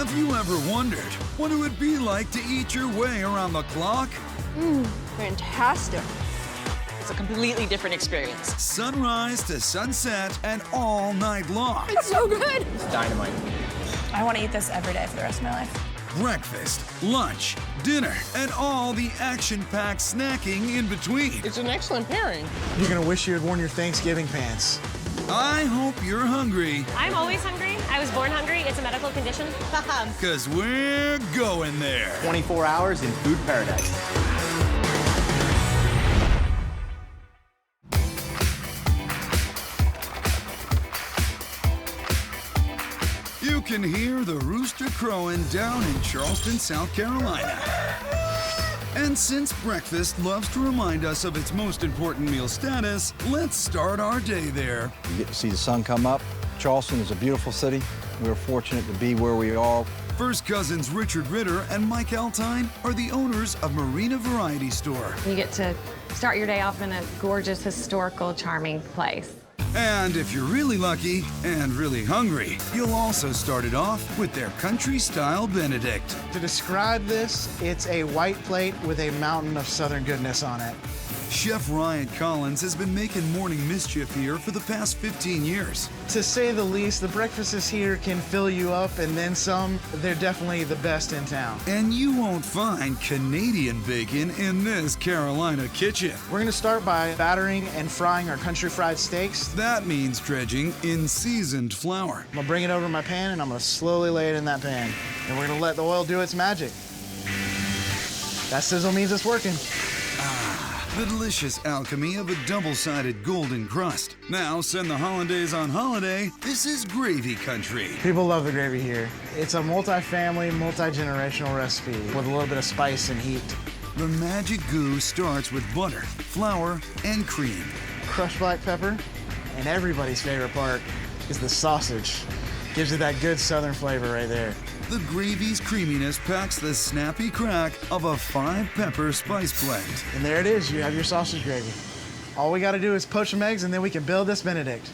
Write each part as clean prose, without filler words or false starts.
Have you ever wondered what it would be like to eat your way around the clock? Fantastic. It's a completely different experience. Sunrise to sunset and all night long. It's so good. It's dynamite. I want to eat this every day for the rest of my life. Breakfast, lunch, dinner, and all the action-packed snacking in between. It's an excellent pairing. You're gonna wish you had worn your Thanksgiving pants. I hope you're hungry, I'm always hungry. I was born hungry. It's a medical condition. because we're going there. 24 hours in food paradise. You can hear the rooster crowing down in Charleston, South Carolina. And since breakfast loves to remind us of its most important meal status, let's start our day there. You get to see the sun come up. Charleston is a beautiful city. We're fortunate to be where we are. First cousins Richard Ritter and Mike Altine are the owners of Marina Variety Store. You get to start your day off in a gorgeous, historical, charming place. And if you're really lucky and really hungry, you'll also start it off with their country-style Benedict. To describe this, it's a white plate with a mountain of southern goodness on it. Chef Ryan Collins has been making morning mischief here for the past 15 years. To say the least, the breakfasts here can fill you up and then some. They're definitely the best in town. And you won't find Canadian bacon in this Carolina kitchen. We're gonna start by battering and frying our country fried steaks. That means dredging in seasoned flour. I'm gonna bring it over to my pan and I'm gonna slowly lay it in that pan. And we're gonna let the oil do its magic. That sizzle means it's working. The delicious alchemy of a double-sided golden crust. Now send the hollandaise on holiday. This is gravy country. People love the gravy here. It's a multi-family, multi-generational recipe with a little bit of spice and heat. The magic goo starts with butter, flour, and cream. Crushed black pepper, and everybody's favorite part is the sausage. Gives it that good southern flavor right there. The gravy's creaminess packs the snappy crack of a 5-pepper spice blend. And there it is, you have your sausage gravy. All we gotta do is poach some eggs and then we can build this Benedict.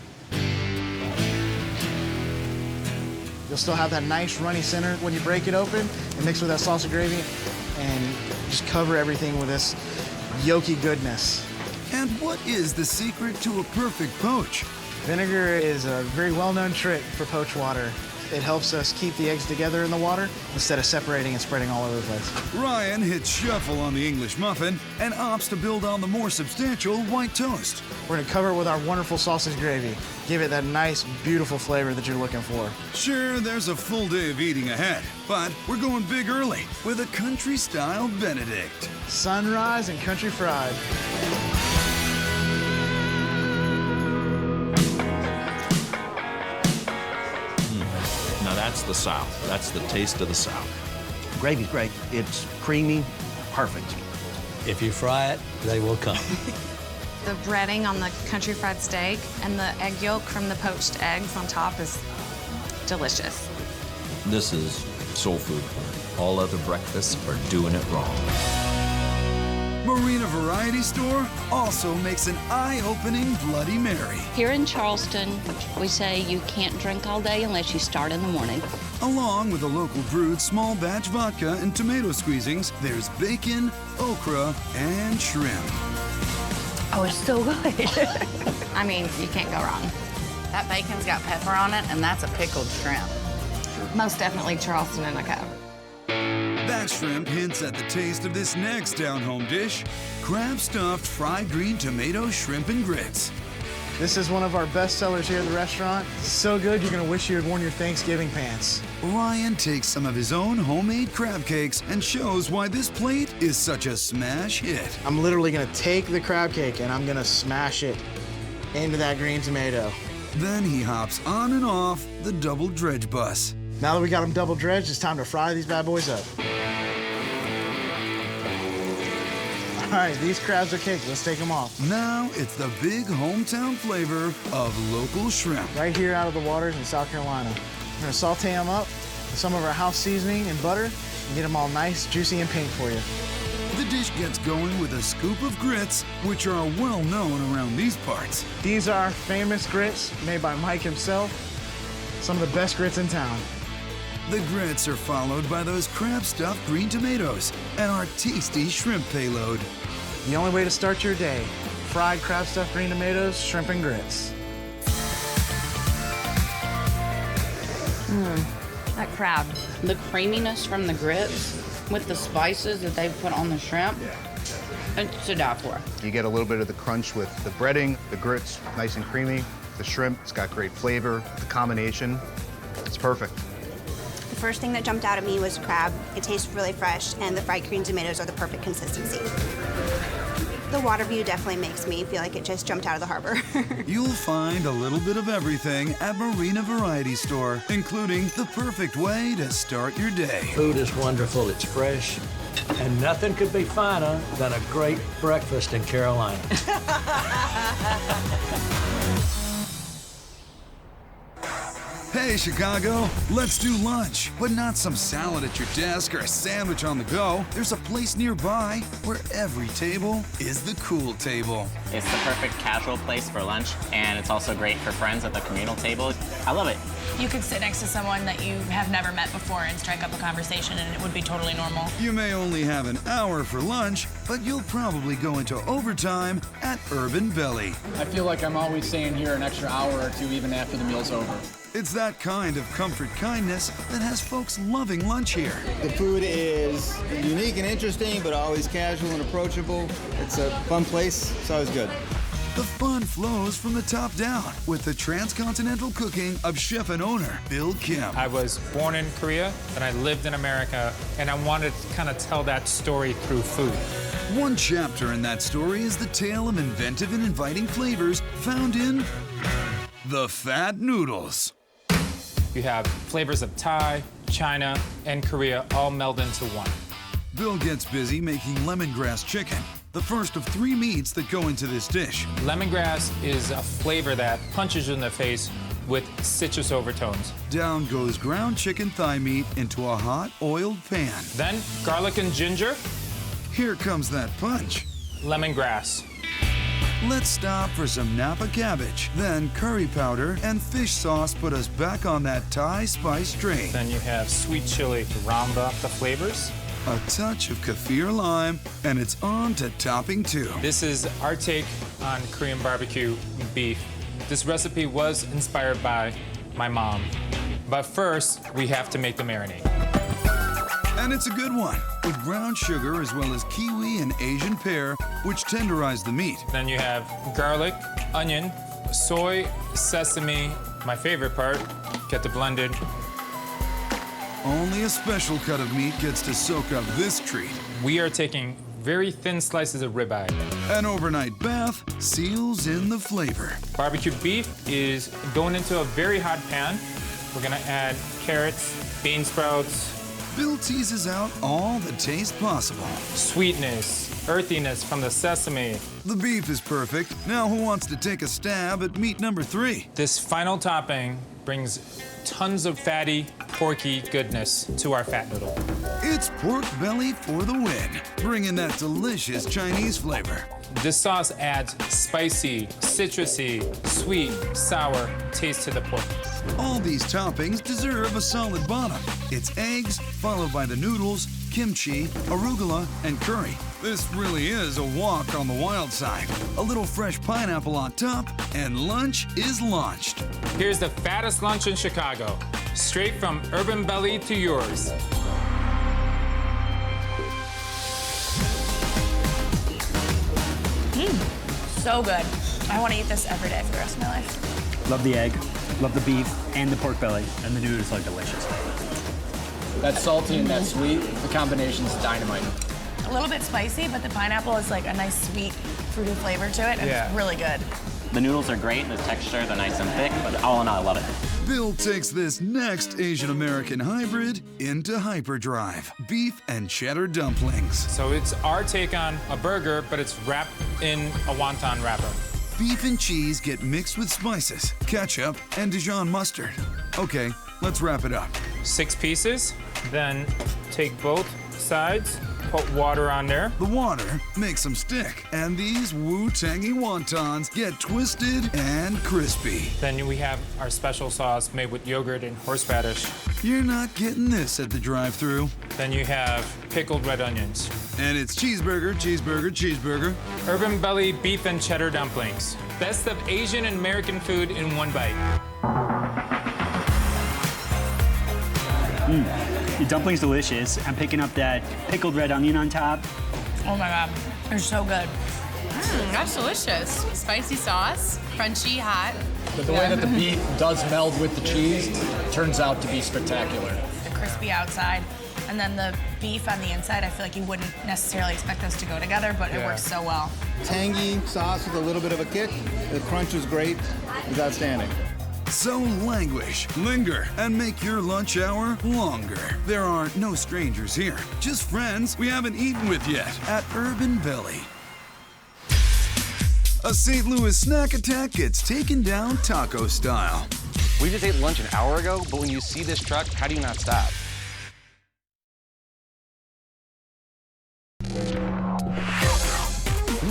You'll still have that nice runny center when you break it open and mix with that sausage gravy and just cover everything with this yolky goodness. And what is the secret to a perfect poach? Vinegar is a very well-known trick for poached water. It helps us keep the eggs together in the water instead of separating and spreading all over the place. Ryan hits shuffle on the English muffin and opts to build on the more substantial white toast. We're gonna cover it with our wonderful sausage gravy. Give it that nice, beautiful flavor that you're looking for. Sure, there's a full day of eating ahead, but we're going big early with a country-style Benedict. Sunrise and country fried. Now that's the South. That's the taste of the South. Gravy's great. It's creamy, perfect. If you fry it, they will come. The breading on the country fried steak and the egg yolk from the poached eggs on top is delicious. This is soul food. All other breakfasts are doing it wrong. Marina Variety Store also makes an eye-opening Bloody Mary. Here in Charleston, we say you can't drink all day unless you start in the morning. Along with a local brewed small batch vodka and tomato squeezings, there's bacon, okra, and shrimp. Oh, it's so good. I mean, you can't go wrong. That bacon's got pepper on it, and that's a pickled shrimp. Most definitely Charleston in a cup. That shrimp hints at the taste of this next down-home dish, crab-stuffed fried green tomato shrimp and grits. This is one of our best sellers here at the restaurant. It's so good, you're gonna wish you had worn your Thanksgiving pants. Ryan takes some of his own homemade crab cakes and shows why this plate is such a smash hit. I'm literally gonna take the crab cake and I'm gonna smash it into that green tomato. Then he hops on and off the double dredge bus. Now that we got them double dredged, it's time to fry these bad boys up. All right, these crabs are caked. Let's take them off. Now it's the big hometown flavor of local shrimp. Right here out of the waters in South Carolina. We're gonna saute them up with some of our house seasoning and butter and get them all nice, juicy, and pink for you. The dish gets going with a scoop of grits, which are well known around these parts. These are famous grits made by Mike himself. Some of the best grits in town. The grits are followed by those crab-stuffed green tomatoes and our tasty shrimp payload. The only way to start your day. Fried crab-stuffed green tomatoes, shrimp and grits. That crab. The creaminess from the grits with the spices that they put on the shrimp, it's to die for. You get a little bit of the crunch with the breading, the grits, nice and creamy. The shrimp, it's got great flavor. The combination, it's perfect. The first thing that jumped out at me was crab. It tastes really fresh, and the fried green tomatoes are the perfect consistency. The water view definitely makes me feel like it just jumped out of the harbor. You'll find a little bit of everything at Marina Variety Store, including the perfect way to start your day. Food is wonderful, it's fresh, and nothing could be finer than a great breakfast in Carolina. Hey, Chicago, let's do lunch, but not some salad at your desk or a sandwich on the go. There's a place nearby where every table is the cool table. It's the perfect casual place for lunch, and it's also great for friends at the communal table. I love it. You could sit next to someone that you have never met before and strike up a conversation, and it would be totally normal. You may only have an hour for lunch, but you'll probably go into overtime at Urban Belly. I feel like I'm always staying here an extra hour or two even after the meal's over. It's that kind of comfort kindness that has folks loving lunch here. The food is unique and interesting, but always casual and approachable. It's a fun place. It's always good. The fun flows from the top down with the transcontinental cooking of chef and owner Bill Kim. I was born in Korea, and I lived in America, and I wanted to kind of tell that story through food. One chapter in that story is the tale of inventive and inviting flavors found in the Fat Noodles. You have flavors of Thai, China, and Korea all meld into one. Bill gets busy making lemongrass chicken, the first of 3 meats that go into this dish. Lemongrass is a flavor that punches you in the face with citrus overtones. Down goes ground chicken thigh meat into a hot, oiled pan. Then garlic and ginger. Here comes that punch. Lemongrass. Let's stop for some Napa cabbage. Then curry powder and fish sauce put us back on that Thai spice train. Then you have sweet chili to round off the flavors. A touch of kaffir lime, and it's on to topping 2. This is our take on Korean barbecue beef. This recipe was inspired by my mom. But first, we have to make the marinade. And it's a good one, with brown sugar as well as kiwi and Asian pear, which tenderize the meat. Then you have garlic, onion, soy, sesame, my favorite part, get the blended. Only a special cut of meat gets to soak up this treat. We are taking very thin slices of ribeye. An overnight bath seals in the flavor. Barbecue beef is going into a very hot pan. We're gonna add carrots, bean sprouts. Bill teases out all the taste possible. Sweetness, earthiness from the sesame. The beef is perfect. Now who wants to take a stab at meat number 3? This final topping brings tons of fatty, porky goodness to our fat noodle. It's pork belly for the win, bringing that delicious Chinese flavor. This sauce adds spicy, citrusy, sweet, sour taste to the pork. All these toppings deserve a solid bottom. It's eggs, followed by the noodles, kimchi, arugula, and curry. This really is a walk on the wild side. A little fresh pineapple on top, and lunch is launched. Here's the fattest lunch in Chicago, straight from Urban Belly to yours. So good. I want to eat this every day for the rest of my life. Love the egg, love the beef, and the pork belly, and the noodles are delicious. That salty and that sweet, the combination's dynamite. A little bit spicy, but the pineapple is like a nice sweet, fruity flavor to it, and it's really good. The noodles are great, the texture, they're nice and thick, but all in all, I love it. Bill takes this next Asian American hybrid into hyperdrive. Beef and cheddar dumplings. So it's our take on a burger, but it's wrapped in a wonton wrapper. Beef and cheese get mixed with spices, ketchup, and Dijon mustard. Okay, let's wrap it up. 6 pieces, then take both sides, put water on there. The water makes them stick, and these woo-tangy wontons get twisted and crispy. Then we have our special sauce made with yogurt and horseradish. You're not getting this at the drive-thru. Then you have pickled red onions. And it's cheeseburger, cheeseburger, cheeseburger. Urban Belly beef and cheddar dumplings. Best of Asian and American food in one bite. The dumpling's delicious. I'm picking up that pickled red onion on top. Oh my God, they're so good. That's delicious. Spicy sauce, crunchy, hot. But the way that the beef does meld with the cheese turns out to be spectacular. The crispy outside, and then the beef on the inside, I feel like you wouldn't necessarily expect those to go together, but it works so well. Tangy sauce with a little bit of a kick. The crunch was great. It's outstanding. So languish, linger, and make your lunch hour longer. There are no strangers here, just friends we haven't eaten with yet at Urban Belly. A St. Louis snack attack gets taken down taco style. We just ate lunch an hour ago, but when you see this truck, how do you not stop?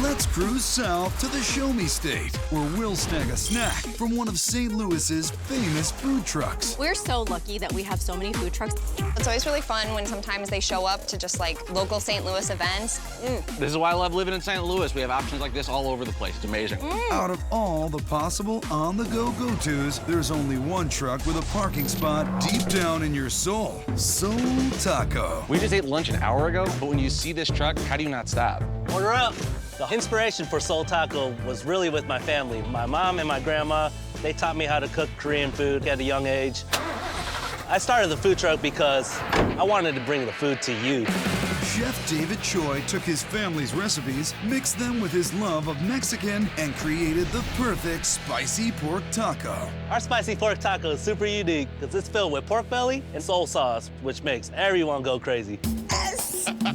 Let's cruise south to the Show Me State, where we'll snag a snack from one of St. Louis's famous food trucks. We're so lucky that we have so many food trucks. It's always really fun when sometimes they show up to just like local St. Louis events. This is why I love living in St. Louis. We have options like this all over the place. It's amazing. Out of all the possible on-the-go go-tos, there's only one truck with a parking spot deep down in your soul. Soul Taco. We just ate lunch an hour ago, but when you see this truck, how do you not stop? Order up. The inspiration for Soul Taco was really with my family. My mom and my grandma, they taught me how to cook Korean food at a young age. I started the food truck because I wanted to bring the food to you. Chef David Choi took his family's recipes, mixed them with his love of Mexican, and created the perfect spicy pork taco. Our spicy pork taco is super unique because it's filled with pork belly and soul sauce, which makes everyone go crazy.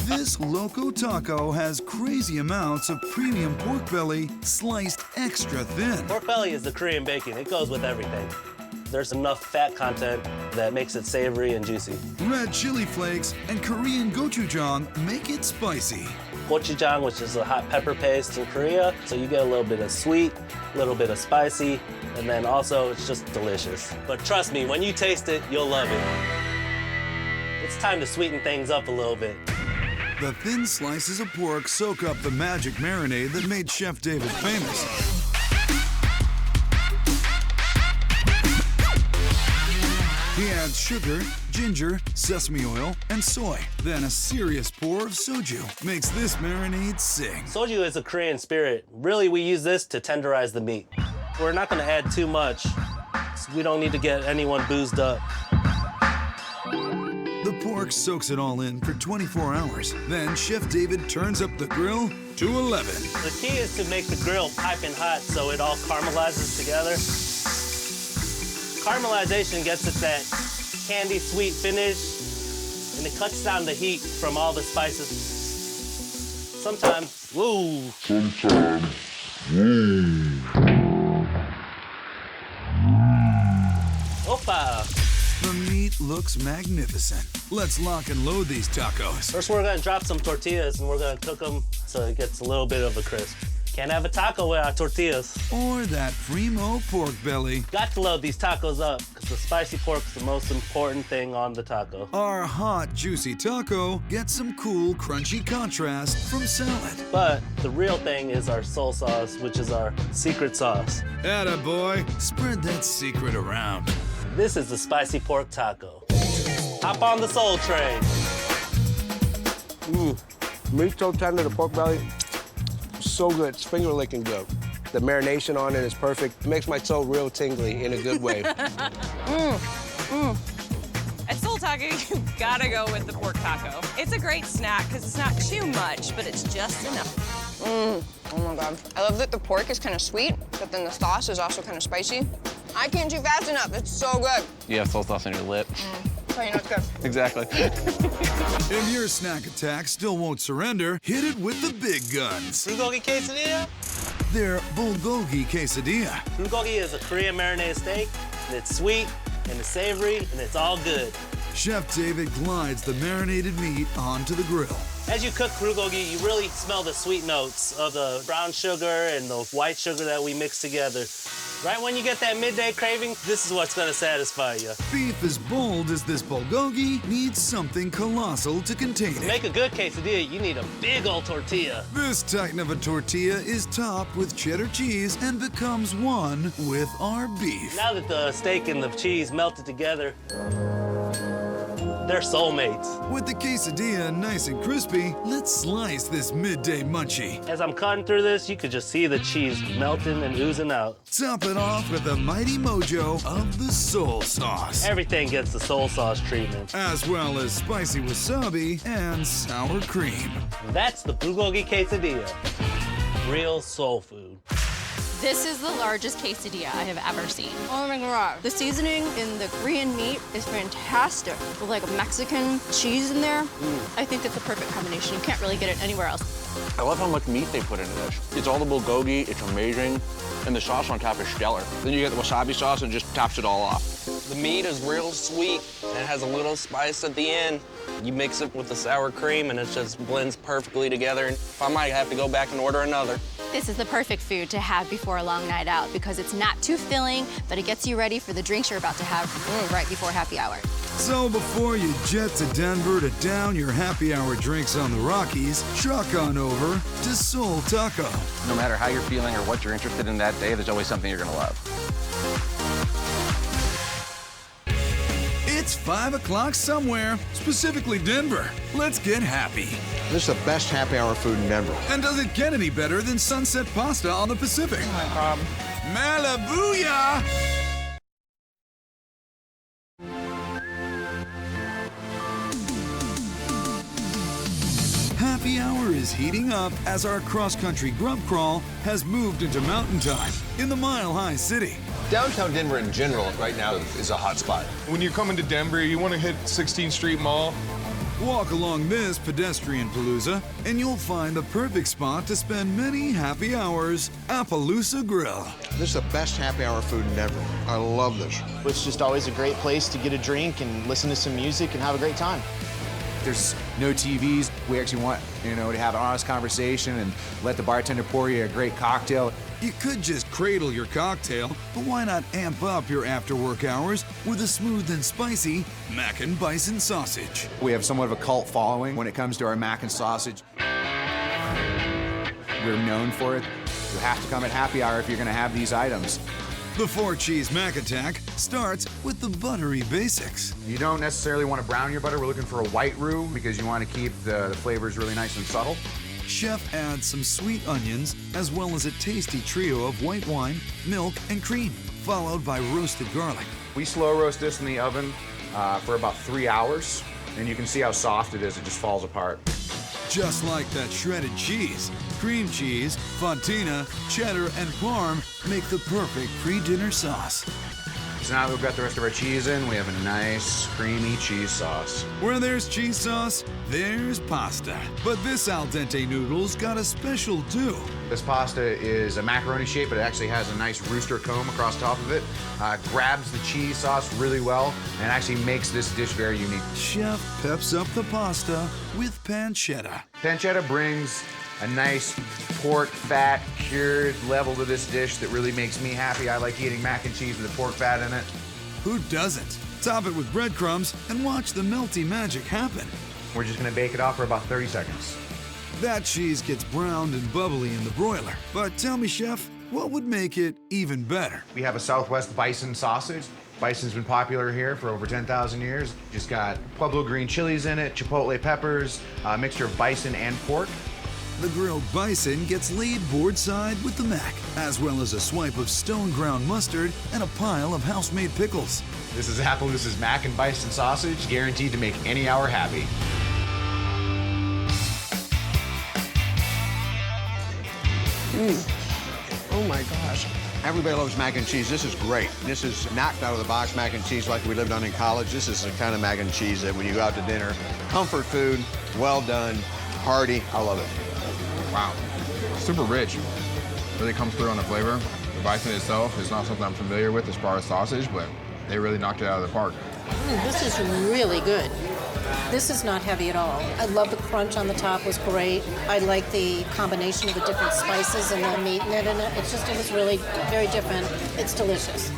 This Loco Taco has crazy amounts of premium pork belly sliced extra thin. Pork belly is the Korean bacon. It goes with everything. There's enough fat content that makes it savory and juicy. Red chili flakes and Korean gochujang make it spicy. Gochujang, which is a hot pepper paste in Korea, so you get a little bit of sweet, a little bit of spicy, and then also it's just delicious. But trust me, when you taste it, you'll love it. It's time to sweeten things up a little bit. The thin slices of pork soak up the magic marinade that made Chef David famous. He adds sugar, ginger, sesame oil, and soy. Then a serious pour of soju makes this marinade sing. Soju is a Korean spirit. Really, we use this to tenderize the meat. We're not gonna add too much, so we don't need to get anyone boozed up. The pork soaks it all in for 24 hours. Then Chef David turns up the grill to 11. The key is to make the grill piping hot so it all caramelizes together. Caramelization gets it that candy sweet finish, and it cuts down the heat from all the spices. Sometimes, woo. Opa. The meat looks magnificent. Let's lock and load these tacos. First, we're gonna drop some tortillas and we're gonna cook them so it gets a little bit of a crisp. Can't have a taco without tortillas. Or that primo pork belly. Got to load these tacos up because the spicy pork is the most important thing on the taco. Our hot, juicy taco gets some cool, crunchy contrast from salad. But the real thing is our soul sauce, which is our secret sauce. Atta boy, spread that secret around. This is the spicy pork taco. Hop on the soul train. Meat so tender, the pork belly, so good. It's finger licking good. The marination on it is perfect. It makes my soul real tingly in a good way. At Soul Taco, you gotta go with the pork taco. It's a great snack because it's not too much, but it's just enough. Oh my God. I love that the pork is kind of sweet, but then the sauce is also kind of spicy. I can't chew fast enough. It's so good. You have soul sauce on your lip. So you know it's good. Exactly. If your snack attack still won't surrender, hit it with the big guns. Bulgogi quesadilla? They're bulgogi quesadilla. Bulgogi is a Korean marinade steak, and it's sweet, and it's savory, and it's all good. Chef David glides the marinated meat onto the grill. As you cook bulgogi, you really smell the sweet notes of the brown sugar and the white sugar that we mix together. Right when you get that midday craving, this is what's gonna satisfy you. Beef as bold as this bulgogi needs something colossal to contain To it. make a good quesadilla, you need a big old tortilla. This titan of a tortilla is topped with cheddar cheese and becomes one with our beef. Now that the steak and the cheese melted together, they're soulmates. With the quesadilla nice and crispy, let's slice this midday munchie. As I'm cutting through this, you could just see the cheese melting and oozing out. Top it off with the mighty mojo of the soul sauce. Everything gets the soul sauce treatment. As well as spicy wasabi and sour cream. That's the bulgogi quesadilla. Real soul food. This is the largest quesadilla I have ever seen. Oh my god. The seasoning in the Korean meat is fantastic. With like Mexican cheese in there. I think it's the perfect combination. You can't really get it anywhere else. I love how much meat they put into this. It's all the bulgogi, it's amazing, and the sauce on top is stellar. Then you get the wasabi sauce and just tops it all off. The meat is real sweet, and it has a little spice at the end. You mix it with the sour cream, and it just blends perfectly together. And I might have to go back and order another. This is the perfect food to have before a long night out because it's not too filling, but it gets you ready for the drinks you're about to have right before happy hour. So before you jet to Denver to down your happy hour drinks on the Rockies, truck on over to Soul Taco. No matter how you're feeling or what you're interested in that day, there's always something you're gonna love. It's 5 o'clock somewhere, specifically Denver. Let's get happy. This is the best happy hour food in Denver. And does it get any better than Sunset Pasta on the Pacific? Oh my god. Malabooyah! Happy hour is heating up as our cross-country grub crawl has moved into mountain time in the mile-high city. Downtown Denver in general right now is a hot spot. When you're coming to Denver, you want to hit 16th Street Mall. Walk along this pedestrian palooza, and you'll find the perfect spot to spend many happy hours, Appaloosa Grill. This is the best happy hour food in Denver. I love this. It's just always a great place to get a drink and listen to some music and have a great time. There's no TVs. We actually want, to have an honest conversation and let the bartender pour you a great cocktail. You could just cradle your cocktail, but why not amp up your after-work hours with a smooth and spicy mac and bison sausage? We have somewhat of a cult following when it comes to our mac and sausage. We're known for it. You have to come at happy hour if you're going to have these items. The 4-cheese mac attack starts with the buttery basics. You don't necessarily want to brown your butter. We're looking for a white roux because you want to keep the flavors really nice and subtle. Chef adds some sweet onions as well as a tasty trio of white wine, milk, and cream, followed by roasted garlic. We slow roast this in the oven for about 3 hours, and you can see how soft it is. It just falls apart. Just like that shredded cheese, cream cheese, fontina, cheddar, and parm make the perfect pre-dinner sauce. So now that we've got the rest of our cheese in, we have a nice creamy cheese sauce. Where there's cheese sauce, there's pasta. But this al dente noodle's got a special do. This pasta is a macaroni shape, but it actually has a nice rooster comb across top of it. Grabs the cheese sauce really well and actually makes this dish very unique. Chef peps up the pasta with pancetta. Pancetta brings a nice pork fat cured level to this dish that really makes me happy. I like eating mac and cheese with the pork fat in it. Who doesn't? Top it with breadcrumbs and watch the melty magic happen. We're just gonna bake it off for about 30 seconds. That cheese gets browned and bubbly in the broiler. But tell me, Chef, what would make it even better? We have a Southwest bison sausage. Bison's been popular here for over 10,000 years. Just got Pueblo green chilies in it, chipotle peppers, a mixture of bison and pork. The grilled bison gets laid board side with the mac, as well as a swipe of stone ground mustard and a pile of house-made pickles. This is Appaloosa's mac and bison sausage, guaranteed to make any hour happy. Oh my gosh. Everybody loves mac and cheese. This is great. This is knocked out of the box mac and cheese like we lived on in college. This is the kind of mac and cheese that when you go out to dinner, comfort food, well done, hearty. I love it. Wow. Super rich. Really comes through on the flavor. The bison itself is not something I'm familiar with as far as sausage, but they really knocked it out of the park. This is really good. This is not heavy at all. I love the crunch on the top, was great. I like the combination of the different spices and the meat in it. It was really very different. It's delicious.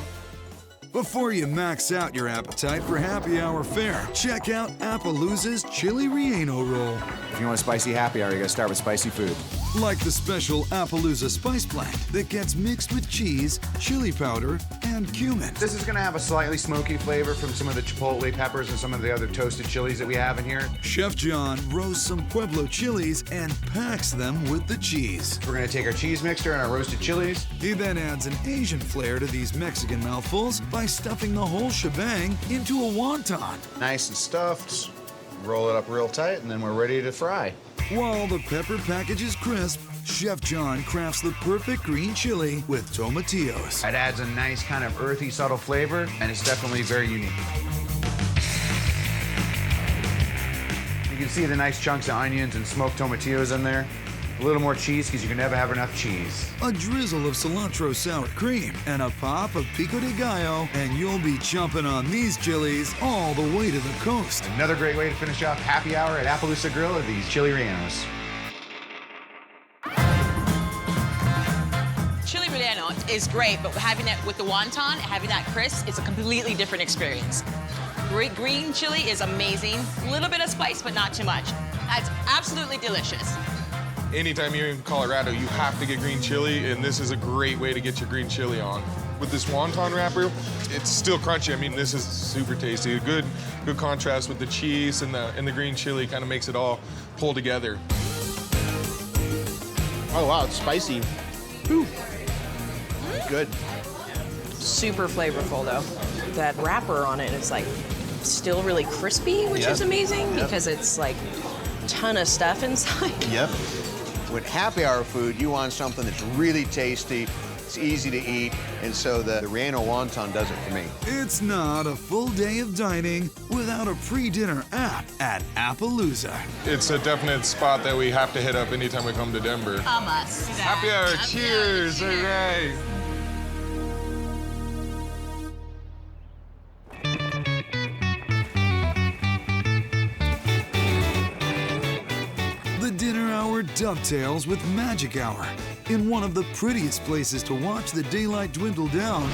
Before you max out your appetite for happy hour fare, check out Appaloosa's Chili Relleno Roll. If you want a spicy happy hour, you gotta start with spicy food. Like the special Appaloosa spice blend that gets mixed with cheese, chili powder, and cumin. This is gonna have a slightly smoky flavor from some of the chipotle peppers and some of the other toasted chilies that we have in here. Chef John roasts some Pueblo chilies and packs them with the cheese. We're gonna take our cheese mixture and our roasted chilies. He then adds an Asian flair to these Mexican mouthfuls by stuffing the whole shebang into a wonton. Nice and stuffed. Roll it up real tight, and then we're ready to fry. While the pepper package is crisp, Chef John crafts the perfect green chili with tomatillos. It adds a nice kind of earthy, subtle flavor, and it's definitely very unique. You can see the nice chunks of onions and smoked tomatillos in there. A little more cheese, because you can never have enough cheese. A drizzle of cilantro sour cream and a pop of pico de gallo, and you'll be chomping on these chilies all the way to the coast. Another great way to finish off happy hour at Appaloosa Grill are these chili rellenos. Chili relleno is great, but having it with the wonton, having that crisp, is a completely different experience. Great green chili is amazing. A little bit of spice, but not too much. That's absolutely delicious. Anytime you're in Colorado, you have to get green chili, and this is a great way to get your green chili on. With this wonton wrapper, it's still crunchy. I mean, this is super tasty. A good contrast with the cheese and the green chili kind of makes it all pull together. Oh wow, it's spicy. Ooh. Good. Super flavorful though. That wrapper on it is like still really crispy, which is amazing because it's like a ton of stuff inside. Yep. With happy hour food, you want something that's really tasty, it's easy to eat, and so the relleno wonton does it for me. It's not a full day of dining without a pre-dinner app at Appaloosa. It's a definite spot that we have to hit up anytime we come to Denver. A must. Happy hour, cheers, all right. Dovetails with Magic Hour in one of the prettiest places to watch the daylight dwindle down,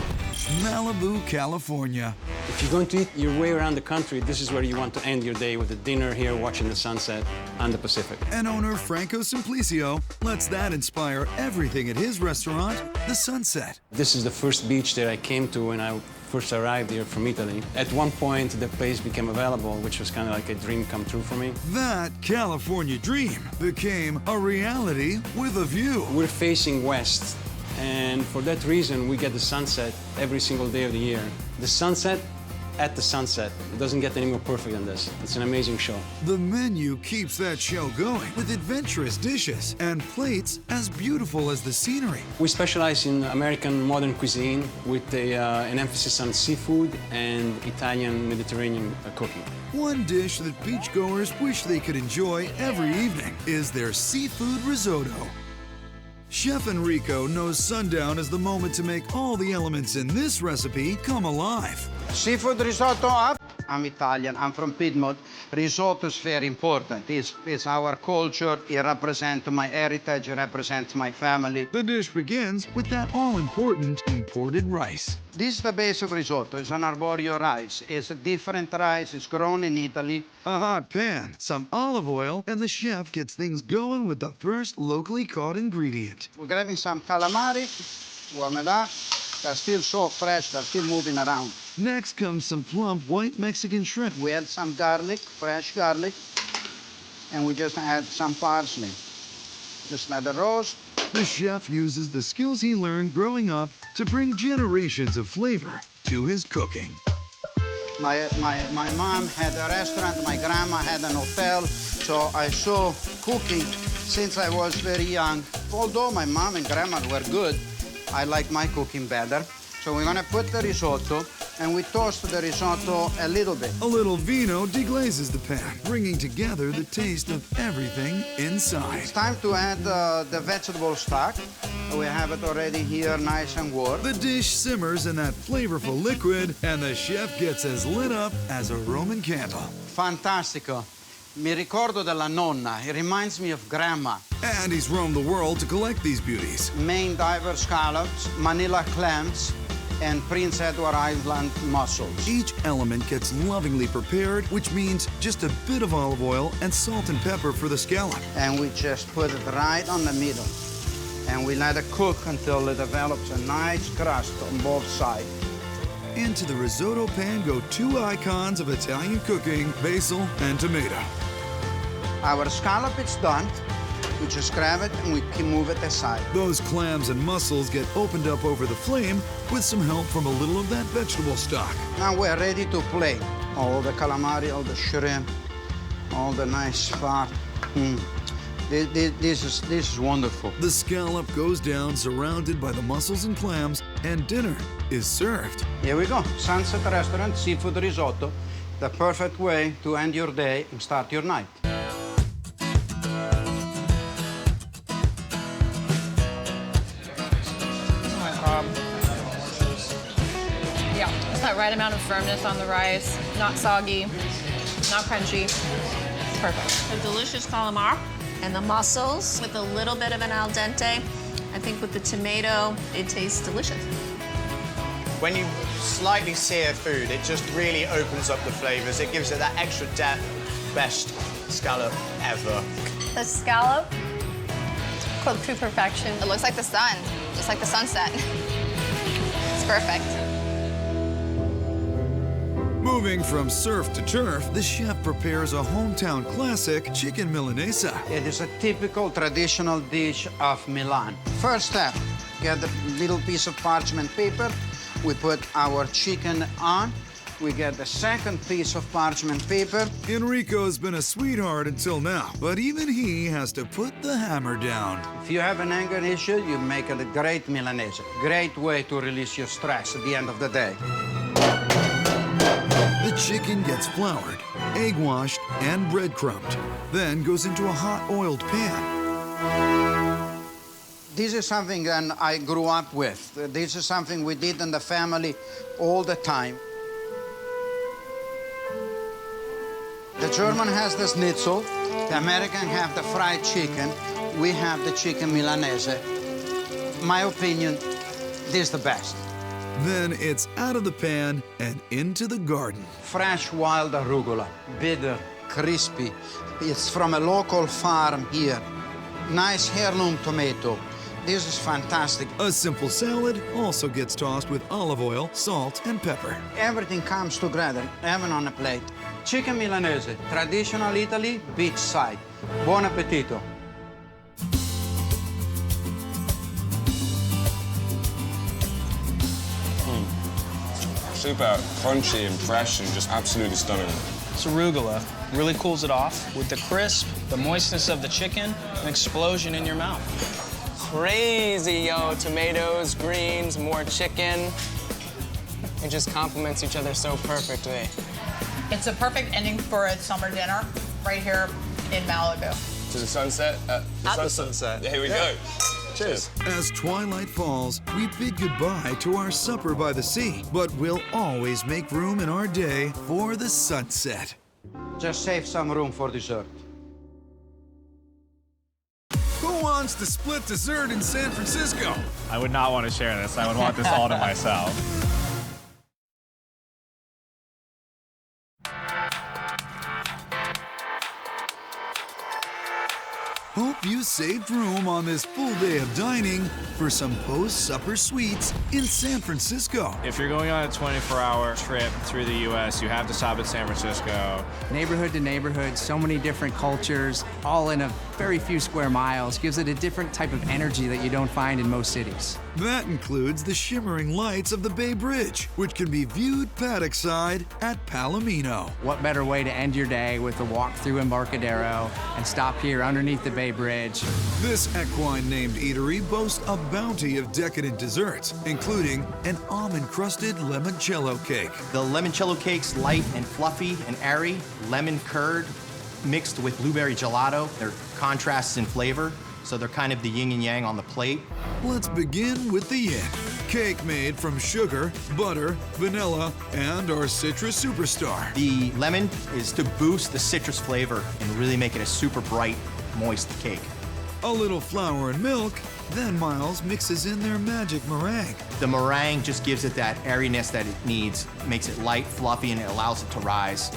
Malibu, California. If you're going to eat your way around the country, this is where you want to end your day, with a dinner here watching the sunset on the Pacific. And owner Franco Simplicio lets that inspire everything at his restaurant, The Sunset. This is the first beach that I came to when I first arrived here from Italy. At one point, the place became available, which was kind of like a dream come true for me. That California dream became a reality with a view. We're facing west, and for that reason, we get the sunset every single day of the year. The sunset at the sunset. It doesn't get any more perfect than this. It's an amazing show. The menu keeps that show going with adventurous dishes and plates as beautiful as the scenery. We specialize in American modern cuisine with an emphasis on seafood and Italian Mediterranean cooking. One dish that beachgoers wish they could enjoy every evening is their seafood risotto. Chef Enrico knows sundown is the moment to make all the elements in this recipe come alive. Seafood risotto up. I'm Italian, I'm from Piedmont. Risotto is very important. It's our culture, it represents my heritage, it represents my family. The dish begins with that all-important imported rice. This is the base of risotto. It's an arborio rice. It's a different rice, it's grown in Italy. A hot pan, some olive oil, and the chef gets things going with the first locally caught ingredient. We're grabbing some calamari. Warm it up. They're still so fresh, they're still moving around. Next comes some plump white Mexican shrimp. We add some garlic, fresh garlic, and we just add some parsley. Just let it roast. The chef uses the skills he learned growing up to bring generations of flavor to his cooking. My mom had a restaurant, my grandma had an hotel, so I saw cooking since I was very young. Although my mom and grandma were good, I like my cooking better. So we're gonna put the risotto, and we toast the risotto a little bit. A little vino deglazes the pan, bringing together the taste of everything inside. It's time to add the vegetable stock. We have it already here, nice and warm. The dish simmers in that flavorful liquid, and the chef gets as lit up as a Roman candle. fantastico. Mi ricordo della nonna. It reminds me of grandma. And he's roamed the world to collect these beauties. Maine diver scallops, Manila clams, and Prince Edward Island mussels. Each element gets lovingly prepared, which means just a bit of olive oil and salt and pepper for the scallop. And we just put it right on the middle. And we let it cook until it develops a nice crust on both sides. Into the risotto pan go two icons of Italian cooking, basil and tomato. Our scallop is done. We just grab it and we can move it aside. Those clams and mussels get opened up over the flame with some help from a little of that vegetable stock. Now we're ready to plate. All the calamari, all the shrimp, all the nice fat. This is wonderful. The scallop goes down surrounded by the mussels and clams, and dinner is served. Here we go. Sunset Restaurant seafood risotto. The perfect way to end your day and start your night. Yeah, it's that right amount of firmness on the rice, not soggy, not crunchy. Perfect. The delicious calamari and the mussels with a little bit of an al dente. I think with the tomato, it tastes delicious. When you slightly sear food, it just really opens up the flavors. It gives it that extra depth. Best scallop ever. The scallop, cooked to perfection. It looks like the sun, just like the sunset. It's perfect. Moving from surf to turf, the chef prepares a hometown classic, chicken milanesa. It is a typical traditional dish of Milan. First step, get a little piece of parchment paper. We put our chicken on. We get the second piece of parchment paper. Enrico's been a sweetheart until now, but even he has to put the hammer down. If you have an anger issue, you make it a great Milanese. Great way to release your stress at the end of the day. The chicken gets floured, egg washed, and breadcrumbed, then goes into a hot oiled pan. This is something that I grew up with. This is something we did in the family all the time. The German has the schnitzel, the American have the fried chicken, we have the chicken Milanese. My opinion, this is the best. Then it's out of the pan and into the garden. Fresh wild arugula, bitter, crispy. It's from a local farm here. Nice heirloom tomato. This is fantastic. A simple salad also gets tossed with olive oil, salt, and pepper. Everything comes together, even on a plate. Chicken Milanese, traditional Italy, beachside. Buon appetito. Super crunchy and fresh and just absolutely stunning. This arugula really cools it off with the crisp, the moistness of the chicken, an explosion in your mouth. Crazy, yo. Tomatoes, greens, more chicken. It just complements each other so perfectly. It's a perfect ending for a summer dinner right here in Malibu. To the sunset? At the sunset. Yeah, here we go. Cheers. As twilight falls, we bid goodbye to our supper by the sea, but we'll always make room in our day for the sunset. Just save some room for dessert. Who wants to split dessert in San Francisco? I would not want to share this. I would want this all to myself. Hope you saved room on this full day of dining for some post-supper sweets in San Francisco. If you're going on a 24-hour trip through the U.S., you have to stop at San Francisco. Neighborhood to neighborhood, so many different cultures, all in a very few square miles, gives it a different type of energy that you don't find in most cities. That includes the shimmering lights of the Bay Bridge, which can be viewed paddock side at Palomino. What better way to end your day with a walk through Embarcadero and stop here underneath the Bay Bridge. This equine-named eatery boasts a bounty of decadent desserts, including an almond-crusted limoncello cake. The limoncello cake's light and fluffy and airy, lemon curd mixed with blueberry gelato. They're contrasts in flavor, so they're kind of the yin and yang on the plate. Let's begin with the yin. Cake made from sugar, butter, vanilla, and our citrus superstar. The lemon is to boost the citrus flavor and really make it a super bright, moist cake. A little flour and milk, then Miles mixes in their magic meringue. The meringue just gives it that airiness that it needs, makes it light, fluffy, and it allows it to rise.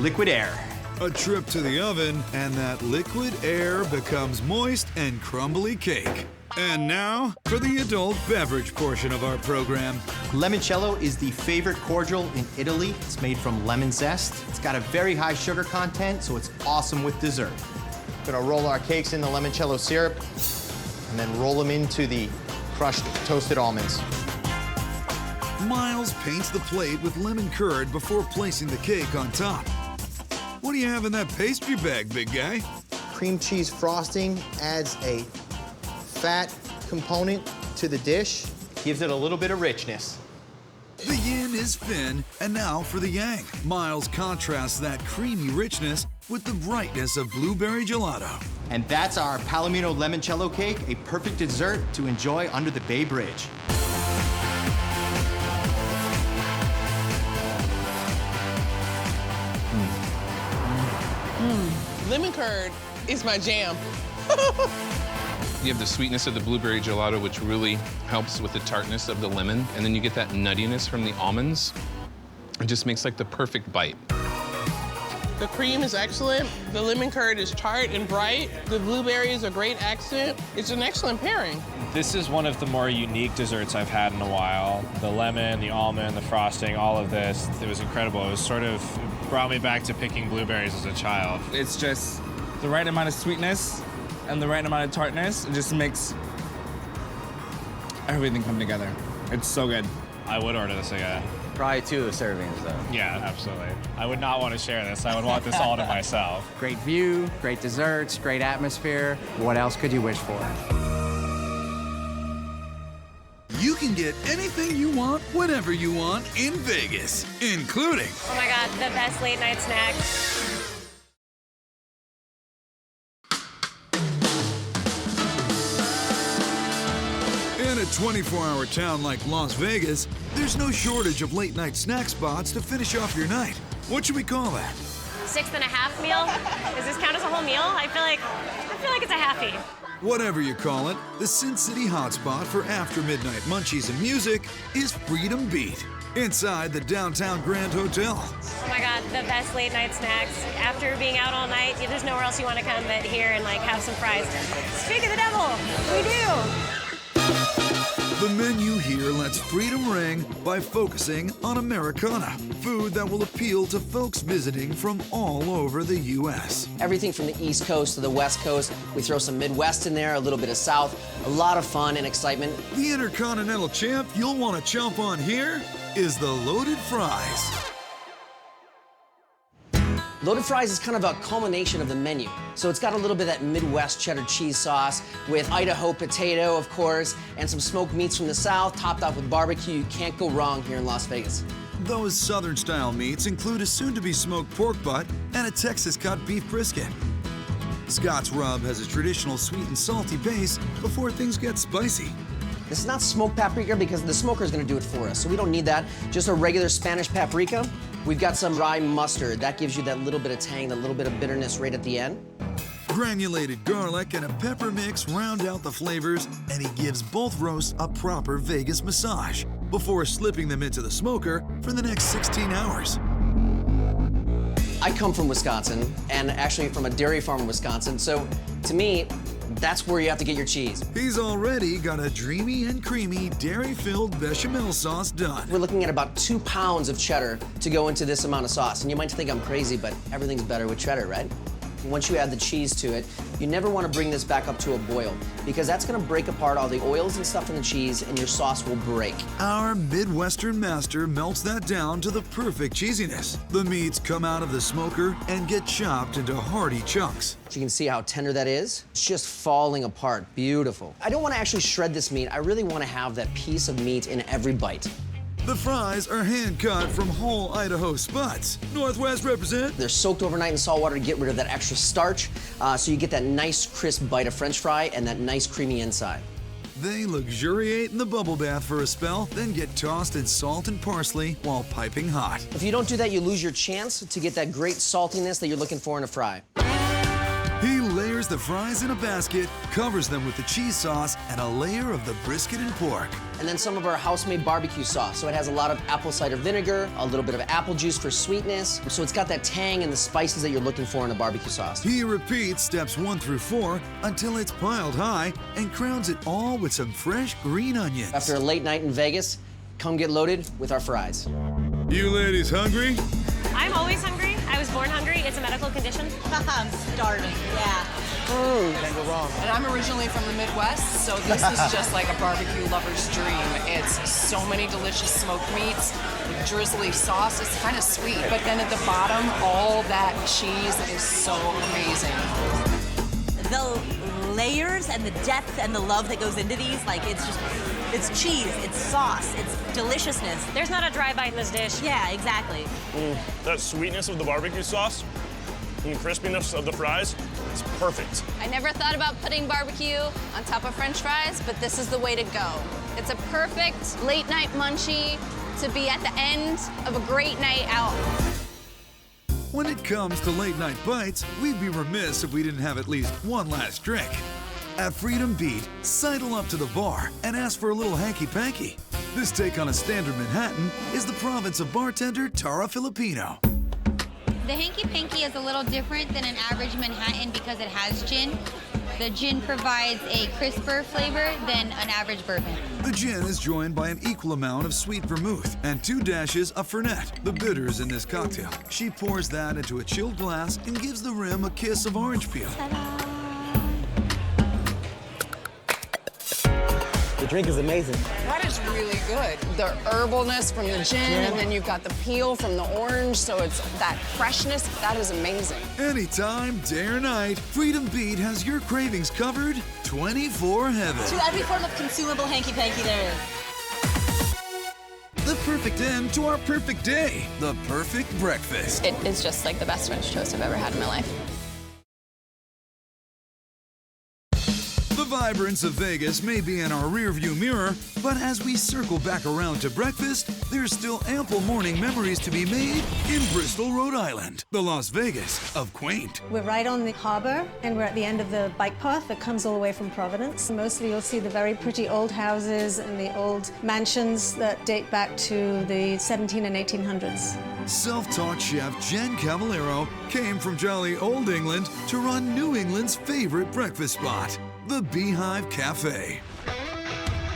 Liquid air. A trip to the oven, and that liquid air becomes moist and crumbly cake. And now, for the adult beverage portion of our program. Limoncello is the favorite cordial in Italy. It's made from lemon zest. It's got a very high sugar content, so it's awesome with dessert. We're gonna roll our cakes in the limoncello syrup, and then roll them into the crushed toasted almonds. Miles paints the plate with lemon curd before placing the cake on top. What do you have in that pastry bag, big guy? Cream cheese frosting adds a fat component to the dish, gives it a little bit of richness. The yin is Finn, and now for the yang. Miles contrasts that creamy richness with the brightness of blueberry gelato. And that's our Palomino limoncello cake, a perfect dessert to enjoy under the Bay Bridge. Lemon curd is my jam. You have the sweetness of the blueberry gelato, which really helps with the tartness of the lemon. And then you get that nuttiness from the almonds. It just makes like the perfect bite. The cream is excellent. The lemon curd is tart and bright. The blueberry is a great accent. It's an excellent pairing. This is one of the more unique desserts I've had in a while. The lemon, the almond, the frosting, all of this, it was incredible. It was sort of brought me back to picking blueberries as a child. It's just the right amount of sweetness and the right amount of tartness. It just makes everything come together. It's so good. I would order this again. Probably 2 servings, though. Yeah, absolutely. I would not want to share this. I would want this all to myself. Great view, great desserts, great atmosphere. What else could you wish for? You can get anything you want, whenever you want in Vegas, including... Oh my God, the best late night snack. In a 24-hour town like Las Vegas, there's no shortage of late-night snack spots to finish off your night. What should we call that? 6.5 meal? Does this count as a whole meal? I feel like it's a halfie. Whatever you call it, the Sin City hotspot for after-midnight munchies and music is Freedom Beat, inside the downtown Grand Hotel. Oh my God, the best late night snacks. After being out all night, there's nowhere else you want to come but here and like have some fries. Speak of the devil, we do. The menu here lets freedom ring by focusing on Americana, food that will appeal to folks visiting from all over the U.S. Everything from the East Coast to the West Coast. We throw some Midwest in there, a little bit of South. A lot of fun and excitement. The Intercontinental champ you'll want to chomp on here is the loaded fries. Loaded fries is kind of a culmination of the menu. So it's got a little bit of that Midwest cheddar cheese sauce with Idaho potato, of course, and some smoked meats from the South, topped off with barbecue. You can't go wrong here in Las Vegas. Those Southern-style meats include a soon-to-be smoked pork butt and a Texas-cut beef brisket. Scott's Rub has a traditional sweet and salty base before things get spicy. This is not smoked paprika because the smoker is going to do it for us, so we don't need that. Just a regular Spanish paprika. We've got some rye mustard. That gives you that little bit of tang, that little bit of bitterness right at the end. Granulated garlic and a pepper mix round out the flavors, and he gives both roasts a proper Vegas massage before slipping them into the smoker for the next 16 hours. I come from Wisconsin, and actually from a dairy farm in Wisconsin, so to me, that's where you have to get your cheese. He's already got a dreamy and creamy dairy-filled bechamel sauce done. We're looking at about 2 pounds of cheddar to go into this amount of sauce. And you might think I'm crazy, but everything's better with cheddar, right? Once you add the cheese to it, you never want to bring this back up to a boil because that's going to break apart all the oils and stuff in the cheese and your sauce will break. Our Midwestern master melts that down to the perfect cheesiness. The meats come out of the smoker and get chopped into hearty chunks. You can see how tender that is. It's just falling apart. Beautiful. I don't want to actually shred this meat. I really want to have that piece of meat in every bite. The fries are hand-cut from whole Idaho spuds. Northwest represent. They're soaked overnight in salt water to get rid of that extra starch, so you get that nice crisp bite of French fry and that nice creamy inside. They luxuriate in the bubble bath for a spell, then get tossed in salt and parsley while piping hot. If you don't do that, you lose your chance to get that great saltiness that you're looking for in a fry. He layers the fries in a basket, covers them with the cheese sauce, and a layer of the brisket and pork. And then some of our house-made barbecue sauce. So it has a lot of apple cider vinegar, a little bit of apple juice for sweetness. So it's got that tang and the spices that you're looking for in a barbecue sauce. He repeats steps 1 through 4 until it's piled high and crowns it all with some fresh green onions. After a late night in Vegas, come get loaded with our fries. You ladies hungry? I'm always hungry. I was born hungry. It's a medical condition. I'm starving, yeah. Can't go wrong. And I'm originally from the Midwest, so this is just like a barbecue lover's dream. It's so many delicious smoked meats, the drizzly sauce, it's kind of sweet. But then at the bottom, all that cheese is so amazing. The layers and the depth and the love that goes into these, like it's cheese, it's sauce, it's deliciousness. There's not a dry bite in this dish. Yeah, exactly. That sweetness of the barbecue sauce and the crispiness of the fries, it's perfect. I never thought about putting barbecue on top of French fries, but this is the way to go. It's a perfect late night munchie to be at the end of a great night out. When it comes to late night bites, we'd be remiss if we didn't have at least one last drink. At Freedom Beat, sidle up to the bar and ask for a little hanky-panky. This take on a standard Manhattan is the province of bartender Tara Filipino. The hanky-panky is a little different than an average Manhattan because it has gin. The gin provides a crisper flavor than an average bourbon. The gin is joined by an equal amount of sweet vermouth and 2 dashes of Fernet, the bitters in this cocktail. She pours that into a chilled glass and gives the rim a kiss of orange peel. The drink is amazing. That is really good. The herbalness from the gin, and then you've got the peel from the orange, so it's that freshness. That is amazing. Anytime, day or night, Freedom Beat has your cravings covered 24/7. To every form of consumable hanky-panky there is. The perfect end to our perfect day. The perfect breakfast. It is just like the best French toast I've ever had in my life. The vibrance of Vegas may be in our rearview mirror, but as we circle back around to breakfast, there's still ample morning memories to be made in Bristol, Rhode Island, the Las Vegas of quaint. We're right on the harbor, and we're at the end of the bike path that comes all the way from Providence. Mostly you'll see the very pretty old houses and the old mansions that date back to the 17 and 1800s. Self-taught chef Jen Cavallero came from jolly old England to run New England's favorite breakfast spot, the Beehive Cafe.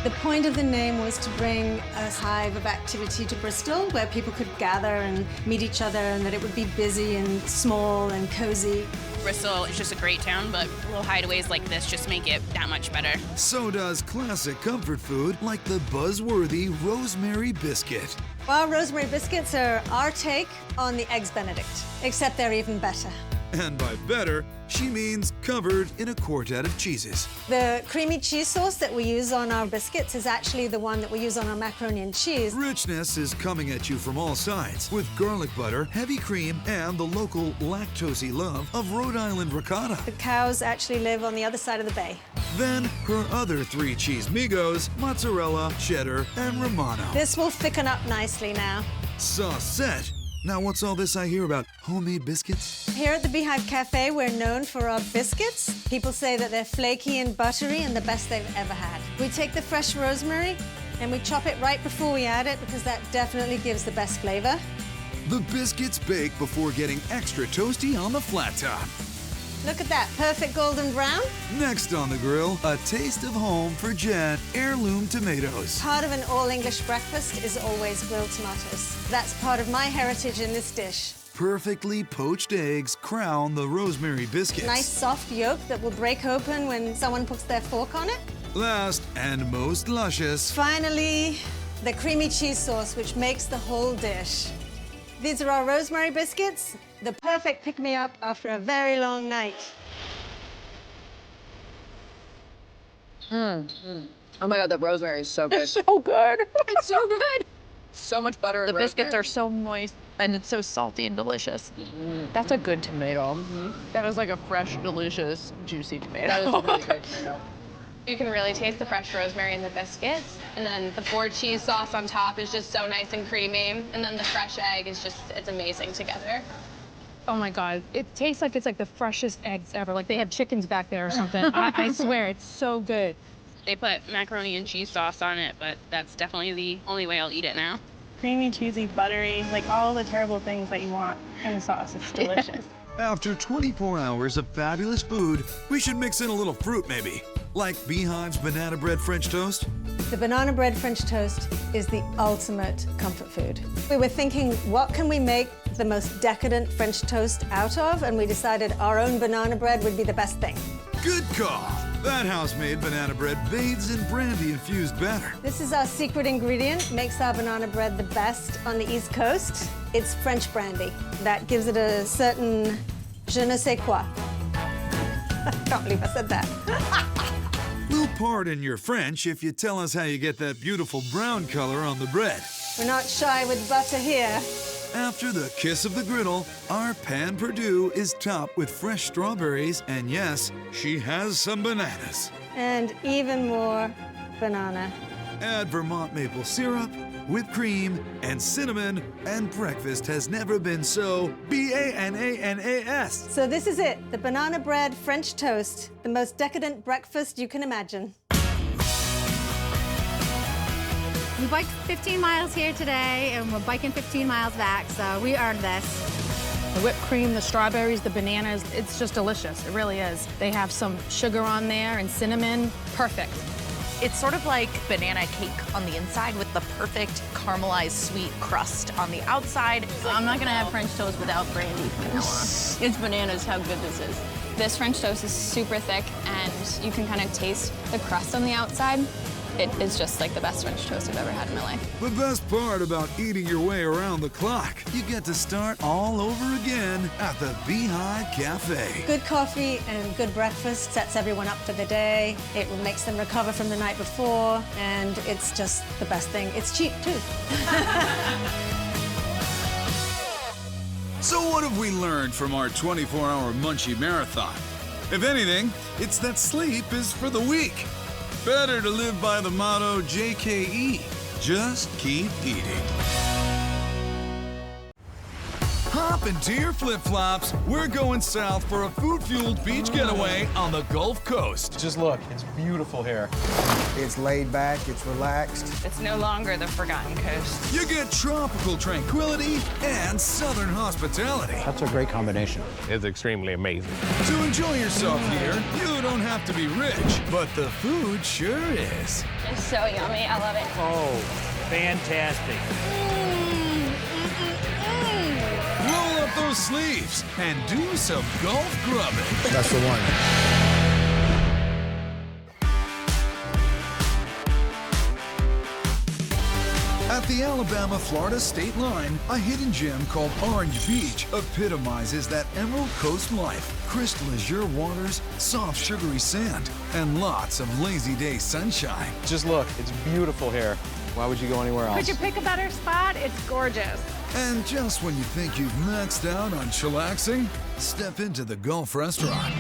The point of the name was to bring a hive of activity to Bristol where people could gather and meet each other, and that it would be busy and small and cozy. Bristol is just a great town, but little hideaways like this just make it that much better. So does classic comfort food like the buzzworthy rosemary biscuit. Our rosemary biscuits are our take on the Eggs Benedict, except they're even better. And by better, she means covered in a quartet of cheeses. The creamy cheese sauce that we use on our biscuits is actually the one that we use on our macaroni and cheese. Richness is coming at you from all sides with garlic butter, heavy cream, and the local lactosey love of Rhode Island ricotta. The cows actually live on the other side of the bay. Then her other 3 cheese migos, mozzarella, cheddar, and Romano. This will thicken up nicely now. Sauce set. Now what's all this I hear about homemade biscuits? Here at the Beehive Cafe, we're known for our biscuits. People say that they're flaky and buttery and the best they've ever had. We take the fresh rosemary and we chop it right before we add it because that definitely gives the best flavor. The biscuits bake before getting extra toasty on the flat top. Look at that, perfect golden brown. Next on the grill, a taste of home for Jen, heirloom tomatoes. Part of an all-English breakfast is always grilled tomatoes. That's part of my heritage in this dish. Perfectly poached eggs crown the rosemary biscuits. Nice soft yolk that will break open when someone puts their fork on it. Last and most luscious. Finally, the creamy cheese sauce, which makes the whole dish. These are our rosemary biscuits, the perfect pick-me-up after a very long night. Oh my God, the rosemary is so good. It's so good. It's so good. So much butter. The biscuits are so moist, and it's so salty and delicious. That's a good tomato. That is like a fresh, delicious, juicy tomato. That is a really good tomato. You can really taste the fresh rosemary in the biscuits. And then the 4 cheese sauce on top is just so nice and creamy. And then the fresh egg is just, it's amazing together. Oh my God, it tastes like it's like the freshest eggs ever. Like they have chickens back there or something. I swear, it's so good. They put macaroni and cheese sauce on it, but that's definitely the only way I'll eat it now. Creamy, cheesy, buttery, like all the terrible things that you want in a sauce. It's delicious. After 24 hours of fabulous food, we should mix in a little fruit maybe. Like Beehive's banana bread French toast. The banana bread French toast is the ultimate comfort food. We were thinking, what can we make the most decadent French toast out of? And we decided our own banana bread would be the best thing. Good call. That house-made banana bread bathes in brandy-infused batter. This is our secret ingredient, makes our banana bread the best on the East Coast. It's French brandy. That gives it a certain je ne sais quoi. I can't believe I said that. We'll pardon your French if you tell us how you get that beautiful brown color on the bread. We're not shy with butter here. After the kiss of the griddle, our pan Perdue is topped with fresh strawberries, and yes, she has some bananas. And even more banana. Add Vermont maple syrup, whipped cream, and cinnamon, and breakfast has never been so B-A-N-A-N-A-S. So this is it, the banana bread French toast, the most decadent breakfast you can imagine. We biked 15 miles here today, and we're biking 15 miles back, so we earned this. The whipped cream, the strawberries, the bananas, it's just delicious. It really is. They have some sugar on there and cinnamon. Perfect. It's sort of like banana cake on the inside with the perfect caramelized sweet crust on the outside. I'm not gonna have French toast without brandy from now on. It's bananas how good this is. This French toast is super thick, and you can kind of taste the crust on the outside. It is just like the best French toast I've ever had in my life. The best part about eating your way around the clock, you get to start all over again at the Beehive Cafe. Good coffee and good breakfast sets everyone up for the day. It makes them recover from the night before, and it's just the best thing. It's cheap, too. So what have we learned from our 24-hour Munchie Marathon? If anything, it's that sleep is for the weak. Better to live by the motto JKE, just keep eating. Hop into your flip-flops. We're going south for a food-fueled beach getaway on the Gulf Coast. Just look, it's beautiful here. It's laid back, it's relaxed. It's no longer the forgotten coast. You get tropical tranquility and southern hospitality. That's a great combination. It's extremely amazing. To enjoy yourself here, you don't have to be rich, but the food sure is. It's so yummy, I love it. Oh, fantastic. Roll up those sleeves and do some golf grubbing. That's the one. At the Alabama-Florida state line, a hidden gem called Orange Beach epitomizes that Emerald Coast life. Crystal azure waters, soft sugary sand, and lots of lazy day sunshine. Just look, it's beautiful here. Why would you go anywhere else? Could you pick a better spot? It's gorgeous. And just when you think you've maxed out on chillaxing, step into the Gulf restaurant.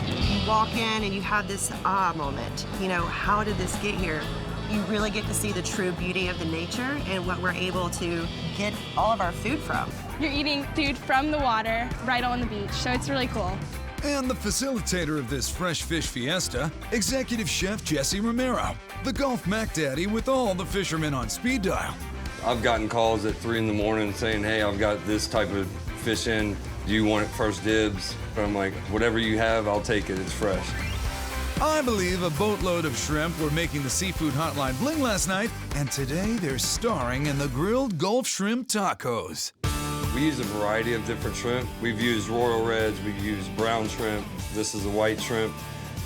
You walk in and you have this ah moment. You know, how did this get here? You really get to see the true beauty of the nature and what we're able to get all of our food from. You're eating food from the water right on the beach, so it's really cool. And the facilitator of this fresh fish fiesta, Executive Chef Jesse Romero, the Gulf Mac Daddy with all the fishermen on speed dial. I've gotten calls at 3 in the morning saying, hey, I've got this type of fish in. Do you want it first dibs? But I'm like, whatever you have, I'll take it. It's fresh. I believe a boatload of shrimp were making the seafood hotline bling last night, and today they're starring in the grilled Gulf shrimp tacos. We use a variety of different shrimp. We've used royal reds, we've used brown shrimp. This is a white shrimp,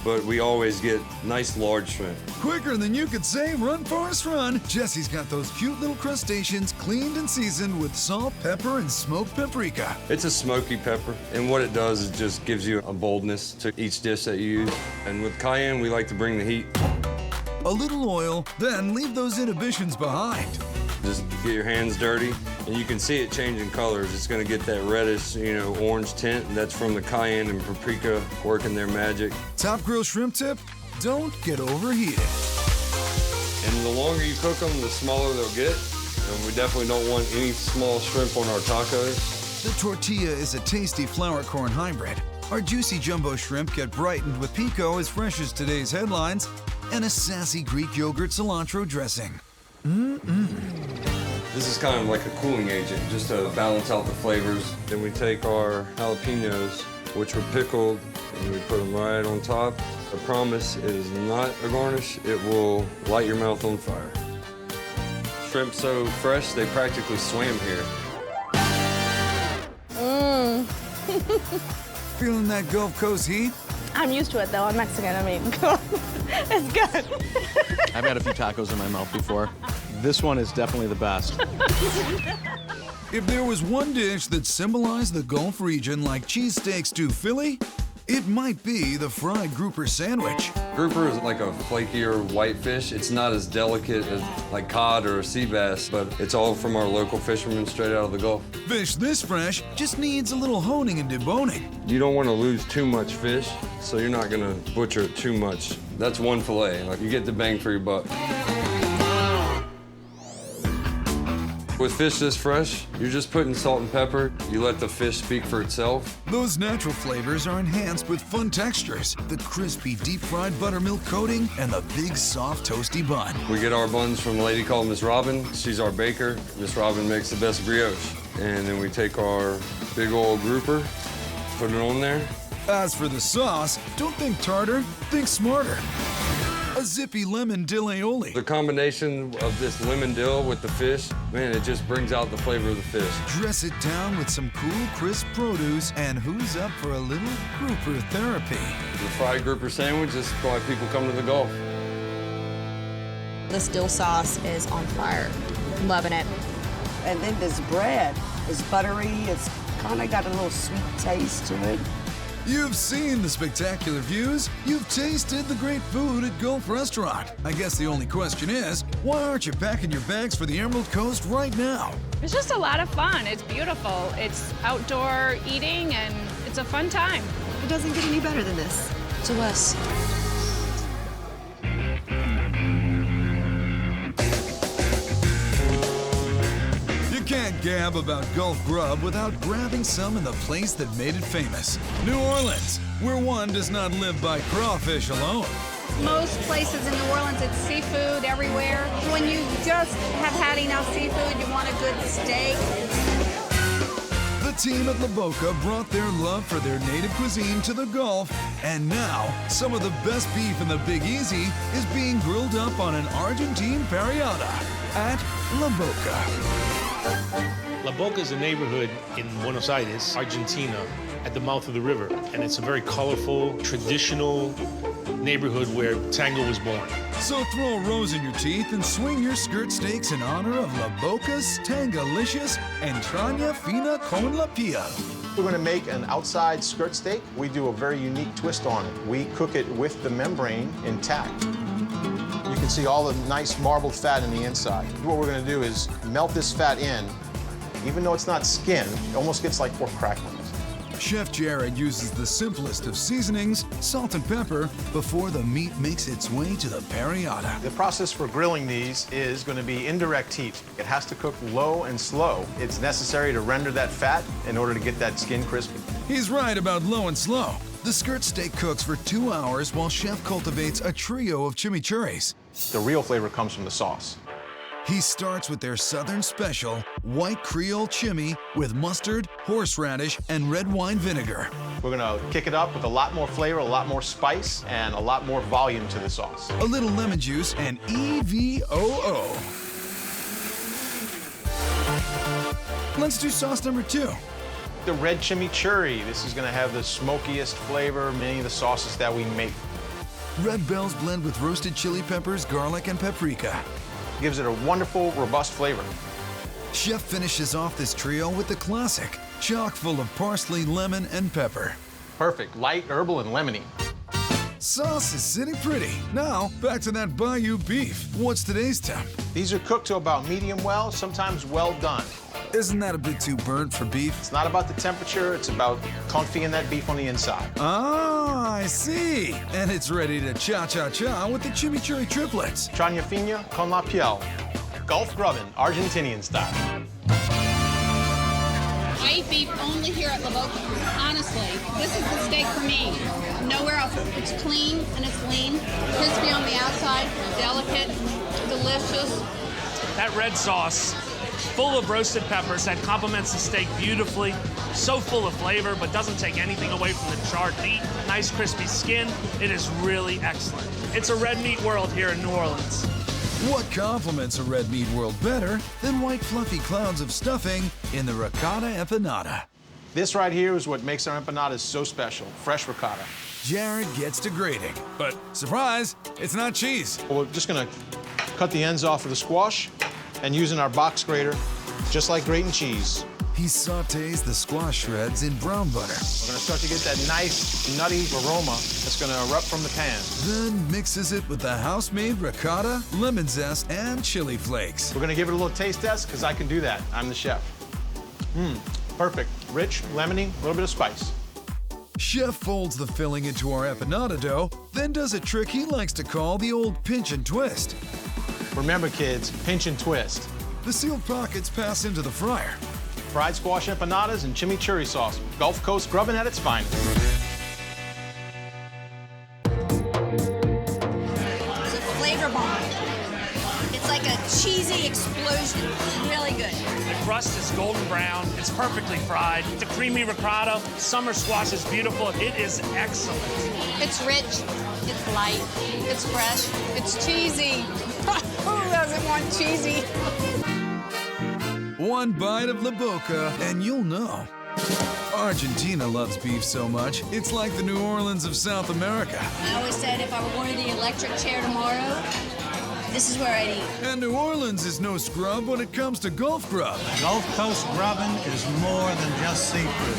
but we always get nice large shrimp. Quicker than you could say, run, Forrest, run. Jesse's got those cute little crustaceans cleaned and seasoned with salt, pepper, and smoked paprika. It's a smoky pepper, and what it does is just gives you a boldness to each dish that you use. And with cayenne, we like to bring the heat. A little oil, then leave those inhibitions behind. Just get your hands dirty, and you can see it changing colors. It's gonna get that reddish, orange tint, and that's from the cayenne and paprika working their magic. Top grill shrimp tip, don't get overheated. And the longer you cook them, the smaller they'll get. And we definitely don't want any small shrimp on our tacos. The tortilla is a tasty flour corn hybrid. Our juicy jumbo shrimp get brightened with pico as fresh as today's headlines and a sassy Greek yogurt cilantro dressing. This is kind of like a cooling agent, just to balance out the flavors. Then we take our jalapenos, which were pickled, and we put them right on top. The promise is not a garnish. It will light your mouth on fire. Shrimp so fresh, they practically swam here. Feeling that Gulf Coast heat? I'm used to it, though. I'm Mexican. I mean, it's good. I've had a few tacos in my mouth before. This one is definitely the best. If there was one dish that symbolized the Gulf region like cheesesteaks do Philly, it might be the fried grouper sandwich. Grouper is like a flakier whitefish. It's not as delicate as like cod or sea bass, but it's all from our local fishermen straight out of the Gulf. Fish this fresh just needs a little honing and deboning. You don't want to lose too much fish, so you're not gonna butcher it too much. That's one fillet. Like, you get the bang for your buck. With fish this fresh, you're just putting salt and pepper. You let the fish speak for itself. Those natural flavors are enhanced with fun textures, the crispy deep-fried buttermilk coating, and the big, soft, toasty bun. We get our buns from a lady called Miss Robin. She's our baker. Miss Robin makes the best brioche. And then we take our big old grouper, put it on there. As for the sauce, don't think tartar, think smarter. A zippy lemon dill aioli. The combination of this lemon dill with the fish, man, it just brings out the flavor of the fish. Dress it down with some cool, crisp produce, and who's up for a little grouper therapy? The fried grouper sandwich is why people come to the Gulf. This dill sauce is on fire. Loving it. And then this bread is buttery. It's kind of got a little sweet taste to it. You've seen the spectacular views. You've tasted the great food at Gulf Restaurant. I guess the only question is, why aren't you packing your bags for the Emerald Coast right now? It's just a lot of fun. It's beautiful. It's outdoor eating, and it's a fun time. It doesn't get any better than this. To us. Can't gab about Gulf grub without grabbing some in the place that made it famous. New Orleans, where one does not live by crawfish alone. Most places in New Orleans, it's seafood everywhere. When you just have had enough seafood, you want a good steak. The team at La Boca brought their love for their native cuisine to the Gulf, and now some of the best beef in the Big Easy is being grilled up on an Argentine parrillada at La Boca. La Boca is a neighborhood in Buenos Aires, Argentina, at the mouth of the river. And it's a very colorful, traditional neighborhood where tango was born. So throw a rose in your teeth and swing your skirt steaks in honor of La Boca's Tangalicious Entraña Fina con la Piel. We're going to make an outside skirt steak. We do a very unique twist on it. We cook it with the membrane intact. You can see all the nice marbled fat in the inside. What we're going to do is melt this fat in. Even though it's not skin, it almost gets like pork cracklings. Chef Jared uses the simplest of seasonings, salt and pepper, before the meat makes its way to the parrillada. The process for grilling these is going to be indirect heat. It has to cook low and slow. It's necessary to render that fat in order to get that skin crispy. He's right about low and slow. The skirt steak cooks for 2 hours while Chef cultivates a trio of chimichurris. The real flavor comes from the sauce. He starts with their Southern special, white Creole chimi with mustard, horseradish, and red wine vinegar. We're gonna kick it up with a lot more flavor, a lot more spice, and a lot more volume to the sauce. A little lemon juice and EVOO. Let's do sauce number 2. The red chimichurri. This is gonna have the smokiest flavor of many of the sauces that we make. Red Bells blend with roasted chili peppers, garlic, and paprika. Gives it a wonderful, robust flavor. Chef finishes off this trio with the classic, chock full of parsley, lemon, and pepper. Perfect, light, herbal, and lemony. Sauce is sitting pretty. Now, back to that Bayou beef. What's today's temp? These are cooked to about medium well, sometimes well done. Isn't that a bit too burnt for beef? It's not about the temperature, it's about confying that beef on the inside. Ah, I see. And it's ready to cha-cha-cha with the chimichurri triplets. Tragna fina con la piel. Gulf grubbin, Argentinian style. I eat beef only here at La Boca. Honestly, this is the steak for me. Nowhere else. It's clean and it's lean, crispy on the outside, delicate, delicious. That red sauce, full of roasted peppers, that complements the steak beautifully. So full of flavor, but doesn't take anything away from the charred meat. Nice crispy skin. It is really excellent. It's a red meat world here in New Orleans. What complements a red meat world better than white fluffy clouds of stuffing in the ricotta empanada? This right here is what makes our empanadas so special, fresh ricotta. Jared gets to grating, but surprise, it's not cheese. We're just gonna cut the ends off of the squash and using our box grater, just like grating cheese. He sautés the squash shreds in brown butter. We're gonna start to get that nice, nutty aroma that's gonna erupt from the pan. Then mixes it with the house-made ricotta, lemon zest, and chili flakes. We're gonna give it a little taste test, because I can do that. I'm the chef. Perfect. Rich, lemony, a little bit of spice. Chef folds the filling into our empanada dough, then does a trick he likes to call the old pinch and twist. Remember, kids, pinch and twist. The sealed pockets pass into the fryer. Fried squash empanadas and chimichurri sauce. Gulf Coast grubbin at its finest. It's a flavor bomb. It's like a cheesy explosion. Really good. The crust is golden brown. It's perfectly fried. The creamy ricotta. Summer squash is beautiful. It is excellent. It's rich. It's light. It's fresh. It's cheesy. Who doesn't want cheesy? One bite of La Boca, and you'll know. Argentina loves beef so much, it's like the New Orleans of South America. I always said if I were going to the electric chair tomorrow, this is where I'd eat. And New Orleans is no scrub when it comes to Gulf grub. Gulf Coast grubbin is more than just seafood.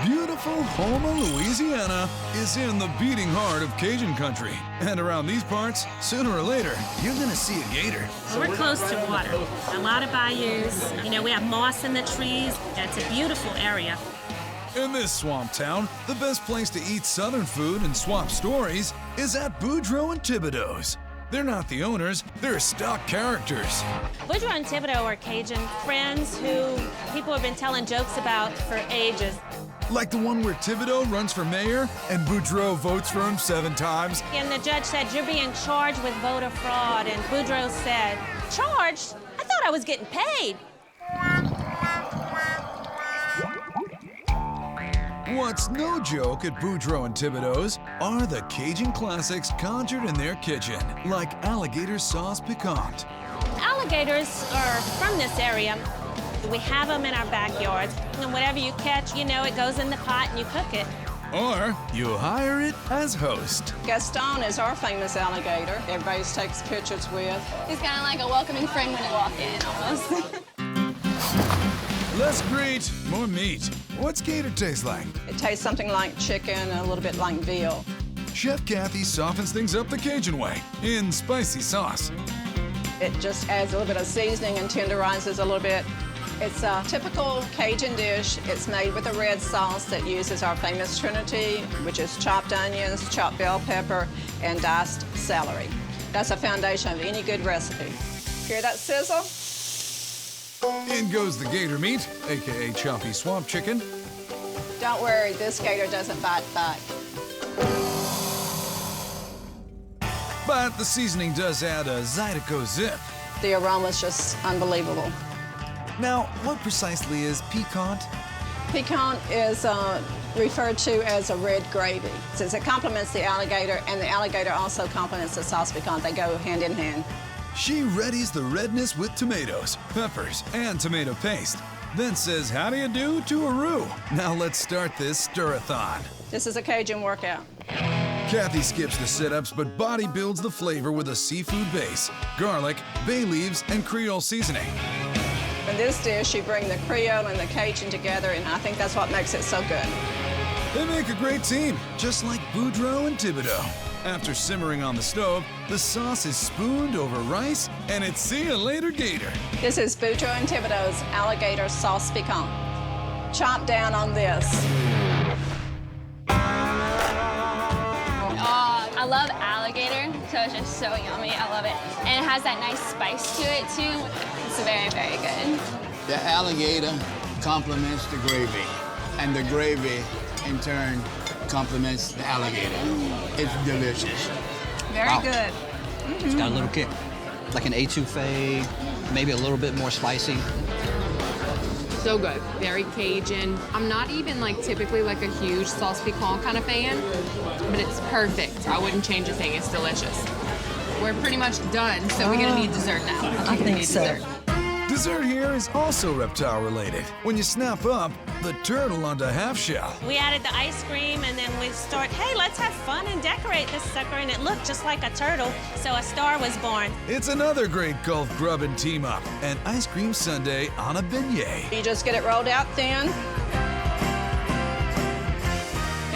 Beautiful Houma, Louisiana is in the beating heart of Cajun country. And around these parts, sooner or later, you're gonna see a gator. We're close to water. A lot of bayous. You know, we have moss in the trees. It's a beautiful area. In this swamp town, the best place to eat Southern food and swap stories is at Boudreaux and Thibodeau's. They're not the owners, they're stock characters. Boudreaux and Thibodeau are Cajun friends who people have been telling jokes about for ages. Like the one where Thibodeau runs for mayor and Boudreaux votes for him 7 times. And the judge said, "You're being charged with voter fraud." And Boudreaux said, "Charged? I thought I was getting paid." What's no joke at Boudreaux and Thibodeau's are the Cajun classics conjured in their kitchen, like alligator sauce piquant. Alligators are from this area. We have them in our backyards. And whatever you catch, you know, it goes in the pot and you cook it. Or you hire it as host. Gaston is our famous alligator. Everybody takes pictures with. He's kind of like a welcoming friend when you walk in, almost. Less great, more meat. What's gator taste like? It tastes something like chicken and a little bit like veal. Chef Kathy softens things up the Cajun way in spicy sauce. It just adds a little bit of seasoning and tenderizes a little bit. It's a typical Cajun dish. It's made with a red sauce that uses our famous Trinity, which is chopped onions, chopped bell pepper, and diced celery. That's a foundation of any good recipe. Hear that sizzle? In goes the gator meat, AKA choppy swamp chicken. Don't worry, this gator doesn't bite back. But the seasoning does add a Zydeco zip. The aroma's just unbelievable. Now, what precisely is piquant? Piquant is referred to as a red gravy, since it complements the alligator, and the alligator also complements the sauce piquant. They go hand in hand. She readies the redness with tomatoes, peppers, and tomato paste. Then says, "How do you do?" to a roux. Now let's start this stir-a-thon. This is a Cajun workout. Kathy skips the sit-ups, but body builds the flavor with a seafood base, garlic, bay leaves, and Creole seasoning. In this dish, you bring the Creole and the Cajun together, and I think that's what makes it so good. They make a great team, just like Boudreaux and Thibodeau. After simmering on the stove, the sauce is spooned over rice, and it's see you later gator. This is Boudreaux and Thibodeau's alligator sauce piquant. Chop down on this. Oh, I love alligator, so it's just so yummy. I love it. And it has that nice spice to it, too. It's very, very good. The alligator complements the gravy, and the gravy, in turn, complements the alligator. It's delicious. Very good. It's got a little kick, like an etouffee, maybe a little bit more spicy. So good, very Cajun. I'm not even like typically like a huge sauce piquant kind of fan, but it's perfect. I wouldn't change a thing, it's delicious. We're pretty much done, so we're gonna need dessert now. I think so. Dessert. Dessert here is also reptile related. When you snap up the turtle onto half shell. We added the ice cream, and then we start, hey, let's have fun and decorate this sucker, and it looked just like a turtle, so a star was born. It's another great Gulf grub and team up, an ice cream sundae on a beignet. You just get it rolled out thin,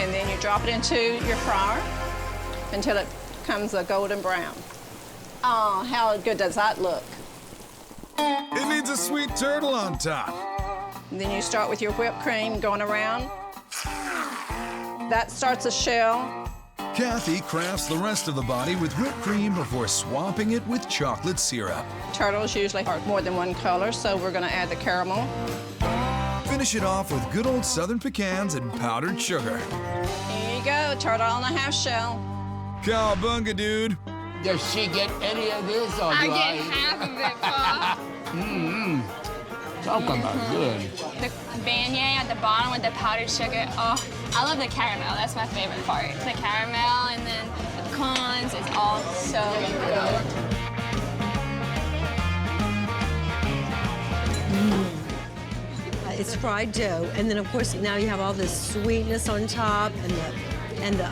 and then you drop it into your fryer until it comes a golden brown. Oh, how good does that look? It needs a sweet turtle on top. And then you start with your whipped cream going around. That starts a shell. Kathy crafts the rest of the body with whipped cream before swamping it with chocolate syrup. Turtles usually are more than one color, so we're gonna add the caramel. Finish it off with good old southern pecans and powdered sugar. Here you go, turtle on a half shell. Cowabunga, dude. Does she get any of this, or I do get half of it, Pa. Talk about good. The beignet at the bottom with the powdered sugar. Oh, I love the caramel. That's my favorite part. The caramel and then the pecans is all so good. It's fried dough, and then of course now you have all this sweetness on top, and the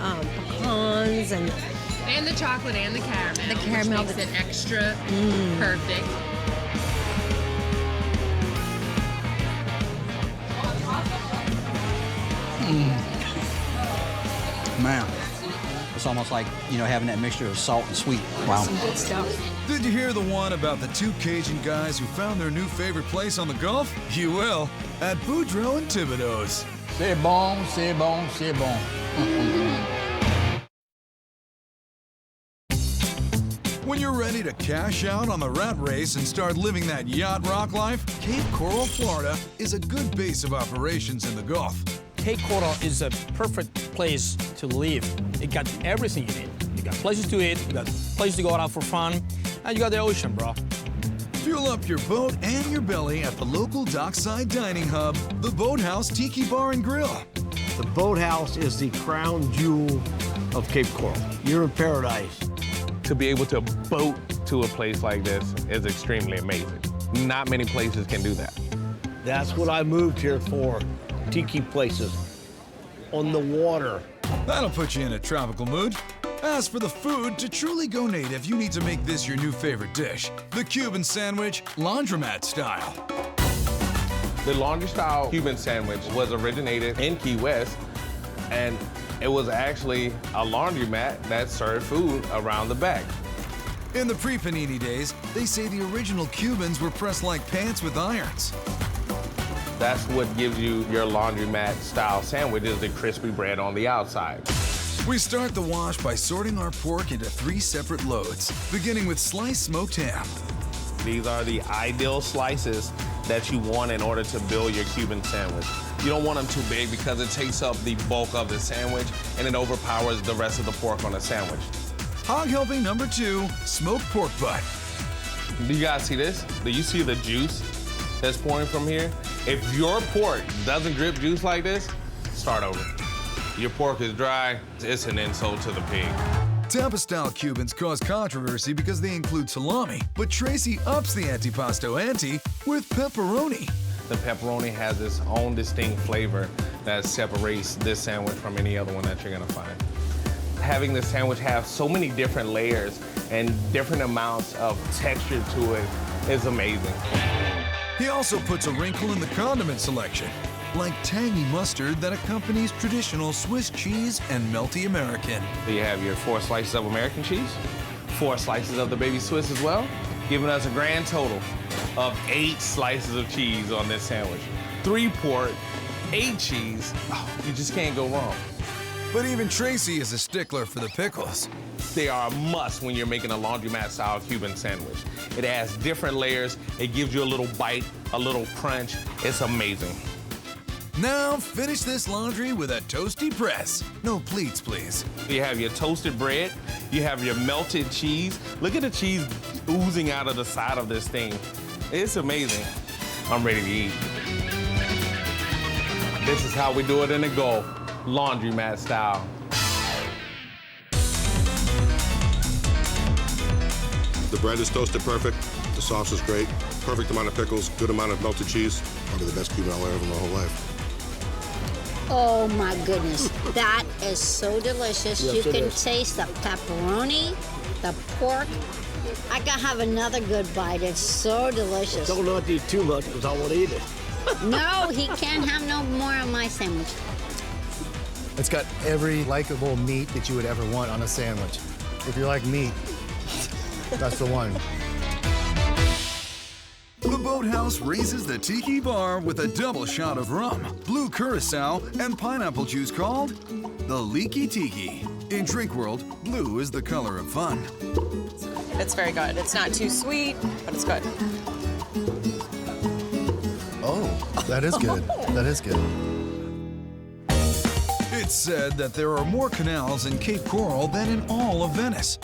pecans And the chocolate and the caramel. The caramel which makes it extra perfect. Man, it's almost like, you know, having that mixture of salt and sweet. Wow. Some good stuff. Did you hear the one about the two Cajun guys who found their new favorite place on the Gulf? You will, at Boudreaux and Thibodeau's. C'est bon, c'est bon, c'est bon. When you're ready to cash out on the rat race and start living that yacht rock life, Cape Coral, Florida is a good base of operations in the Gulf. Cape Coral is a perfect place to live. It got everything you need. You got places to eat, you got places to go out for fun, and you got the ocean, bro. Fuel up your boat and your belly at the local dockside dining hub, the Boathouse Tiki Bar and Grill. The Boathouse is the crown jewel of Cape Coral. You're in paradise. To be able to boat to a place like this is extremely amazing. Not many places can do that. That's what I moved here for. Tiki places on the water. That'll put you in a tropical mood. As for the food, to truly go native, you need to make this your new favorite dish, the Cuban sandwich, laundromat style. The laundry-style Cuban sandwich was originated in Key West, and it was actually a laundromat that served food around the back. In the pre-panini days, they say the original Cubans were pressed like pants with irons. That's what gives you your laundromat-style sandwich, is the crispy bread on the outside. We start the wash by sorting our pork into 3 separate loads, beginning with sliced smoked ham. These are the ideal slices that you want in order to build your Cuban sandwich. You don't want them too big because it takes up the bulk of the sandwich and it overpowers the rest of the pork on the sandwich. Hog helping number 2, smoked pork butt. Do you guys see this? Do you see the juice that's pouring from here? If your pork doesn't drip juice like this, start over. Your pork is dry, it's an insult to the pig. Tampa-style Cubans cause controversy because they include salami, but Tracy ups the antipasto ante with pepperoni. The pepperoni has its own distinct flavor that separates this sandwich from any other one that you're gonna find. Having this sandwich have so many different layers and different amounts of texture to it is amazing. He also puts a wrinkle in the condiment selection. like tangy mustard that accompanies traditional Swiss cheese and melty American. You have your 4 slices of American cheese, 4 slices of the baby Swiss as well, giving us a grand total of 8 slices of cheese on this sandwich. 3 pork, 8 cheese. Oh, you just can't go wrong. But even Tracy is a stickler for the pickles. They are a must when you're making a laundromat-style Cuban sandwich. It adds different layers. It gives you a little bite, a little crunch. It's amazing. Now finish this laundry with a toasty press. No pleats, please. You have your toasted bread. You have your melted cheese. Look at the cheese oozing out of the side of this thing. It's amazing. I'm ready to eat. This is how we do it in the Gulf, laundromat style. The bread is toasted perfect. The sauce is great. Perfect amount of pickles, good amount of melted cheese. Probably the best Cuban I'll ever have in my whole life. Oh my goodness, that is so delicious. Yes, You it can is. taste the pepperoni, the pork. I can have another good bite. It's so delicious. Don't not eat too much because I won't eat it. No, he can't have no more of my sandwich. It's got every likable meat that you would ever want on a sandwich. If you like meat, that's the one. The Boathouse raises the tiki bar with a double shot of rum, blue curacao, and pineapple juice called the Leaky Tiki. In Drink World, blue is the color of fun. It's very good. It's not too sweet, but it's good. Oh, that is good. That is good. It's said that there are more canals in Cape Coral than in all of Venice.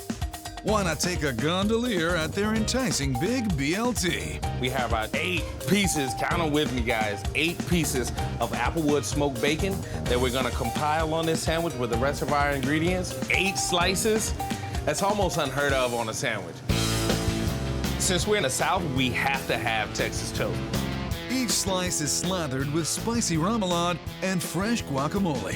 Why not take a gondolier at their enticing big BLT? We have about 8 pieces, count them with me guys, 8 pieces of applewood smoked bacon that we're gonna compile on this sandwich with the rest of our ingredients. 8 slices, that's almost unheard of on a sandwich. Since we're in the South, we have to have Texas toast. Each slice is slathered with spicy remoulade and fresh guacamole.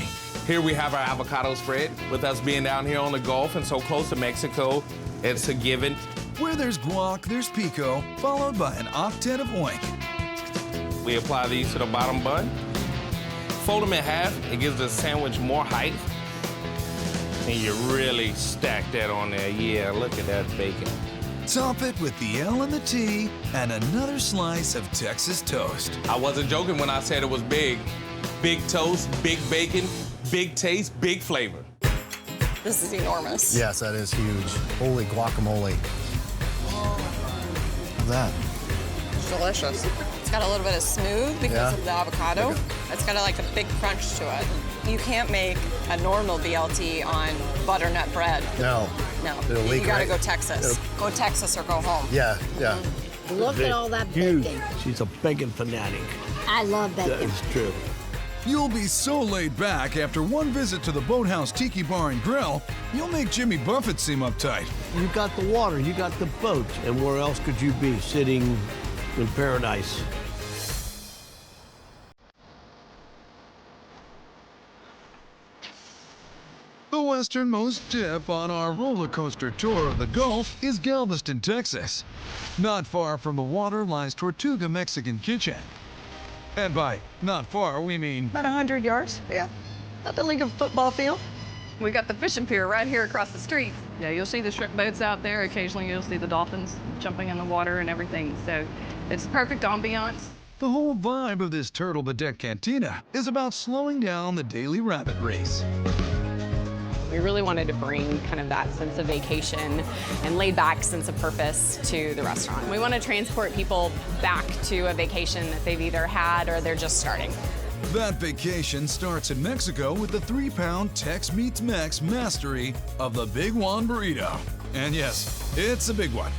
Here we have our avocado spread. With us being down here on the Gulf and so close to Mexico, it's a given. Where there's guac, there's pico, followed by an octet of oink. We apply these to the bottom bun. Fold them in half. It gives the sandwich more height. And you really stack that on there. Yeah, look at that bacon. Top it with the L and the T and another slice of Texas toast. I wasn't joking when I said it was big. Big toast, big bacon, big taste, big flavor. This is enormous. Yes, that is huge. Holy guacamole. Look at that. It's delicious. It's got a little bit of smooth because of the avocado. It's got like a big crunch to it. You can't make a normal BLT on butternut bread. No. No. It'll leak You gotta right- go Texas. Go Texas or go home. Yeah, yeah. Look at all that Huge. bacon. She's a bacon fanatic. I love That bacon. is true. You'll be so laid back after one visit to the Boathouse Tiki Bar and Grill, you'll make Jimmy Buffett seem uptight. You got the water, you got the boat, and where else could you be sitting in paradise? The westernmost tip on our roller coaster tour of the Gulf is Galveston, Texas. Not far from the water lies Tortuga Mexican Kitchen. And by not far, we mean About 100 yards, yeah. Nothing like a football field. We got the fishing pier right here across the street. Yeah, you'll see the shrimp boats out there. Occasionally you'll see the dolphins jumping in the water and everything. So it's perfect ambiance. the whole vibe of this turtle bedecked cantina is about slowing down the daily rabbit race. We really wanted to bring kind of that sense of vacation and laid back sense of purpose to the restaurant. We want to transport people back to a vacation that they've either had or they're just starting. That vacation starts in Mexico with the 3-pound Tex Meets Mex mastery of the Big Juan burrito. And yes, it's a big one.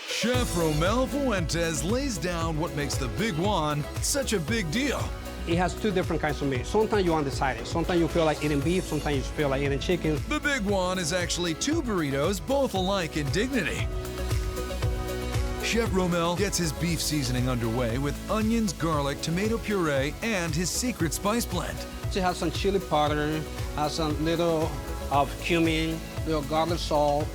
Chef Romel Fuentes lays down what makes the Big Juan such a big deal. It has two different kinds of meat. Sometimes you're undecided. Sometimes you feel like eating beef, sometimes you feel like eating chicken. The Big Juan is actually 2 burritos, both alike in dignity. Chef Romel gets his beef seasoning underway with onions, garlic, tomato puree, and his secret spice blend. It has some chili powder, has some little of cumin, little garlic salt,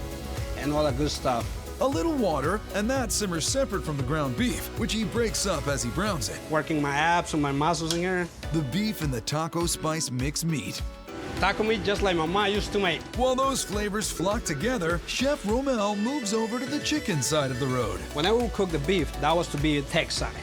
and all that good stuff. a little water, and that simmers separate from the ground beef, which he breaks up as he browns it. Working my abs and my muscles in here. The beef and the taco spice mix meat. Taco meat just like my mom used to make. While those flavors flock together, Chef Romel moves over to the chicken side of the road. Whenever we cook the beef, that was to be the Tex side.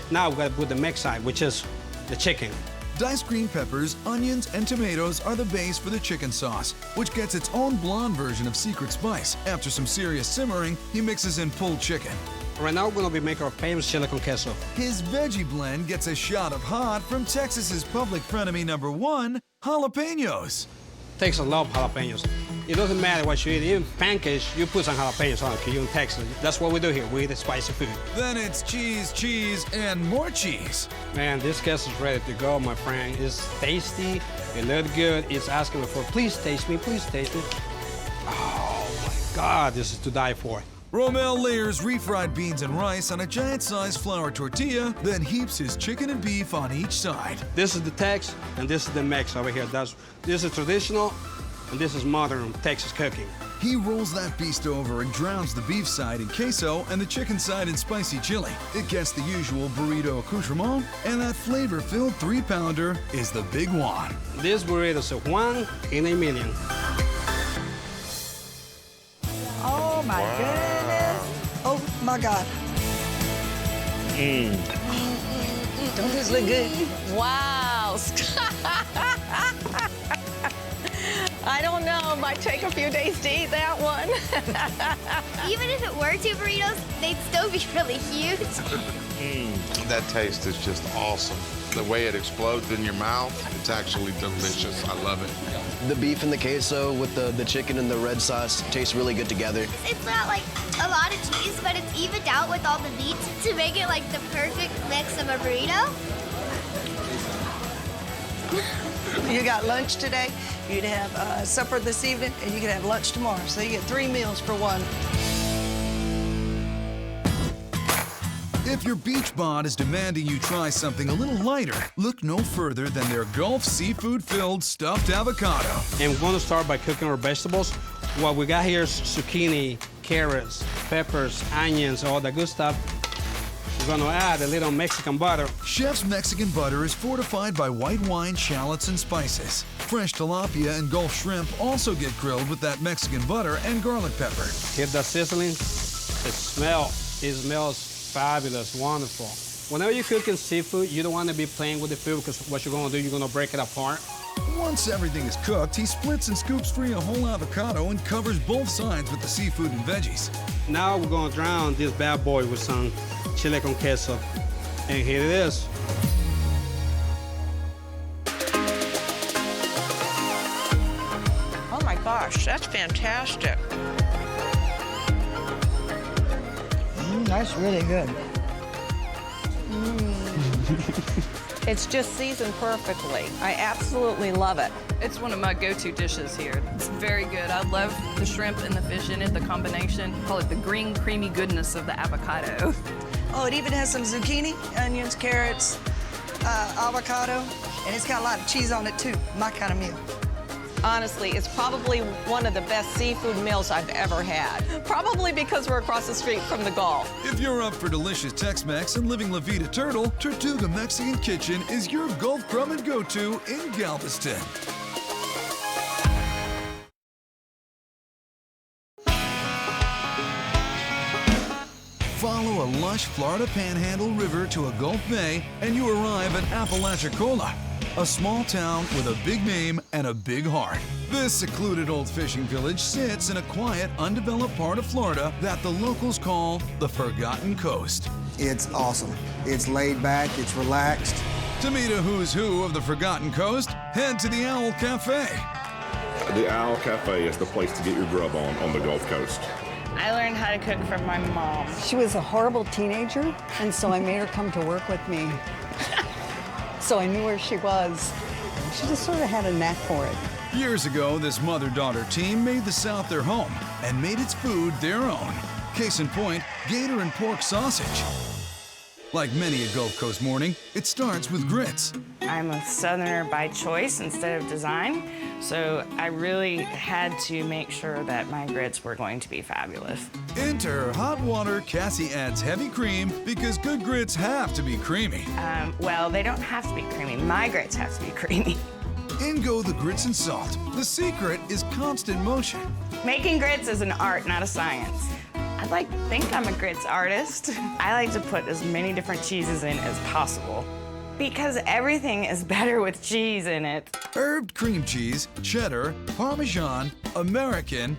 Now we gotta put the Mex side, which is the chicken. Diced green peppers, onions, and tomatoes are the base for the chicken sauce, which gets its own blonde version of secret spice. After some serious simmering, he mixes in pulled chicken. Right now we're gonna be making our famous chili con queso. His veggie blend gets a shot of hot from Texas's public frenemy #1, jalapenos. Texas love jalapenos. It doesn't matter what you eat, even pancakes, you put some jalapenos on it, because you're in Texas. That's what we do here, we eat spicy food. Then it's cheese, cheese, and more cheese. Man, this queso is ready to go, my friend. It's tasty, it looks good. It's asking me for, please taste me, please taste me. Oh my God, this is to die for. Romel layers refried beans and rice on a giant-sized flour tortilla, then heaps his chicken and beef on each side. This is the Tex, and this is the Mex over here. This is traditional, and this is modern Texas cooking. He rolls that beast over and drowns the beef side in queso and the chicken side in spicy chili. It gets the usual burrito accoutrement, and that flavor-filled 3-pounder is the big one. This burrito is a 1 in a million. Oh my goodness. Oh my God. Don't this look good? Wow. I don't know. Might take a few days to eat that one. Even if it were 2 burritos, they'd still be really huge. That taste is just awesome. The way it explodes in your mouth, it's actually delicious. I love it. The beef and the queso with the chicken and the red sauce taste really good together. It's not like a lot of cheese, but it's evened out with all the meats to make it like the perfect mix of a burrito. You got lunch today, you'd have supper this evening, and you could have lunch tomorrow. So you get 3 meals for one. If your beach bod is demanding you try something a little lighter, look no further than their Gulf seafood-filled stuffed avocado. And we're going to start by cooking our vegetables. What we got here is zucchini, carrots, peppers, onions, all the good stuff. We're going to add a little Mexican butter. Chef's Mexican butter is fortified by white wine, shallots, and spices. Fresh tilapia and Gulf shrimp also get grilled with that Mexican butter and garlic pepper. Get the sizzling. It smells fabulous, wonderful. Whenever you're cooking seafood, you don't want to be playing with the food, because what you're going to do, you're going to break it apart. Once everything is cooked, he splits and scoops free a whole avocado and covers both sides with the seafood and veggies. Now we're going to drown this bad boy with some chile con queso. And here it is. Oh my gosh, that's fantastic. That's really good. It's just seasoned perfectly. I absolutely love it. It's one of my go-to dishes here. It's very good. I love the shrimp and the fish in it, the combination. Call it the green, creamy goodness of the avocado. Oh, it even has some zucchini, onions, carrots, avocado, and it's got a lot of cheese on it too. My kind of meal. Honestly, it's probably one of the best seafood meals I've ever had. Probably because we're across the street from the Gulf. If you're up for delicious Tex-Mex and living La Vida Turtle, Tortuga Mexican Kitchen is your Gulf grub and go-to in Galveston. Follow a lush Florida Panhandle river to a Gulf Bay, and you arrive at Apalachicola, a small town with a big name and a big heart. This secluded old fishing village sits in a quiet, undeveloped part of Florida that the locals call the Forgotten Coast. It's awesome. It's laid back, it's relaxed. To meet a who's who of the Forgotten Coast, head to the Owl Cafe. The Owl Cafe is the place to get your grub on the Gulf Coast. I learned how to cook from my mom. She was a horrible teenager, and so I made her come to work with me. So I knew where she was. She just sort of had a knack for it. Years ago, this mother-daughter team made the South their home and made its food their own. Case in point, gator and pork sausage. Like many a Gulf Coast morning, it starts with grits. I'm a Southerner by choice instead of design, so I really had to make sure that my grits were going to be fabulous. Into her hot water, Cassie adds heavy cream because good grits have to be creamy. Well, they don't have to be creamy. My grits have to be creamy. In go the grits and salt. The secret is constant motion. Making grits is an art, not a science. I'd like to think I'm a grits artist. I like to put as many different cheeses in as possible because everything is better with cheese in it. Herbed cream cheese, cheddar, Parmesan, American.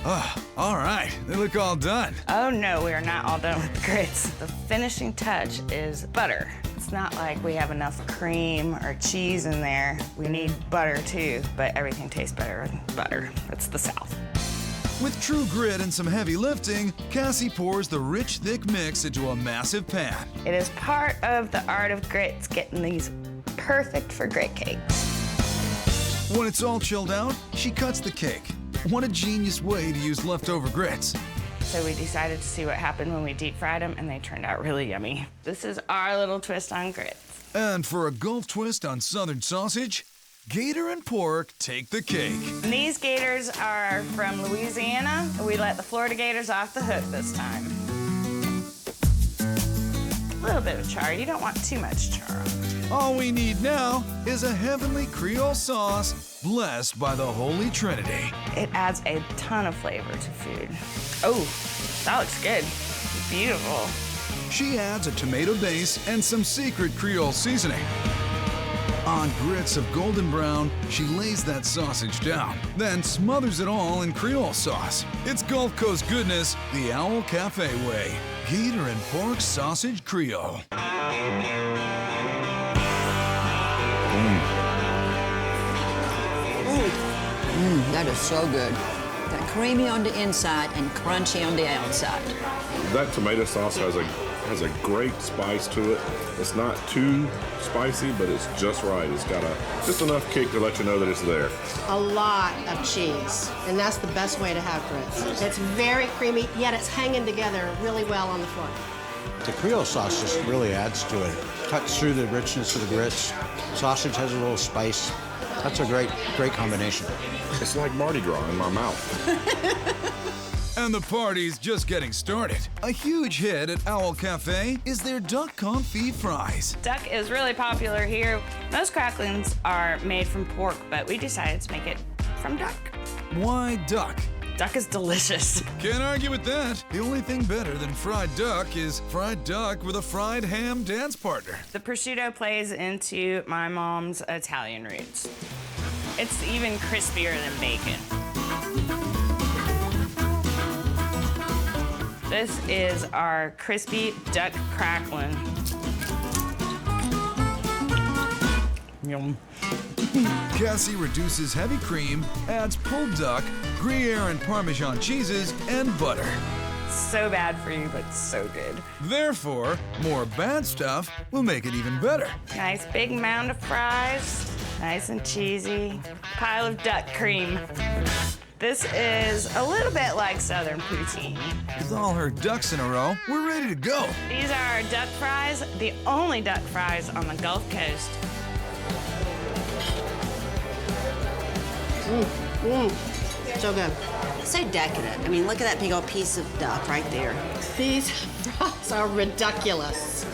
All right, they look all done. Oh no, we are not all done with grits. The finishing touch is butter. It's not like we have enough cream or cheese in there. We need butter too, but everything tastes better with butter. It's the South. With true grit and some heavy lifting, Cassie pours the rich, thick mix into a massive pan. It is part of the art of grits, getting these perfect for grit cakes. When it's all chilled out, she cuts the cake. What a genius way to use leftover grits. So we decided to see what happened when we deep fried them, and they turned out really yummy. This is our little twist on grits. And for a Gulf twist on Southern sausage, gator and pork take the cake. And these gators are from Louisiana. We let the Florida gators off the hook this time. A little bit of char. You don't want too much char on it. All we need now is a heavenly Creole sauce blessed by the Holy Trinity. It adds a ton of flavor to food. Oh, that looks good. Beautiful. She adds a tomato base and some secret Creole seasoning. On grits of golden brown, she lays that sausage down, then smothers it all in Creole sauce. It's Gulf Coast goodness, the Owl Cafe way. Gator and pork sausage Creole. That is so good. That creamy on the inside and crunchy on the outside. That tomato sauce has a great spice to it. It's not too spicy, but it's just right. It's got just enough kick to let you know that it's there. A lot of cheese, and that's the best way to have grits. It's very creamy, yet it's hanging together really well on the fork. The Creole sauce just really adds to it. Cuts through the richness of the grits. Sausage has a little spice. That's a great combination. It's like Mardi Gras in my mouth. And the party's just getting started. A huge hit at Owl Cafe is their duck confit fries. Duck is really popular here. Most cracklings are made from pork, but we decided to make it from duck. Why duck? Duck is delicious. Can't argue with that. The only thing better than fried duck is fried duck with a fried ham dance partner. The prosciutto plays into my mom's Italian roots. It's even crispier than bacon. This is our crispy duck cracklin'. Yum. Cassie reduces heavy cream, adds pulled duck, Gruyere and Parmesan cheeses, and butter. So bad for you, but so good. Therefore, more bad stuff will make it even better. Nice big mound of fries, nice and cheesy. Pile of duck cream. This is a little bit like Southern poutine. With all her ducks in a row, we're ready to go. These are our duck fries, the only duck fries on the Gulf Coast. So good. So decadent. I mean, look at that big old piece of duck right there. These fries are ridiculous.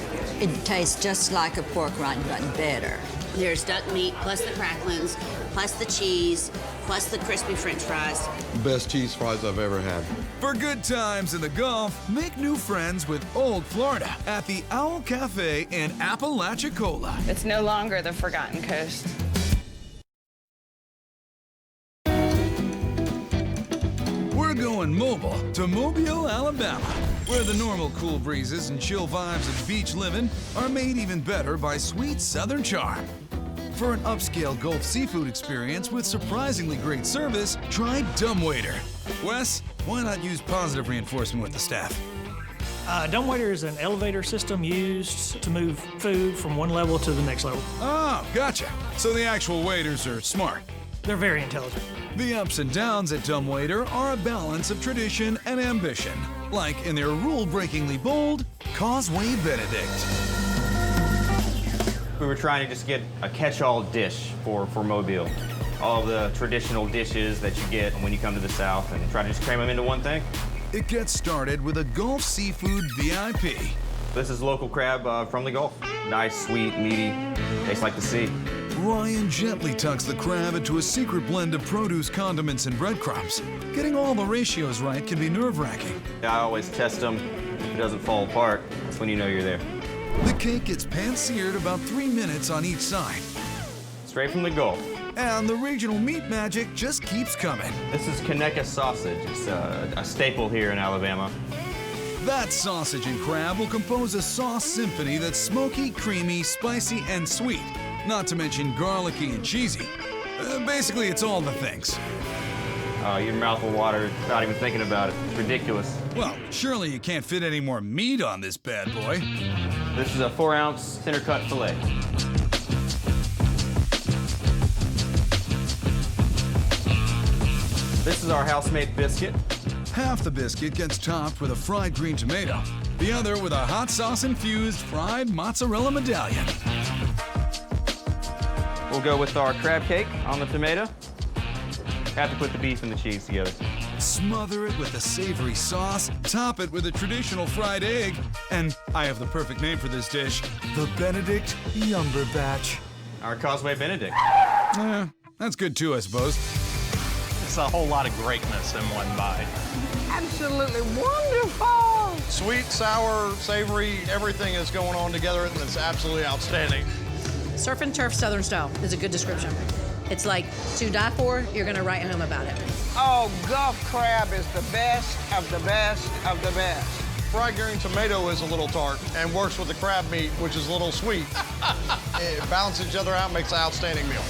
It tastes just like a pork rind, but better. There's duck meat, plus the cracklings, plus the cheese, plus the crispy French fries. Best cheese fries I've ever had. For good times in the Gulf, make new friends with Old Florida at the Owl Cafe in Apalachicola. It's no longer the Forgotten Coast. We're going mobile to Mobile, Alabama, where the normal cool breezes and chill vibes of beach living are made even better by sweet Southern charm. For an upscale Gulf seafood experience with surprisingly great service, try Dumbwaiter. Wes, why not use positive reinforcement with the staff? Dumbwaiter is an elevator system used to move food from one level to the next level. Oh, gotcha. So the actual waiters are smart. They're very intelligent. The ups and downs at Dumbwaiter are a balance of tradition and ambition, like in their rule-breakingly bold Causeway Benedict. We were trying to just get a catch-all dish for Mobile. All the traditional dishes that you get when you come to the South and try to just cram them into one thing. It gets started with a Gulf Seafood VIP. This is local crab from the Gulf. Nice, sweet, meaty, tastes like the sea. Ryan gently tucks the crab into a secret blend of produce, condiments, and breadcrumbs. Getting all the ratios right can be nerve-wracking. I always test them. If it doesn't fall apart, that's when you know you're there. The cake gets pan-seared about 3 minutes on each side. Straight from the Gulf. And the regional meat magic just keeps coming. This is Conecuh sausage. It's a staple here in Alabama. That sausage and crab will compose a sauce symphony that's smoky, creamy, spicy, and sweet. Not to mention garlicky and cheesy. Basically, it's all the things. Your mouth will water without even thinking about it. It's ridiculous. Well, surely you can't fit any more meat on this bad boy. This is a 4-ounce center cut filet. This is our house-made biscuit. Half the biscuit gets topped with a fried green tomato, the other with a hot sauce-infused fried mozzarella medallion. We'll go with our crab cake on the tomato. Have to put the beef and the cheese together. Smother it with a savory sauce, top it with a traditional fried egg, and I have the perfect name for this dish, the Benedict Yumberbatch. Our Causeway Benedict. That's good too, I suppose. It's a whole lot of greatness in one bite. Absolutely wonderful. Sweet, sour, savory, everything is going on together, and it's absolutely outstanding. Surf and turf Southern style is a good description. It's like to die for. You're going to write home about it. Oh, Gulf crab is the best of the best of the best. Fried green tomato is a little tart and works with the crab meat, which is a little sweet. It balances each other out, makes an outstanding meal.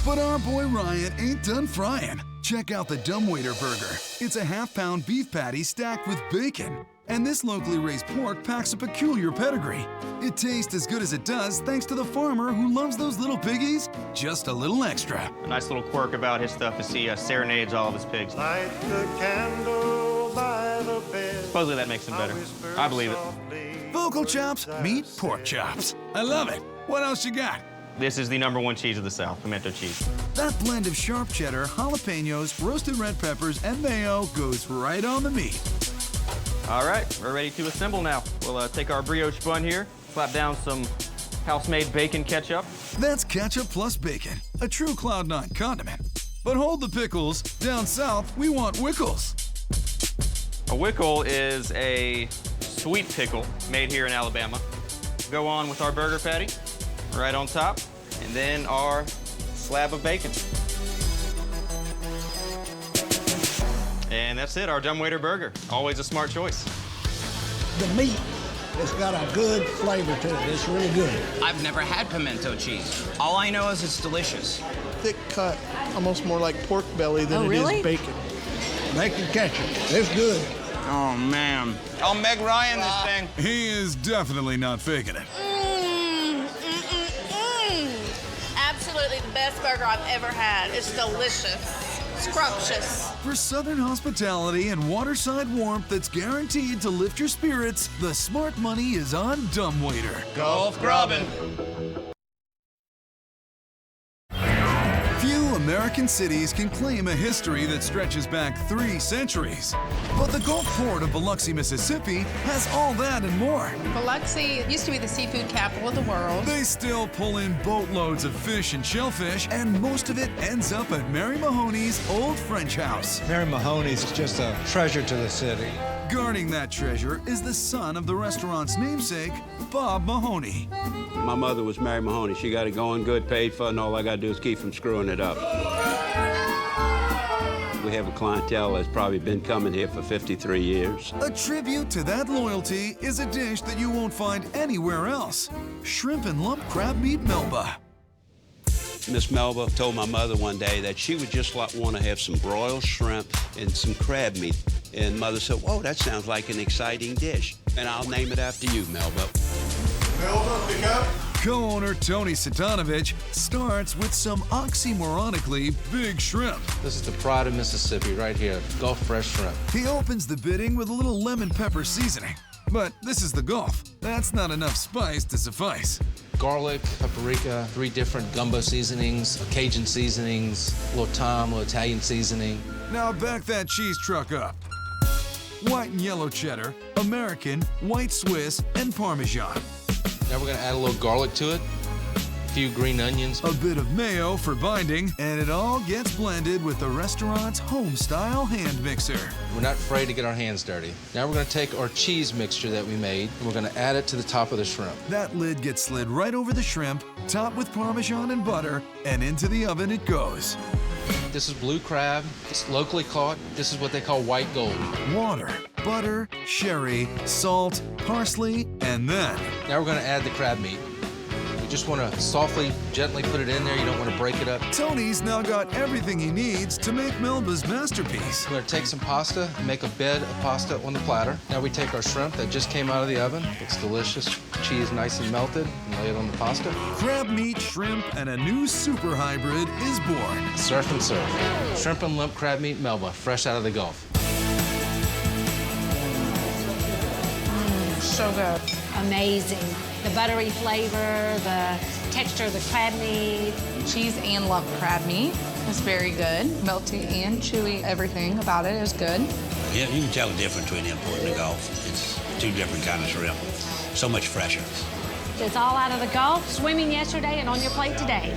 But our boy Ryan ain't done frying. Check out the Dumbwaiter Burger. It's a half-pound beef patty stacked with bacon. And this locally raised pork packs a peculiar pedigree. It tastes as good as it does thanks to the farmer who loves those little piggies just a little extra. A nice little quirk about his stuff is he serenades all of his pigs. Light the candle by the bed. Supposedly that makes him better. I believe it. Vocal chops meet pork chops. I love it. What else you got? This is the #1 cheese of the South, pimento cheese. That blend of sharp cheddar, jalapenos, roasted red peppers, and mayo goes right on the meat. All right, we're ready to assemble now. We'll take our brioche bun here, slap down some house-made bacon ketchup. That's ketchup plus bacon, a true Cloud9 condiment. But hold the pickles. Down south, we want wickles. A wickle is a sweet pickle made here in Alabama. Go on with our burger patty, right on top, and then our slab of bacon. And that's it, our Dumbwaiter burger. Always a smart choice. The meat has got a good flavor to it. It's really good. I've never had pimento cheese. All I know is it's delicious. Thick cut, almost more like pork belly than it is bacon. Bacon ketchup. It's good. Oh, man. I'll Meg Ryan this thing. He is definitely not faking it. Absolutely the best burger I've ever had. It's delicious. Scrumptious. For Southern hospitality and waterside warmth that's guaranteed to lift your spirits, the smart money is on Dumbwaiter. Gulf grubbin'. Few American cities can claim a history that stretches back 3 centuries. But the Gulf Port of Biloxi, Mississippi has all that and more. Biloxi used to be the seafood capital of the world. They still pull in boatloads of fish and shellfish, and most of it ends up at Mary Mahoney's old French house. Mary Mahoney's just a treasure to the city. Guarding that treasure is the son of the restaurant's namesake, Bob Mahoney. My mother was Mary Mahoney. She got it going good, paid for, and all I got to do is keep from screwing it up. We have a clientele that's probably been coming here for 53 years. A tribute to that loyalty is a dish that you won't find anywhere else. Shrimp and lump crab meat Melba. Miss Melba told my mother one day that she would just want to have some broiled shrimp and some crab meat. And Mother said, whoa, that sounds like an exciting dish. And I'll name it after you, Melba. Melba, pick up. Co-owner Tony Satanovich starts with some oxymoronically big shrimp. This is the pride of Mississippi right here, Gulf Fresh Shrimp. He opens the bidding with a little lemon pepper seasoning. But this is the Gulf. That's not enough spice to suffice. Garlic, paprika, 3 different gumbo seasonings, Cajun seasonings, a little thyme, a little Italian seasoning. Now back that cheese truck up. White and yellow cheddar, American, white Swiss, and Parmesan. Now we're gonna add a little garlic to it, a few green onions. A bit of mayo for binding, and it all gets blended with the restaurant's home-style hand mixer. We're not afraid to get our hands dirty. Now we're gonna take our cheese mixture that we made, and we're gonna add it to the top of the shrimp. That lid gets slid right over the shrimp, topped with Parmesan and butter, and into the oven it goes. This is blue crab. It's locally caught. This is what they call white gold. Water, butter, sherry, salt, parsley, and then... Now we're gonna add the crab meat. You just want to softly, gently put it in there. You don't want to break it up. Tony's now got everything he needs to make Melba's masterpiece. We're going to take some pasta and make a bed of pasta on the platter. Now we take our shrimp that just came out of the oven. Looks delicious. Cheese nice and melted. And lay it on the pasta. Crab meat, shrimp, and a new super hybrid is born. Surf and serve. Shrimp and lump crab meat Melba, fresh out of the Gulf. So good. Amazing. The buttery flavor, the texture of the crab meat. Cheese and lump crab meat is very good. Melty and chewy, everything about it is good. Yeah, you can tell the difference between import and the Gulf. It's 2 different kinds of shrimp. So much fresher. It's all out of the Gulf, swimming yesterday and on your plate today.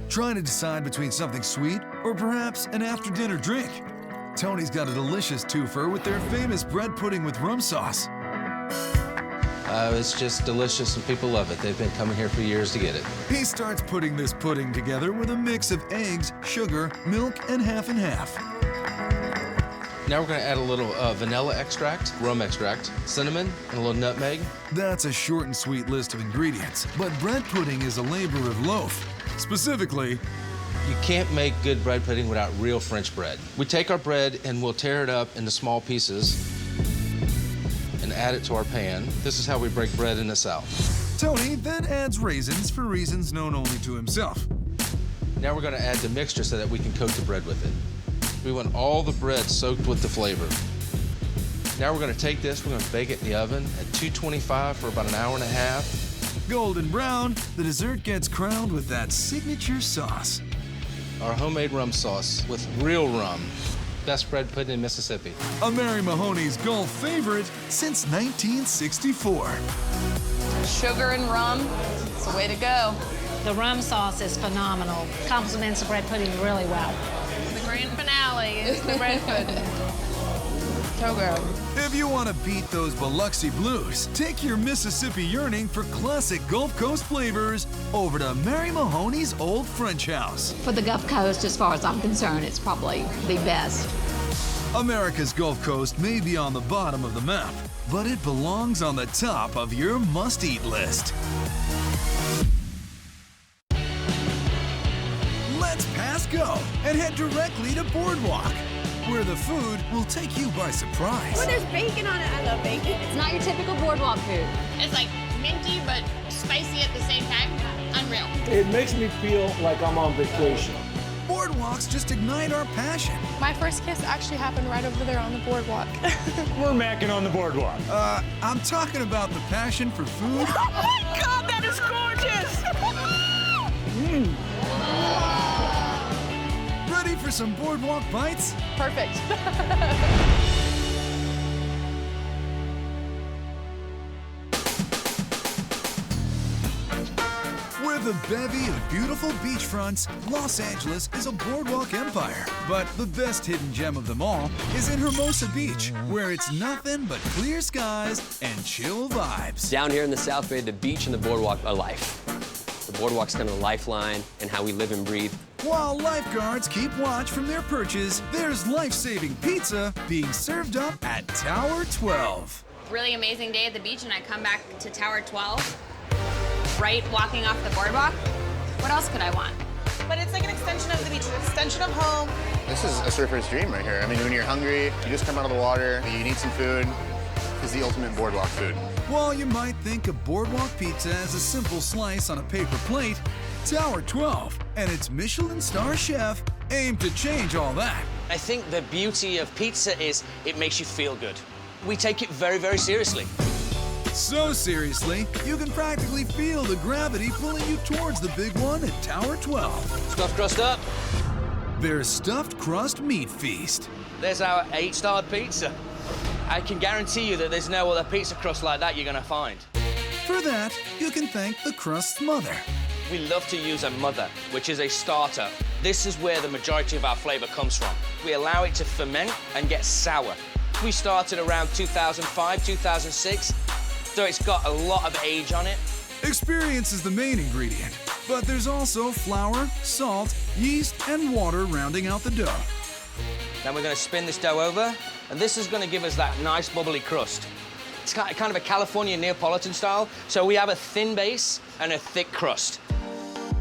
Trying to decide between something sweet or perhaps an after-dinner drink? Tony's got a delicious twofer with their famous bread pudding with rum sauce. It's just delicious and people love it. They've been coming here for years to get it. He starts putting this pudding together with a mix of eggs, sugar, milk, and half and half. Now we're going to add a little vanilla extract, rum extract, cinnamon, and a little nutmeg. That's a short and sweet list of ingredients, but bread pudding is a labor of loaf. Specifically, you can't make good bread pudding without real French bread. We take our bread and we'll tear it up into small pieces and add it to our pan. This is how we break bread in the South. Tony then adds raisins for reasons known only to himself. Now we're going to add the mixture so that we can coat the bread with it. We want all the bread soaked with the flavor. Now we're going to take this, we're going to bake it in the oven at 225 for about an hour and a half. Golden brown, the dessert gets crowned with that signature sauce. Our homemade rum sauce with real rum. Best bread pudding in Mississippi. A Mary Mahoney's Gulf favorite since 1964. Sugar and rum, it's the way to go. The rum sauce is phenomenal. Complements the bread pudding really well. The grand finale is the bread pudding. So good. If you want to beat those Biloxi blues, take your Mississippi yearning for classic Gulf Coast flavors over to Mary Mahoney's Old French House. For the Gulf Coast, as far as I'm concerned, it's probably the best. America's Gulf Coast may be on the bottom of the map, but it belongs on the top of your must-eat list. Let's pass go and head directly to Boardwalk, where the food will take you by surprise. Oh, there's bacon on it. I love bacon. It's not your typical Boardwalk food. It's like minty but spicy at the same time. Unreal. It makes me feel like I'm on vacation. Boardwalks just ignite our passion. My first kiss actually happened right over there on the boardwalk. We're macking on the boardwalk. I'm talking about the passion for food. Oh my God, that is gorgeous! Ready for some Boardwalk bites? Perfect. With a bevy of beautiful beachfronts, Los Angeles is a boardwalk empire. But the best hidden gem of them all is in Hermosa Beach, where it's nothing but clear skies and chill vibes. Down here in the South Bay, the beach and the boardwalk are life. The boardwalk's kind of a lifeline and how we live and breathe. While lifeguards keep watch from their perches, there's life-saving pizza being served up at Tower 12. Really amazing day at the beach, and I come back to Tower 12. Right, walking off the boardwalk. What else could I want? But it's like an extension of the beach, an extension of home. This is a surfer's dream right here. I mean, when you're hungry, you just come out of the water, you need some food. This is the ultimate boardwalk food. While you might think of boardwalk pizza as a simple slice on a paper plate, Tower 12 and its Michelin star chef aim to change all that. I think the beauty of pizza is it makes you feel good. We take it very, very seriously. So seriously, you can practically feel the gravity pulling you towards the big one at Tower 12. Stuffed crust up. Their stuffed crust meat feast. There's our 8-star pizza. I can guarantee you that there's no other pizza crust like that you're gonna find. For that, you can thank the crust's mother. We love to use a mother, which is a starter. This is where the majority of our flavor comes from. We allow it to ferment and get sour. We started around 2005, 2006, so it's got a lot of age on it. Experience is the main ingredient, but there's also flour, salt, yeast, and water rounding out the dough. Then we're gonna spin this dough over, and this is gonna give us that nice bubbly crust. It's kind of a California Neapolitan style, so we have a thin base and a thick crust.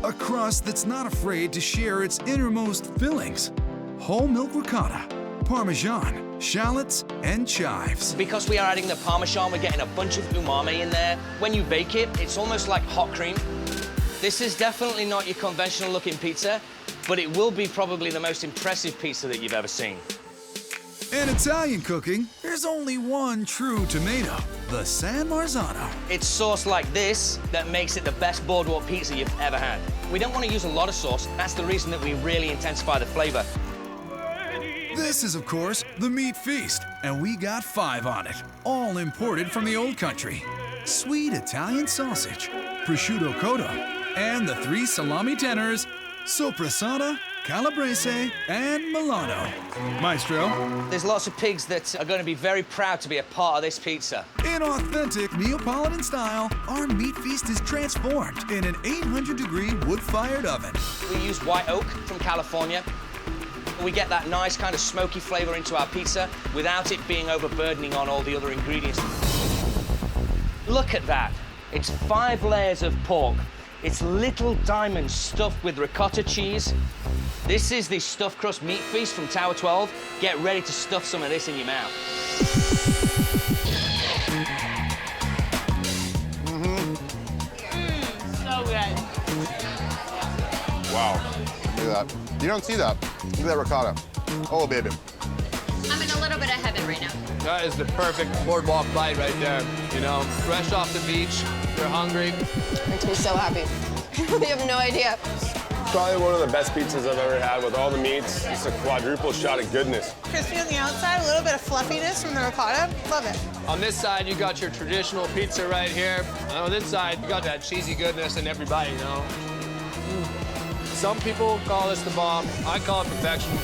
A crust that's not afraid to share its innermost fillings. Whole milk ricotta, Parmesan, shallots, and chives. Because we are adding the Parmesan, we're getting a bunch of umami in there. When you bake it, it's almost like hot cream. This is definitely not your conventional looking pizza, but it will be probably the most impressive pizza that you've ever seen. In Italian cooking, there's only one true tomato, the San Marzano. It's sauce like this that makes it the best boardwalk pizza you've ever had. We don't want to use a lot of sauce. That's the reason that we really intensify the flavor. This is, of course, the meat feast, and we got 5 on it, all imported from the old country. Sweet Italian sausage, prosciutto cotto, and the 3 salami tenors, sopressata, calabrese, and Milano. Maestro? There's lots of pigs that are going to be very proud to be a part of this pizza. In authentic Neapolitan style, our meat feast is transformed in an 800-degree wood-fired oven. We use white oak from California. We get that nice kind of smoky flavor into our pizza without it being overburdening on all the other ingredients. Look at that. It's 5 layers of pork. It's little diamonds stuffed with ricotta cheese. This is the stuffed crust meat feast from Tower 12. Get ready to stuff some of this in your mouth. So good. Wow. Look at that. You don't see that. Look at that ricotta. Oh, baby. I'm in a little bit of heaven right now. That is the perfect boardwalk bite right there. You know, fresh off the beach, you're hungry. Makes me so happy. You have no idea. Probably one of the best pizzas I've ever had with all the meats. It's a quadruple shot of goodness. Crispy on the outside, a little bit of fluffiness from the ricotta. Love it. On this side, you got your traditional pizza right here. And on this side, you got that cheesy goodness in every bite, you know? Some people call this the bomb. I call it perfection.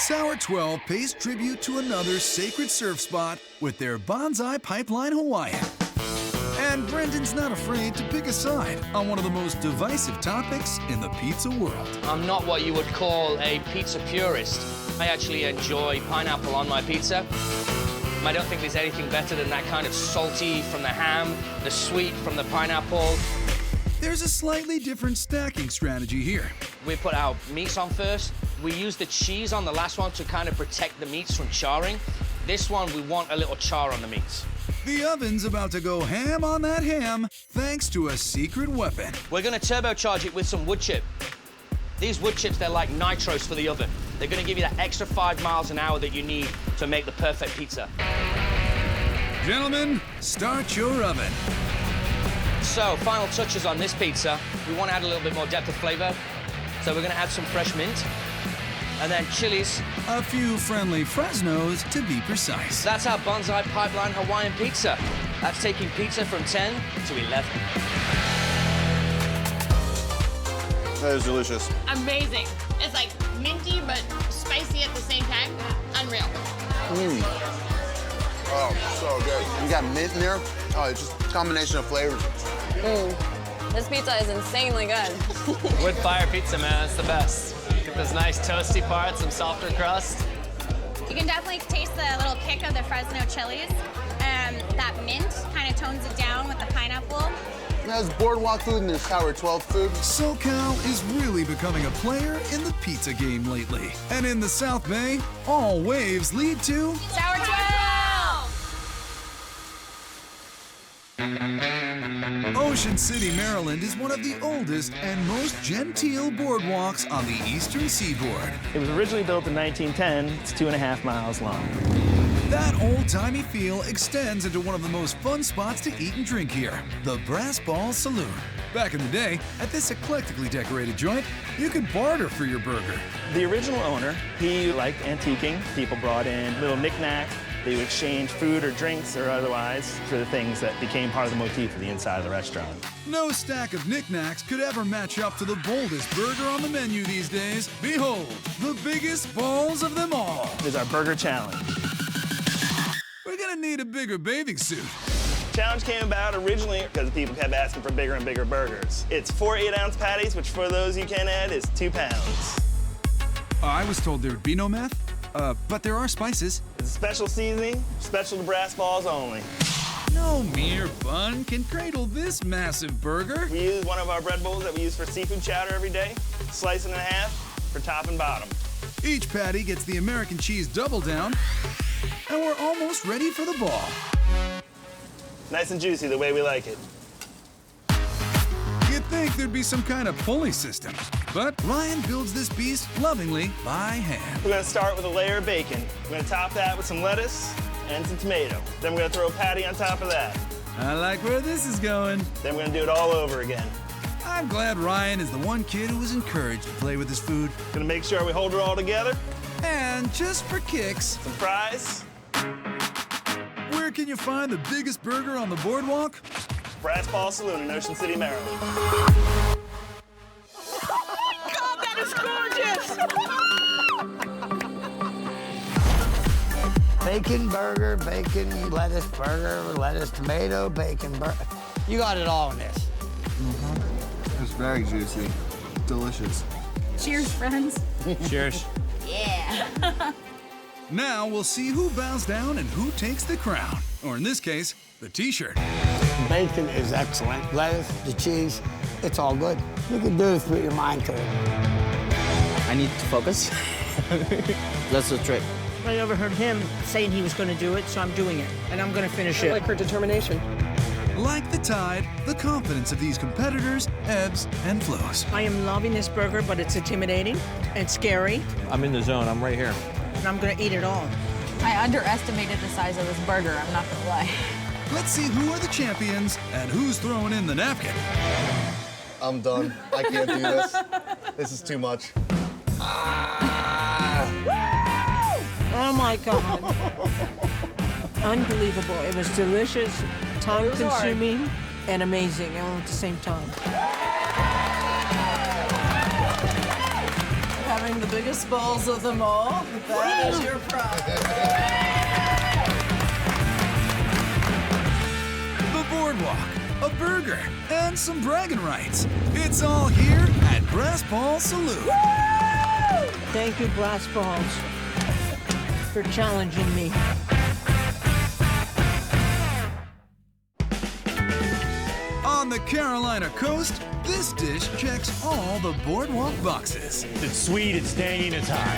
Tower 12 pays tribute to another sacred surf spot with their Bonsai Pipeline Hawaiian. And Brendan's not afraid to pick a side on one of the most divisive topics in the pizza world. I'm not what you would call a pizza purist. I actually enjoy pineapple on my pizza. I don't think there's anything better than that kind of salty from the ham, the sweet from the pineapple. There's a slightly different stacking strategy here. We put our meats on first. We use the cheese on the last one to kind of protect the meats from charring. This one, we want a little char on the meats. The oven's about to go ham on that ham, thanks to a secret weapon. We're gonna turbocharge it with some wood chip. These wood chips, they're like nitros for the oven. They're gonna give you that extra 5 miles an hour that you need to make the perfect pizza. Gentlemen, start your oven. So, final touches on this pizza. We want to add a little bit more depth of flavor. So we're gonna add some fresh mint. And then chilies. A few friendly Fresnos, to be precise. That's our Bonsai Pipeline Hawaiian pizza. That's taking pizza from 10 to 11. That is delicious. Amazing. It's like minty but spicy at the same time. Unreal. Oh, so good. You got mint in there. Oh, it's just a combination of flavors. This pizza is insanely good. Wood fire pizza, man, it's the best. Get those nice toasty parts, some softer crust. You can definitely taste the little kick of the Fresno chilies. That mint kind of tones it down with the pineapple. There's boardwalk food and there's Tower 12 food. SoCal is really becoming a player in the pizza game lately. And in the South Bay, all waves lead to Tower 12! Ocean City, Maryland is one of the oldest and most genteel boardwalks on the eastern seaboard. It was originally built in 1910. It's 2.5 miles long. That old-timey feel extends into one of the most fun spots to eat and drink here, the Brass Ball Saloon. Back in the day, at this eclectically decorated joint, you could barter for your burger. The original owner, he liked antiquing. People brought in little knickknacks. They would exchange food or drinks or otherwise for the things that became part of the motif of the inside of the restaurant. No stack of knickknacks could ever match up to the boldest burger on the menu these days. Behold, the biggest balls of them all. It is our burger challenge. We're gonna need a bigger bathing suit. Challenge came about originally because people kept asking for bigger and bigger burgers. It's 4 8-ounce patties, which for those you can add is 2 pounds. I was told there would be no meth, but there are spices. It's a special seasoning, special to Brass Balls only. No mere bun can cradle this massive burger. We use one of our bread bowls that we use for seafood chowder every day, slice it in half for top and bottom. Each patty gets the American cheese double down, and we're almost ready for the ball. Nice and juicy the way we like it. You'd think there'd be some kind of pulley system, but Ryan builds this beast lovingly by hand. We're gonna start with a layer of bacon. We're gonna top that with some lettuce and some tomato. Then we're gonna throw a patty on top of that. I like where this is going. Then we're gonna do it all over again. I'm glad Ryan is the one kid who was encouraged to play with his food. Gonna make sure we hold it all together. And just for kicks, some fries. Where can you find the biggest burger on the boardwalk? Brass Ball Saloon in Ocean City, Maryland. God, that is gorgeous! Bacon burger, bacon lettuce burger, lettuce tomato, bacon burger. You got it all in this. It's very juicy. Delicious. Cheers, friends. Cheers. Yeah. Now we'll see who bows down and who takes the crown. Or in this case, the t-shirt. Bacon is excellent. Lettuce, the cheese, it's all good. You can do this with your mind to it. I need to focus. That's the trick. I overheard him saying he was going to do it, so I'm doing it. And I'm going to finish it. I like her determination. Like the tide, the confidence of these competitors ebbs and flows. I am loving this burger, but it's intimidating and scary. I'm in the zone. I'm right here. And I'm going to eat it all. I underestimated the size of this burger, I'm not gonna lie. Let's see who are the champions and who's throwing in the napkin. I'm done. I can't do this. This is too much. Oh my God. Unbelievable. It was delicious, time-consuming, and amazing all at the same time. Having the biggest balls of them all, that is your prize. The boardwalk, a burger, and some bragging rights. It's all here at Brass Ball Saloon. Woo! Thank you, Brass Balls, for challenging me. On the Carolina coast, this dish checks all the boardwalk boxes. It's sweet, it's tangy, and it's hot.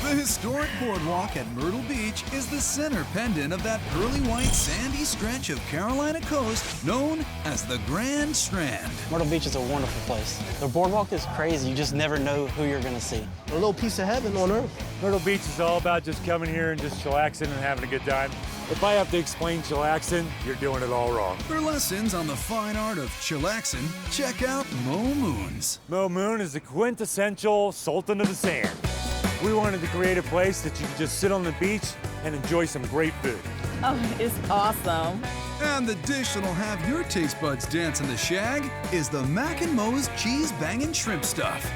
The historic boardwalk at Myrtle Beach is the center pendant of that pearly white sandy stretch of Carolina coast known as the Grand Strand. Myrtle Beach is a wonderful place. The boardwalk is crazy. You just never know who you're going to see. A little piece of heaven on earth. Myrtle Beach is all about just coming here and just chillaxing and having a good time. If I have to explain chillaxing, you're doing it all wrong. For lessons on the fine art of chillaxing, check out Mo Moons. Mo Moon is the quintessential Sultan of the Sand. We wanted to create a place that you could just sit on the beach and enjoy some great food. Oh, it's awesome. And the dish that'll have your taste buds dance in the shag is the Mac and Mo's Cheese Bangin' Shrimp Stuff.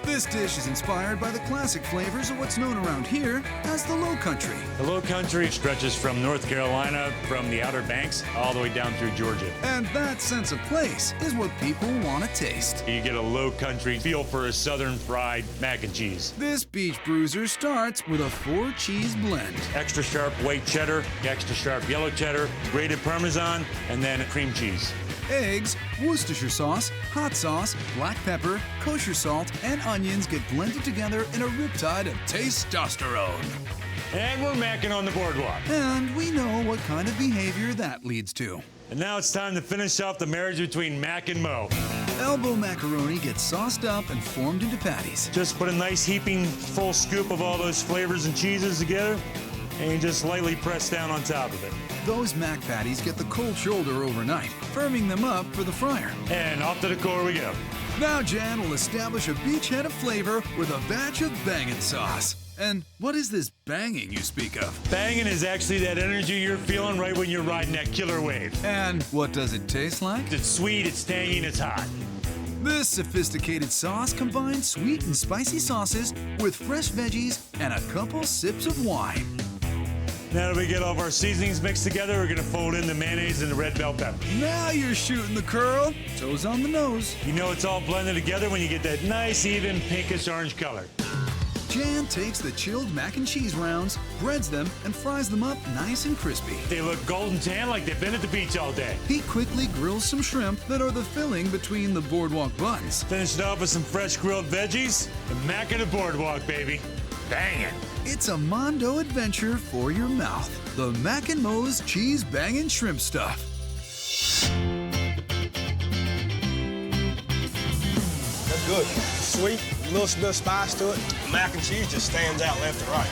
This dish is inspired by the classic flavors of what's known around here as the Low Country. The Low Country stretches from North Carolina, from the Outer Banks, all the way down through Georgia. And that sense of place is what people want to taste. You get a Low Country feel for a southern fried mac and cheese. This beach bruiser starts with a 4-cheese blend. Extra sharp white cheddar, extra sharp yellow cheddar, grated Parmesan, and then cream cheese. Eggs, Worcestershire sauce, hot sauce, black pepper, kosher salt, and onions get blended together in a riptide of tastestosterone. And we're macking on the boardwalk. And we know what kind of behavior that leads to. And now it's time to finish off the marriage between Mac and Mo. elbow macaroni gets sauced up and formed into patties. Just put a nice heaping full scoop of all those flavors and cheeses together, and you just lightly press down on top of it. Those mac patties get the cold shoulder overnight, firming them up for the fryer. And off to the core we go. Now Jan will establish a beachhead of flavor with a batch of bangin' sauce. And what is this banging you speak of? Banging is actually that energy you're feeling right when you're riding that killer wave. And what does it taste like? It's sweet, it's tangy, and it's hot. This sophisticated sauce combines sweet and spicy sauces with fresh veggies and a couple sips of wine. Now that we get all of our seasonings mixed together, we're gonna fold in the mayonnaise and the red bell pepper. Now you're shooting the curl. Toes on the nose. You know it's all blended together when you get that nice, even pinkish orange color. Jan takes the chilled mac and cheese rounds, breads them, and fries them up nice and crispy. They look golden tan like they've been at the beach all day. He quickly grills some shrimp that are the filling between the boardwalk buns. Finish it off with some fresh grilled veggies. The mac of the boardwalk, baby. Bangin'. It's a Mondo adventure for your mouth. The Mac and Mo's cheese bangin' shrimp stuff. That's good. Sweet, a little bit of spice to it. The mac and cheese just stands out left and right.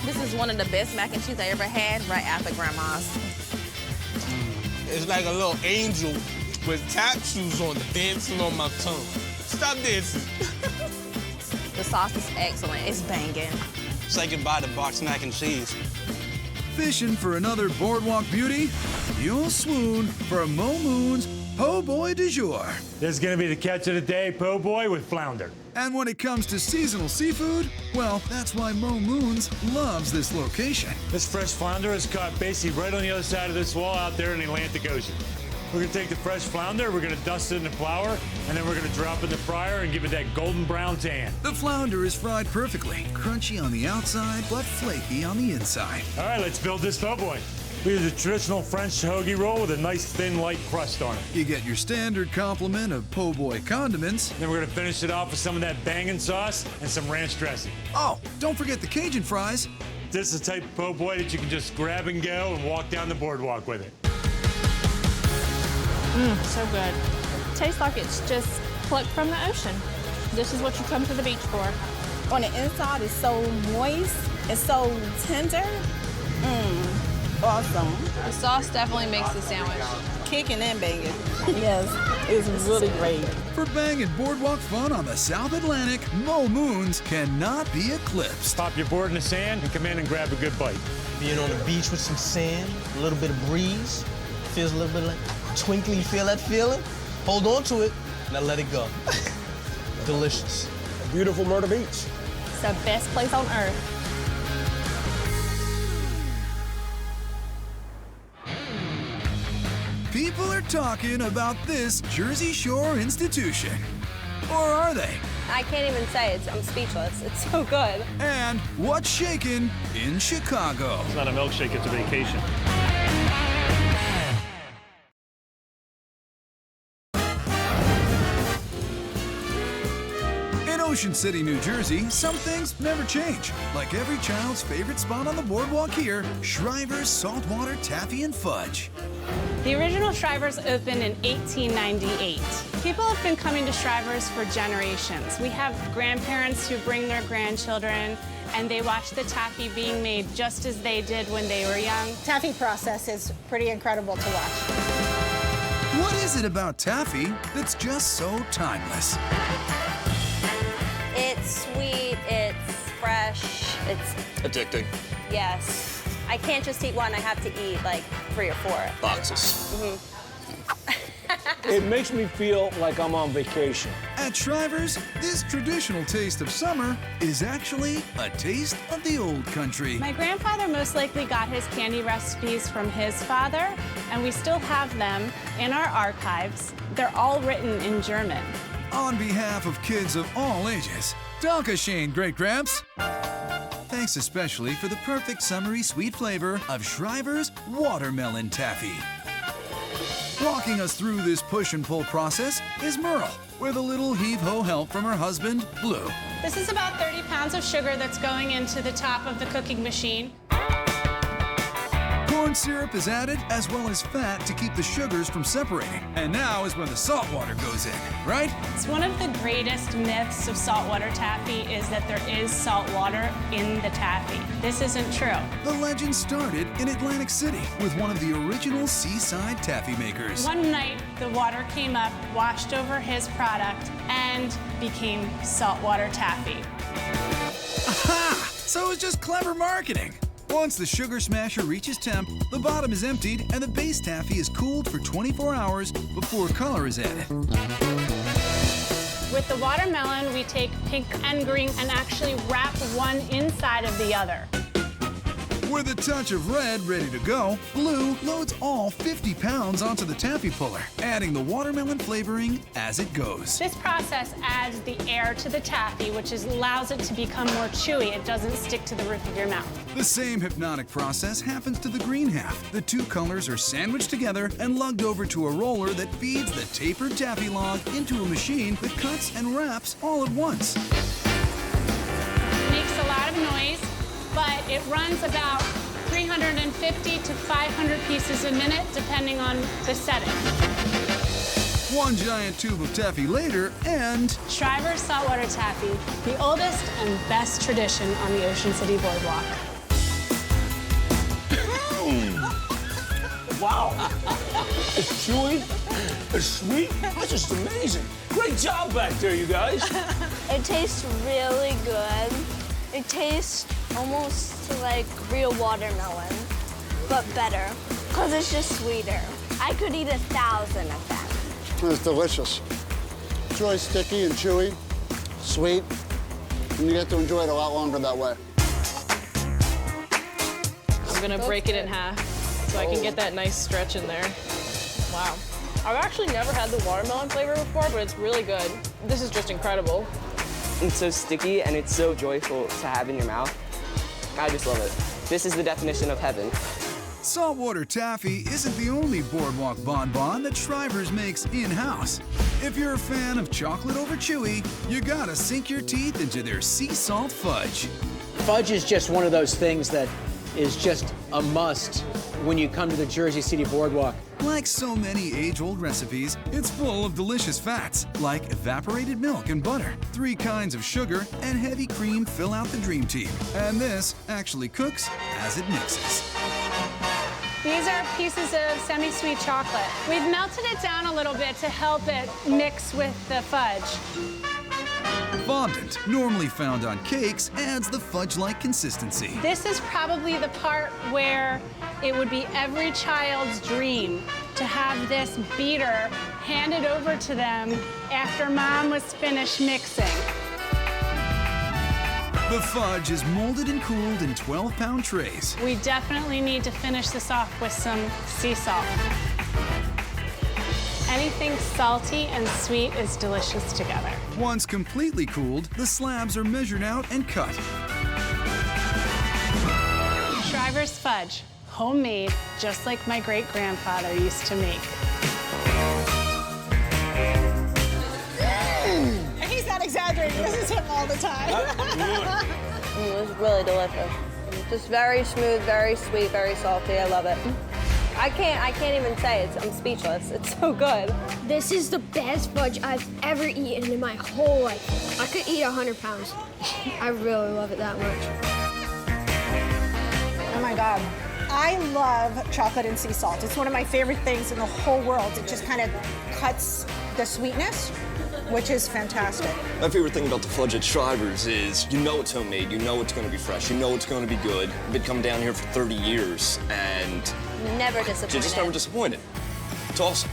This is one of the best mac and cheese I ever had right after Grandma's. It's like a little angel with tattoos on it dancing on my tongue. Stop dancing. The sauce is excellent. It's banging. Say goodbye to boxed mac and cheese. Fishing for another boardwalk beauty? You'll swoon for Mo Moon's Po' Boy du jour. This is gonna be the catch of the day, po' boy with flounder. And when it comes to seasonal seafood, well, that's why Mo Moon's loves this location. This fresh flounder is caught basically right on the other side of this wall out there in the Atlantic Ocean. We're gonna take the fresh flounder, we're gonna dust it in the flour, and then we're gonna drop it in the fryer and give it that golden brown tan. The flounder is fried perfectly, crunchy on the outside, but flaky on the inside. All right, let's build this po' boy. We use a traditional French hoagie roll with a nice thin, light crust on it. You get your standard complement of po' boy condiments. Then we're gonna finish it off with some of that bangin' sauce and some ranch dressing. Oh, don't forget the Cajun fries. This is the type of po' boy that you can just grab and go and walk down the boardwalk with it. So good. Tastes like it's just plucked from the ocean. This is what you come to the beach for. On the inside, it's so moist. It's so tender. Awesome. The sauce definitely makes the sandwich kicking and banging. Yes, it's really great. For banging boardwalk fun on the South Atlantic, Mo Moon's cannot be eclipsed. Pop your board in the sand and come in and grab a good bite. Being on the beach with some sand, a little bit of breeze, feels a little bit like twinkly. You feel that feeling? Hold on to it, now let it go. Delicious. A beautiful Myrtle Beach. It's the best place on earth. People are talking about this Jersey Shore institution. Or are they? I can't even say it. I'm speechless. It's so good. And what's shaking in Chicago? It's not a milkshake, it's a vacation. In Ocean City, New Jersey, some things never change. Like every child's favorite spot on the boardwalk here, Shriver's Saltwater Taffy and Fudge. The original Shriver's opened in 1898. People have been coming to Shriver's for generations. We have grandparents who bring their grandchildren, and they watch the taffy being made just as they did when they were young. Taffy process is pretty incredible to watch. What is it about taffy that's just so timeless? It's sweet, it's fresh, it's... Addicting. Yes. I can't just eat one, I have to eat like 3 or 4. Boxes. It makes me feel like I'm on vacation. At Shriver's, this traditional taste of summer is actually a taste of the old country. My grandfather most likely got his candy recipes from his father, and we still have them in our archives. They're all written in German. On behalf of kids of all ages, Dankeschön, Great Gramps. Thanks especially for the perfect summery sweet flavor of Shriver's Watermelon Taffy. Walking us through this push and pull process is Merle, with a little heave-ho help from her husband, Blue. This is about 30 pounds of sugar that's going into the top of the cooking machine. Corn syrup is added, as well as fat to keep the sugars from separating. And now is where the salt water goes in, right? It's one of the greatest myths of saltwater taffy is that there is salt water in the taffy. This isn't true. The legend started in Atlantic City with one of the original seaside taffy makers. One night, the water came up, washed over his product, and became saltwater taffy. Aha! So it was just clever marketing. Once the sugar smasher reaches temp, the bottom is emptied and the base taffy is cooled for 24 hours before color is added. With the watermelon, we take pink and green and actually wrap one inside of the other. With a touch of red ready to go, Blue loads all 50 pounds onto the taffy puller, adding the watermelon flavoring as it goes. This process adds the air to the taffy, which allows it to become more chewy. It doesn't stick to the roof of your mouth. The same hypnotic process happens to the green half. The two colors are sandwiched together and lugged over to a roller that feeds the tapered taffy log into a machine that cuts and wraps all at once. It makes a lot of noise, but it runs about 350 to 500 pieces a minute, depending on the setting. One giant tube of taffy later, and Shriver's Saltwater Taffy, the oldest and best tradition on the Ocean City Boardwalk. Wow. It's chewy, it's sweet, that's just amazing. Great job back there, you guys. It tastes really good. It tastes almost like real watermelon, but better, because it's just sweeter. I could eat 1,000 of them. It's delicious. It's really sticky and chewy, sweet, and you get to enjoy it a lot longer that way. I'm gonna break it in half so I can get that nice stretch in there. Wow. I've actually never had the watermelon flavor before, but it's really good. This is just incredible. It's so sticky and it's so joyful to have in your mouth. I just love it. This is the definition of heaven. saltwater taffy isn't the only boardwalk bonbon that Shriver's makes in-house. If you're a fan of chocolate over chewy, you gotta sink your teeth into their sea salt fudge. Fudge is just one of those things that is just a must when you come to the Jersey City Boardwalk. Like so many age-old recipes, it's full of delicious fats, like evaporated milk and butter. 3 kinds of sugar and heavy cream fill out the dream team. And this actually cooks as it mixes. These are pieces of semi-sweet chocolate. We've melted it down a little bit to help it mix with the fudge. Fondant, normally found on cakes, adds the fudge-like consistency. This is probably the part where it would be every child's dream to have this beater handed over to them after Mom was finished mixing. The fudge is molded and cooled in 12-pound trays. We definitely need to finish this off with some sea salt. Anything salty and sweet is delicious together. Once completely cooled, the slabs are measured out and cut. Shriver's fudge, homemade, just like my great-grandfather used to make. He's not exaggerating. This is him all the time. It was really delicious. Just very smooth, very sweet, very salty. I love it. I can't even say it. I'm speechless. It's so good. This is the best fudge I've ever eaten in my whole life. I could eat 100 pounds. I really love it that much. Oh my God. I love chocolate and sea salt. It's one of my favorite things in the whole world. It just kind of cuts the sweetness, which is fantastic. My favorite thing about the fudge at Shriver's is you know it's homemade, you know it's going to be fresh, you know it's going to be good. I've been coming down here for 30 years and never disappointed. You're just never disappointed. It's awesome.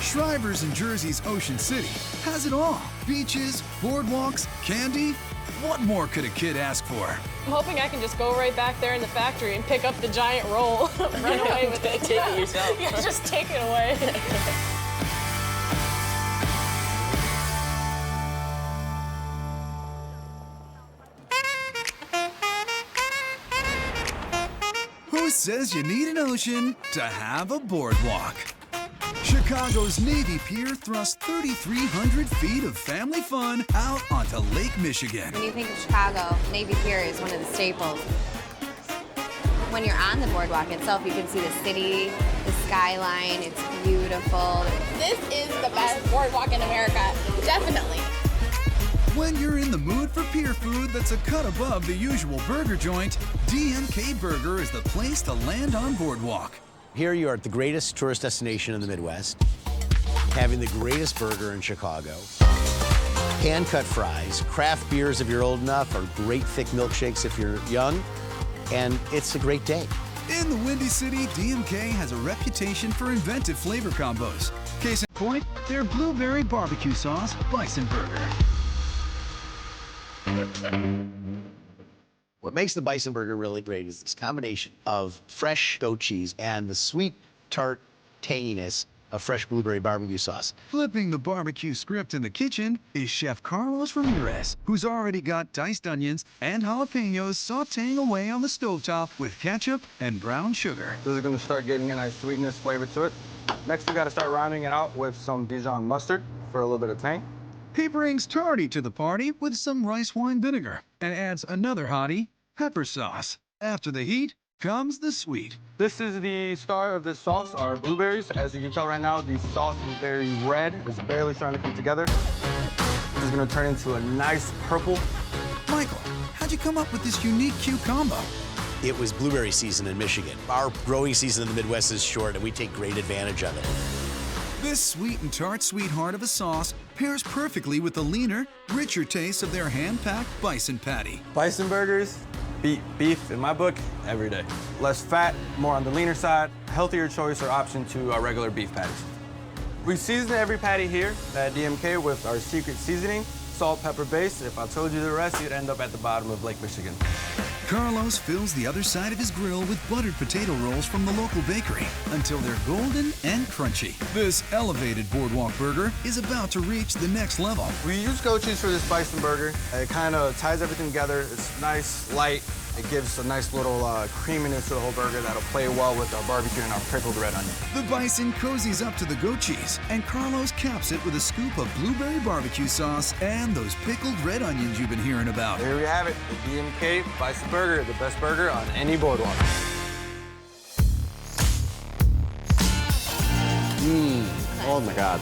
Shriver's in Jersey's Ocean City has it all. Beaches, boardwalks, candy. What more could a kid ask for? I'm hoping I can just go right back there in the factory and pick up the giant roll, run away with it. Take it yourself. Yeah, just take it away. Who says you need an ocean to have a boardwalk? Chicago's Navy Pier thrusts 3,300 feet of family fun out onto Lake Michigan. When you think of Chicago, Navy Pier is one of the staples. when you're on the boardwalk itself, you can see the city, the skyline. It's beautiful. This is the best boardwalk in America, definitely. When you're in the mood for pier food that's a cut above the usual burger joint, DMK Burger is the place to land on Boardwalk. Here you are at the greatest tourist destination in the Midwest, having the greatest burger in Chicago, hand-cut fries, craft beers if you're old enough, or great thick milkshakes if you're young, and it's a great day. In the Windy City, DMK has a reputation for inventive flavor combos. Case in point, their blueberry barbecue sauce bison burger. What makes the bison burger really great is this combination of fresh goat cheese and the sweet, tart tanginess of fresh blueberry barbecue sauce. Flipping the barbecue script in the kitchen is Chef Carlos Ramirez, who's already got diced onions and jalapenos sauteing away on the stovetop with ketchup and brown sugar. This is gonna start getting a nice sweetness flavor to it. Next, we gotta start rounding it out with some Dijon mustard for a little bit of tang. He brings tardy to the party with some rice wine vinegar and adds another hottie, pepper sauce. After the heat comes the sweet. This is the star of this sauce, our blueberries. As you can tell right now, the sauce is very red. It's barely starting to come together. This is gonna turn into a nice purple. Michael, how'd you come up with this unique Q combo? It was blueberry season in Michigan. Our growing season in the Midwest is short, and we take great advantage of it. This sweet and tart sweetheart of a sauce pairs perfectly with the leaner, richer taste of their hand-packed bison patty. Bison burgers beat beef, in my book, every day. Less fat, more on the leaner side, healthier choice or option to our regular beef patties. We season every patty here at DMK with our secret seasoning, salt, pepper base. If I told you the rest, you'd end up at the bottom of Lake Michigan. Carlos fills the other side of his grill with buttered potato rolls from the local bakery until they're golden and crunchy. This elevated boardwalk burger is about to reach the next level. We use goat cheese for this bison burger. It kind of ties everything together. It's nice, light. It gives a nice little creaminess to the whole burger that'll play well with our barbecue and our pickled red onion. The bison cozies up to the goat cheese, and Carlos caps it with a scoop of blueberry barbecue sauce and those pickled red onions you've been hearing about. There we have it, the DMK Bison Burger, the best burger on any boardwalk. Oh my God.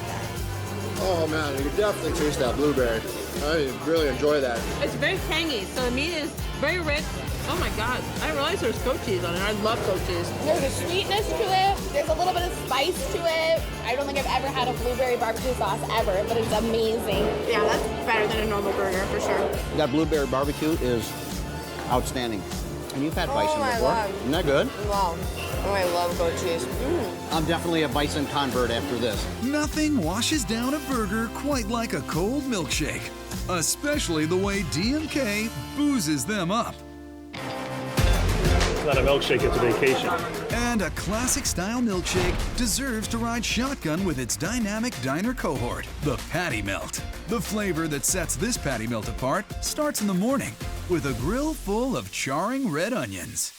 Oh man, you can definitely taste that blueberry. I really enjoy that. It's very tangy, so the meat is very rich. Oh my God, I didn't realize there's goat cheese on it. I love goat cheese. There's a sweetness to it. There's a little bit of spice to it. I don't think I've ever had a blueberry barbecue sauce ever, but it's amazing. Yeah, that's better than a normal burger for sure. That blueberry barbecue is outstanding. And you've had bison before. Isn't that good? Wow. Oh, I love goat cheese. I'm definitely a bison convert after this. Nothing washes down a burger quite like a cold milkshake, especially the way DMK boozes them up. It's not a milkshake, it's a vacation. And a classic-style milkshake deserves to ride shotgun with its dynamic diner cohort, the Patty Melt. The flavor that sets this Patty Melt apart starts in the morning with a grill full of charring red onions.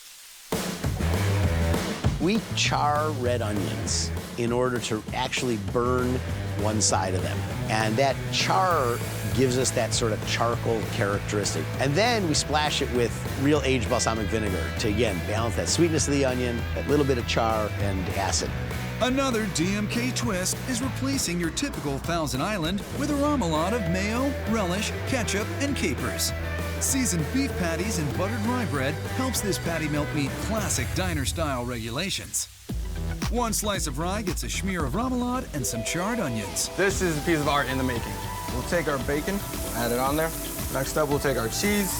We char red onions in order to actually burn one side of them. And that char gives us that sort of charcoal characteristic. And then we splash it with real aged balsamic vinegar to, again, balance that sweetness of the onion, that little bit of char and acid. Another DMK twist is replacing your typical Thousand Island with a remoulade of mayo, relish, ketchup, and capers. Seasoned beef patties and buttered rye bread helps this patty melt meet classic diner-style regulations. One slice of rye gets a smear of remoulade and some charred onions. This is a piece of art in the making. We'll take our bacon, add it on there. Next up, we'll take our cheese,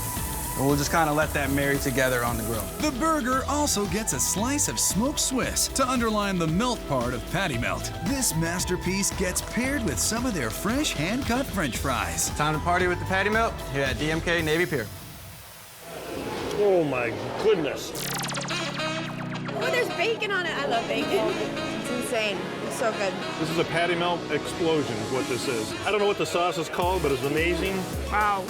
and we'll just kind of let that marry together on the grill. The burger also gets a slice of smoked Swiss to underline the melt part of Patty Melt. This masterpiece gets paired with some of their fresh hand-cut French fries. Time to party with the Patty Melt here at DMK Navy Pier. Oh my goodness. Oh, there's bacon on it. I love bacon. It's insane. It's so good. This is a patty melt explosion is what this is. I don't know what the sauce is called, but it's amazing. Wow.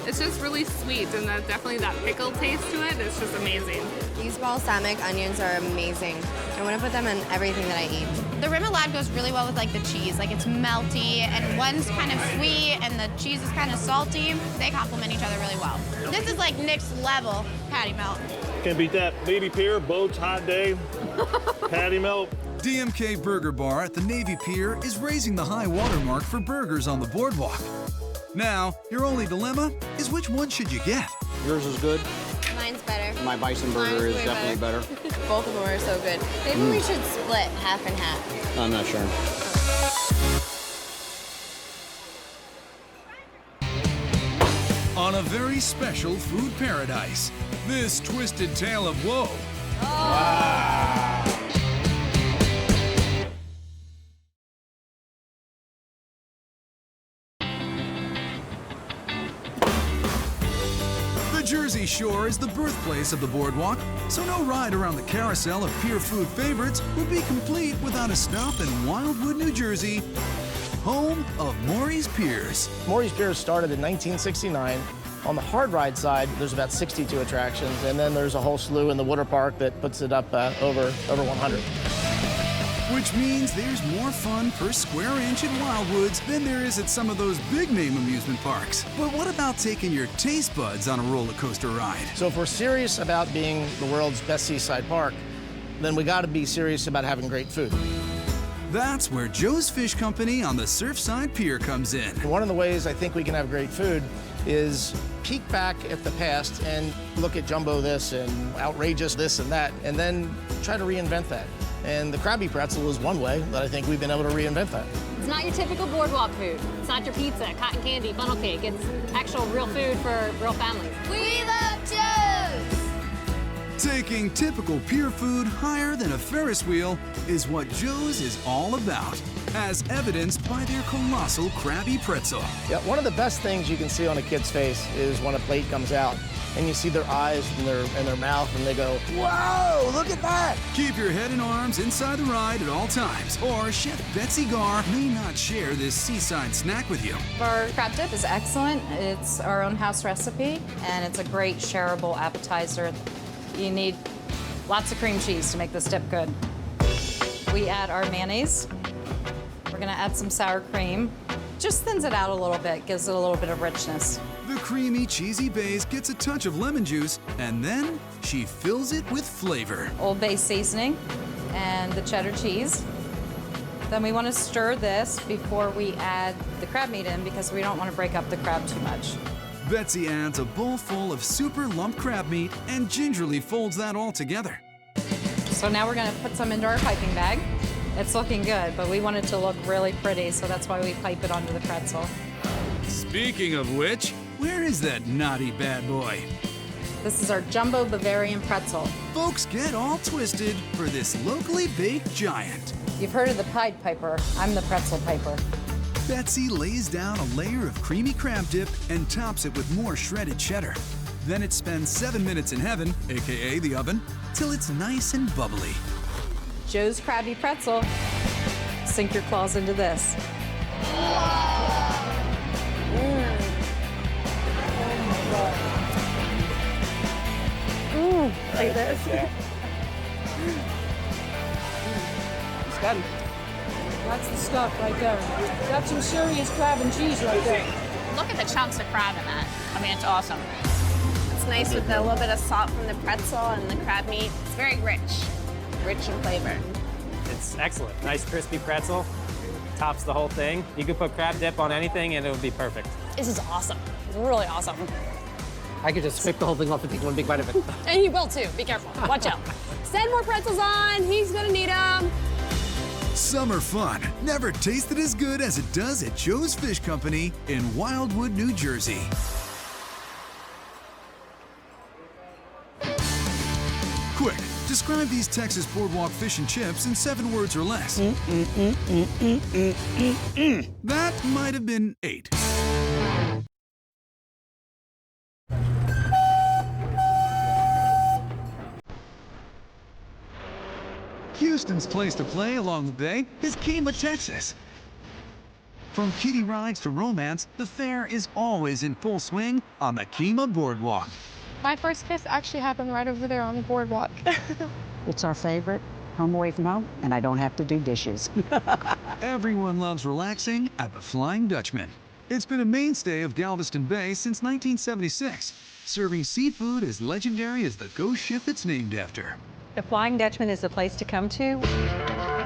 It's just really sweet, and definitely that pickle taste to it. It's just amazing. These balsamic onions are amazing. I want to put them in everything that I eat. The remoulade goes really well with like the cheese. Like it's melty, and one's kind of sweet, and the cheese is kind of salty. They complement each other really well. This is like next level patty melt. Can't beat that. Baby Pier, boats, hot day, patty melt. DMK Burger Bar at the Navy Pier is raising the high watermark for burgers on the boardwalk. Now, your only dilemma is which one should you get? Yours is good. Mine's better. My bison burger is definitely better. Both of them are so good. Maybe we should split half and half. I'm not sure. On a very special food paradise, this twisted tale of woe. Wow. The Jersey Shore is the birthplace of the boardwalk, so no ride around the carousel of pier food favorites would be complete without a stop in Wildwood, New Jersey, home of Maury's Piers. Maury's Piers started in 1969. On the hard ride side, there's about 62 attractions, and then there's a whole slew in the water park that puts it up over 100. Which means there's more fun per square inch in Wildwoods than there is at some of those big-name amusement parks. But what about taking your taste buds on a roller coaster ride? So if we're serious about being the world's best seaside park, then we got to be serious about having great food. That's where Joe's Fish Company on the Surfside Pier comes in. One of the ways I think we can have great food is peek back at the past and look at jumbo this and outrageous this and that, and then try to reinvent that. And the Krabby Pretzel is one way that I think we've been able to reinvent that. It's not your typical boardwalk food. It's not your pizza, cotton candy, funnel cake. It's actual real food for real families. We love Joe's! Taking typical pier food higher than a Ferris wheel is what Joe's is all about, as evidenced by their colossal Krabby Pretzel. Yeah, one of the best things you can see on a kid's face is when a plate comes out and you see their eyes and their mouth and they go, "Whoa, look at that!" Keep your head and arms inside the ride at all times, or Chef Betsy Gar may not share this seaside snack with you. Our crab dip is excellent. It's our own house recipe, and it's a great shareable appetizer. You need lots of cream cheese to make this dip good. We add our mayonnaise. We're gonna add some sour cream. Just thins it out a little bit, gives it a little bit of richness. The creamy, cheesy base gets a touch of lemon juice, and then she fills it with flavor. Old Bay seasoning and the cheddar cheese. Then we want to stir this before we add the crab meat in because we don't want to break up the crab too much. Betsy adds a bowl full of super lump crab meat and gingerly folds that all together. So now we're gonna put some into our piping bag. It's looking good, but we want it to look really pretty, so that's why we pipe it onto the pretzel. Speaking of which, where is that naughty bad boy? This is our jumbo Bavarian pretzel. Folks, get all twisted for this locally baked giant. You've heard of the Pied Piper. I'm the pretzel piper. Betsy lays down a layer of creamy crab dip and tops it with more shredded cheddar. Then it spends 7 minutes in heaven, AKA the oven, till it's nice and bubbly. Joe's Krabby Pretzel. Sink your claws into this. Like this. It's good. That's the stuff right there. That's some serious crab and cheese right there. Look at the chunks of crab in that. I mean, it's awesome. It's nice with a little bit of salt from the pretzel and the crab meat. It's very rich in flavor. It's excellent. Nice crispy pretzel. Tops the whole thing. You could put crab dip on anything and it would be perfect. This is awesome. It's really awesome. I could just scrape the whole thing off and take one big bite of it. And you will too. Be careful. Watch out. Send more pretzels on. He's gonna need them. Summer fun never tasted as good as it does at Joe's Fish Company in Wildwood, New Jersey. Quick, describe these Texas Boardwalk fish and chips in 7 words or less. That might have been 8. Houston's place to play along the bay is Kima, Texas. From kiddie rides to romance, the fair is always in full swing on the Kemah Boardwalk. My first kiss actually happened right over there on the boardwalk. It's our favorite. Home away from home, and I don't have to do dishes. Everyone loves relaxing at the Flying Dutchman. It's been a mainstay of Galveston Bay since 1976, serving seafood as legendary as the ghost ship it's named after. The Flying Dutchman is a place to come to.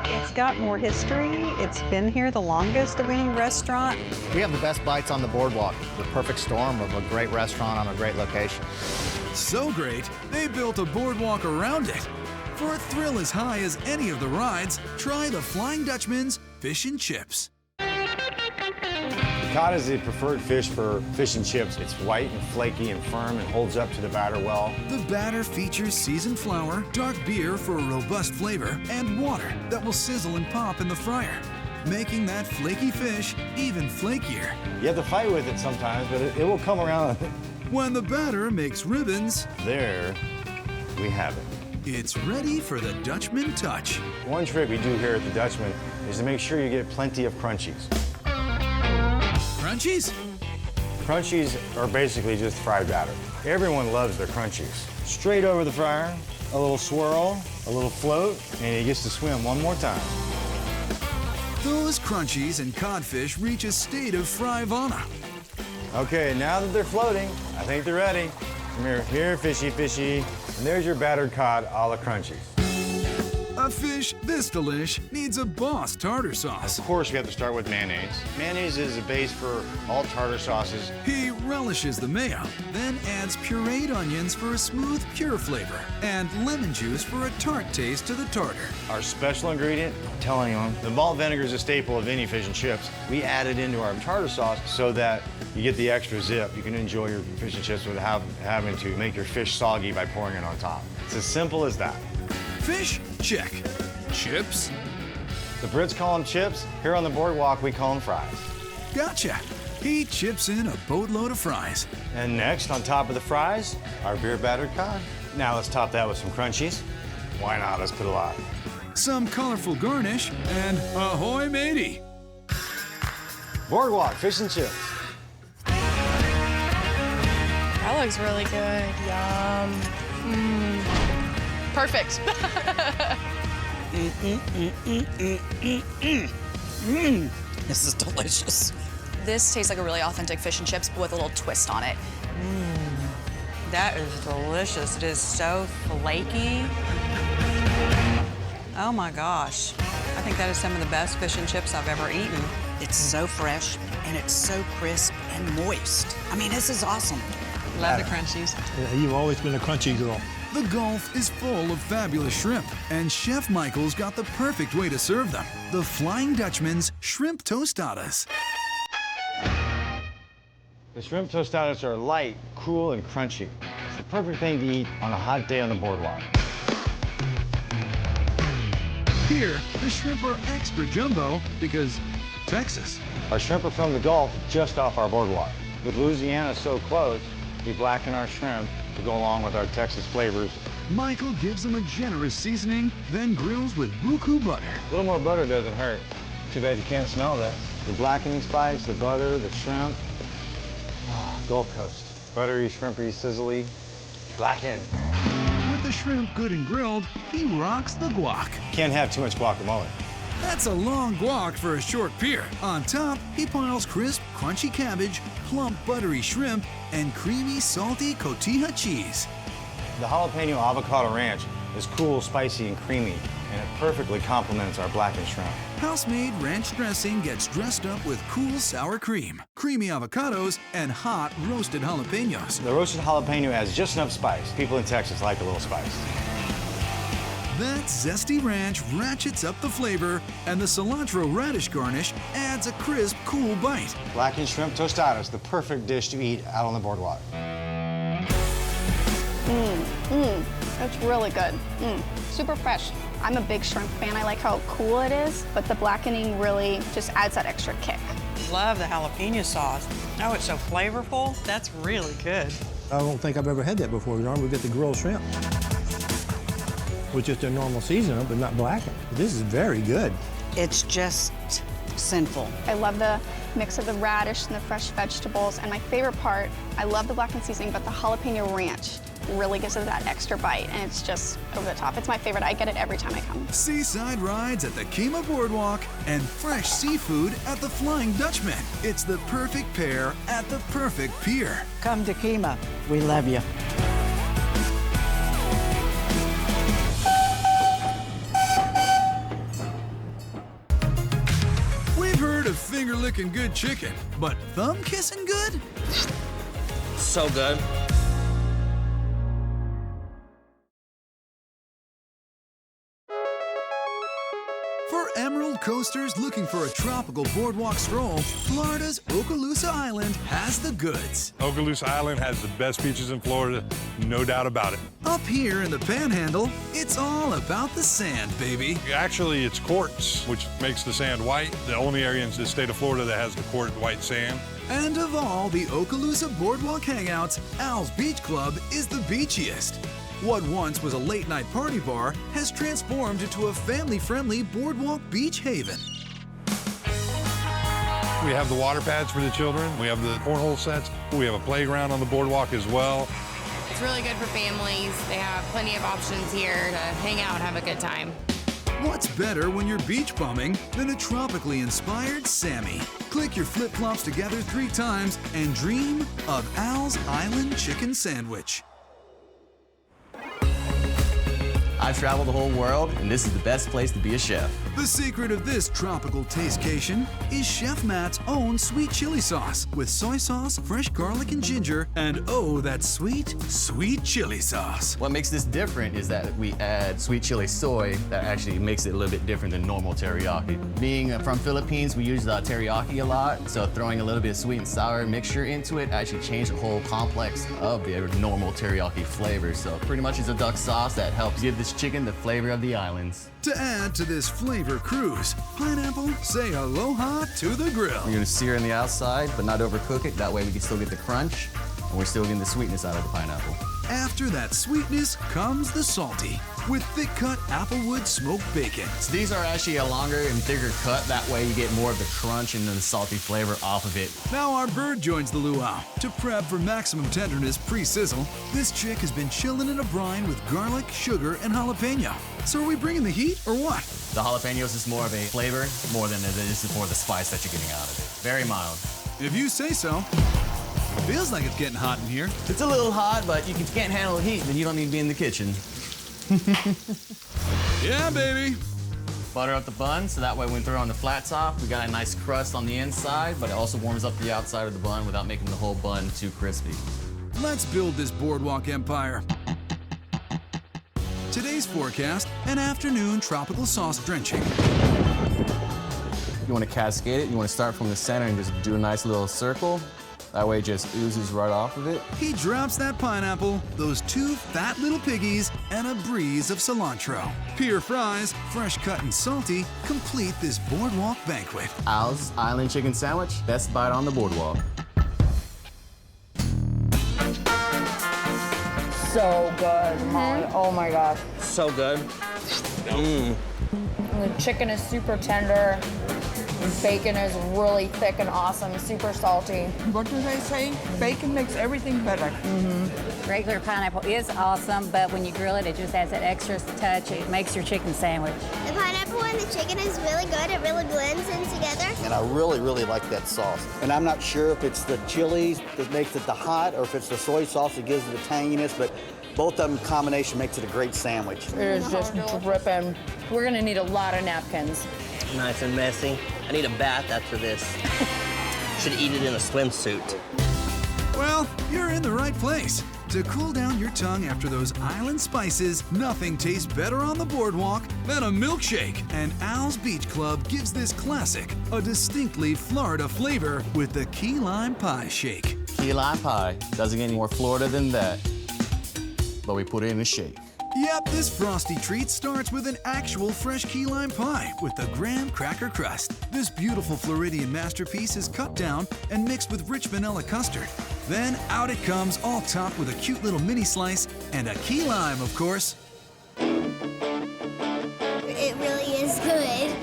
It's got more history. It's been here the longest of any restaurant. We have the best bites on the boardwalk, the perfect storm of a great restaurant on a great location. So great, they built a boardwalk around it. For a thrill as high as any of the rides, try the Flying Dutchman's Fish and Chips. Cod is the preferred fish for fish and chips. It's white and flaky and firm and holds up to the batter well. The batter features seasoned flour, dark beer for a robust flavor, and water that will sizzle and pop in the fryer, making that flaky fish even flakier. You have to fight with it sometimes, but it will come around. When the batter makes ribbons, there we have it. It's ready for the Dutchman touch. One trick we do here at the Dutchman is to make sure you get plenty of crunchies. Crunchies? Crunchies are basically just fried batter. Everyone loves their crunchies. Straight over the fryer, a little swirl, a little float, and he gets to swim one more time. Those crunchies and codfish reach a state of fry-vana. Okay, now that they're floating, I think they're ready. Come here, here, fishy, fishy. And there's your battered cod a la crunchies. A fish this delish needs a boss tartar sauce. Of course, we have to start with mayonnaise. Mayonnaise is the base for all tartar sauces. He relishes the mayo, then adds pureed onions for a smooth, pure flavor, and lemon juice for a tart taste to the tartar. Our special ingredient, I'm telling you, the malt vinegar is a staple of any fish and chips. We add it into our tartar sauce so that you get the extra zip. You can enjoy your fish and chips without having to make your fish soggy by pouring it on top. It's as simple as that. Fish? Check. Chips? The Brits call them chips. Here on the boardwalk, we call them fries. Gotcha. He chips in a boatload of fries. And next, on top of the fries, our beer battered cod. Now let's top that with some crunchies. Why not? Let's put a lot. Some colorful garnish, and ahoy matey. Boardwalk, fish and chips. That looks really good. Yum. Perfect. This is delicious. This tastes like a really authentic fish and chips, but with a little twist on it. That is delicious. It is so flaky. Oh my gosh. I think that is some of the best fish and chips I've ever eaten. It's so fresh, and it's so crisp and moist. I mean, this is awesome. Love the crunchies. You've always been a crunchy girl. The Gulf is full of fabulous shrimp, and Chef Michael's got the perfect way to serve them. The Flying Dutchman's Shrimp Tostadas. The shrimp tostadas are light, cool, and crunchy. It's the perfect thing to eat on a hot day on the boardwalk. Here, the shrimp are extra jumbo because Texas. Our shrimp are from the Gulf, just off our boardwalk. With Louisiana so close, we blacken our shrimp to go along with our Texas flavors. Michael gives them a generous seasoning, then grills with buku butter. A little more butter doesn't hurt. Too bad you can't smell that. The blackening spice, the butter, the shrimp. Gulf Coast. Buttery, shrimpy, sizzly, blackened. With the shrimp good and grilled, he rocks the guac. Can't have too much guacamole. That's a long guac for a short pier. On top, he piles crisp, crunchy cabbage, plump, buttery shrimp, and creamy, salty cotija cheese. The jalapeno avocado ranch is cool, spicy, and creamy, and it perfectly complements our blackened shrimp. House-made ranch dressing gets dressed up with cool sour cream, creamy avocados, and hot roasted jalapenos. The roasted jalapeno adds just enough spice. People in Texas like a little spice. That zesty ranch ratchets up the flavor, and the cilantro radish garnish adds a crisp, cool bite. Blackened shrimp tostadas, the perfect dish to eat out on the boardwalk. That's really good. Super fresh. I'm a big shrimp fan. I like how cool it is, but the blackening really just adds that extra kick. Love the jalapeno sauce. Oh, it's so flavorful. That's really good. I don't think I've ever had that before, Your Honor. We get the grilled shrimp with just a normal seasoning, but not blackened. This is very good. It's just sinful. I love the mix of the radish and the fresh vegetables, and my favorite part, I love the blackened seasoning, but the jalapeno ranch really gives it that extra bite, and it's just over the top. It's my favorite. I get it every time I come. Seaside rides at the Kemah Boardwalk and fresh seafood at the Flying Dutchman. It's the perfect pair at the perfect pier. Come to Kemah. We love you. We've heard of finger-licking good chicken, but thumb-kissing good? So good. For Emerald coasters looking for a tropical boardwalk stroll, Florida's Okaloosa Island has the goods. Okaloosa Island has the best beaches in Florida, no doubt about it. Up here in the Panhandle, it's all about the sand, baby. Actually, it's quartz, which makes the sand white. The only area in the state of Florida that has the quartz white sand. And of all the Okaloosa Boardwalk hangouts, Al's Beach Club is the beachiest. What once was a late-night party bar has transformed into a family-friendly boardwalk beach haven. We have the water pads for the children. We have the cornhole sets. We have a playground on the boardwalk as well. It's really good for families. They have plenty of options here to hang out and have a good time. What's better when you're beach bumming than a tropically inspired Sammy? Click your flip-flops together 3 times and dream of Al's Island Chicken Sandwich. I've traveled the whole world, and this is the best place to be a chef. The secret of this tropical tastecation is Chef Matt's own sweet chili sauce with soy sauce, fresh garlic and ginger, and oh, that sweet, sweet chili sauce. What makes this different is that we add sweet chili soy that actually makes it a little bit different than normal teriyaki. Being from Philippines, we use teriyaki a lot, so throwing a little bit of sweet and sour mixture into it actually changed the whole complex of the normal teriyaki flavor. So pretty much it's a duck sauce that helps give this chicken the flavor of the islands. To add to this flavor cruise, pineapple, say aloha to the grill. We're gonna sear on the outside, but not overcook it. That way we can still get the crunch, and we're still getting the sweetness out of the pineapple. After that sweetness comes the salty, with thick-cut applewood smoked bacon. So these are actually a longer and thicker cut. That way you get more of the crunch and the salty flavor off of it. Now our bird joins the luau. To prep for maximum tenderness pre-sizzle, this chick has been chilling in a brine with garlic, sugar, and jalapeno. So are we bringing the heat or what? The jalapenos is more of a flavor more than it is for the spice that you're getting out of it. Very mild. If you say so. Feels like it's getting hot in here. It's a little hot, but if you can't handle the heat, then you don't need to be in the kitchen. Yeah, baby. Butter up the bun, so that way when we throw on the flat top, we got a nice crust on the inside, but it also warms up the outside of the bun without making the whole bun too crispy. Let's build this boardwalk empire. Today's forecast, an afternoon tropical sauce drenching. You want to cascade it, you want to start from the center and just do a nice little circle. That way it just oozes right off of it. He drops that pineapple, those 2 fat little piggies, and a breeze of cilantro. Pier fries, fresh cut and salty, complete this boardwalk banquet. Al's Island Chicken Sandwich, best bite on the boardwalk. So good, Molly. Oh my gosh. So good. The chicken is super tender. The bacon is really thick and awesome, super salty. What do they say? Bacon makes everything better. Regular pineapple is awesome, but when you grill it, it just adds that extra touch. It makes your chicken sandwich. The pineapple and the chicken is really good. It really blends in together. And I really, really like that sauce. And I'm not sure if it's the chilies that makes it the hot or if it's the soy sauce that gives it the tanginess, but both of them in combination makes it a great sandwich. It is just dripping. We're gonna need a lot of napkins. Nice and messy. I need a bath after this. Should eat it in a swimsuit. Well, you're in the right place. To cool down your tongue after those island spices, nothing tastes better on the boardwalk than a milkshake. And Al's Beach Club gives this classic a distinctly Florida flavor with the key lime pie shake. Key lime pie doesn't get any more Florida than that, but we put it in a shake. Yep, this frosty treat starts with an actual fresh key lime pie with the graham cracker crust. This beautiful Floridian masterpiece is cut down and mixed with rich vanilla custard. Then out it comes, all topped with a cute little mini slice and a key lime, of course. It really is good.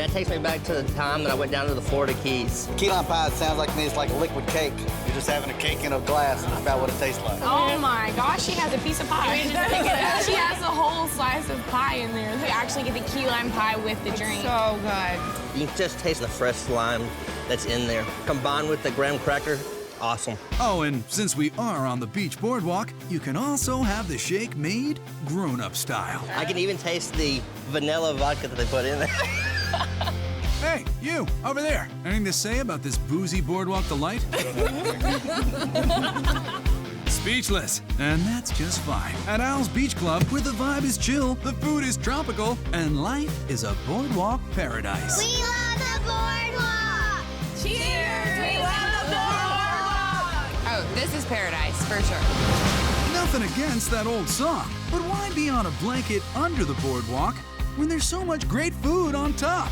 That takes me back to the time that I went down to the Florida Keys. Key lime pie sounds like to me it's like a liquid cake. You're just having a cake in a glass, and that's about what it tastes like. Oh my gosh, she has a piece of pie. She has a whole slice of pie in there. You actually get the key lime pie with the drink. So good. You can just taste the fresh lime that's in there. Combined with the graham cracker, awesome. Oh, and since we are on the beach boardwalk, you can also have the shake made grown-up style. I can even taste the vanilla vodka that they put in there. Hey, you, over there. Anything to say about this boozy boardwalk delight? Speechless, and that's just fine. At Al's Beach Club, where the vibe is chill, the food is tropical, and life is a boardwalk paradise. We love the boardwalk! Cheers! We love the boardwalk! Oh, this is paradise, for sure. Nothing against that old song, but why be on a blanket under the boardwalk when there's so much great food on top?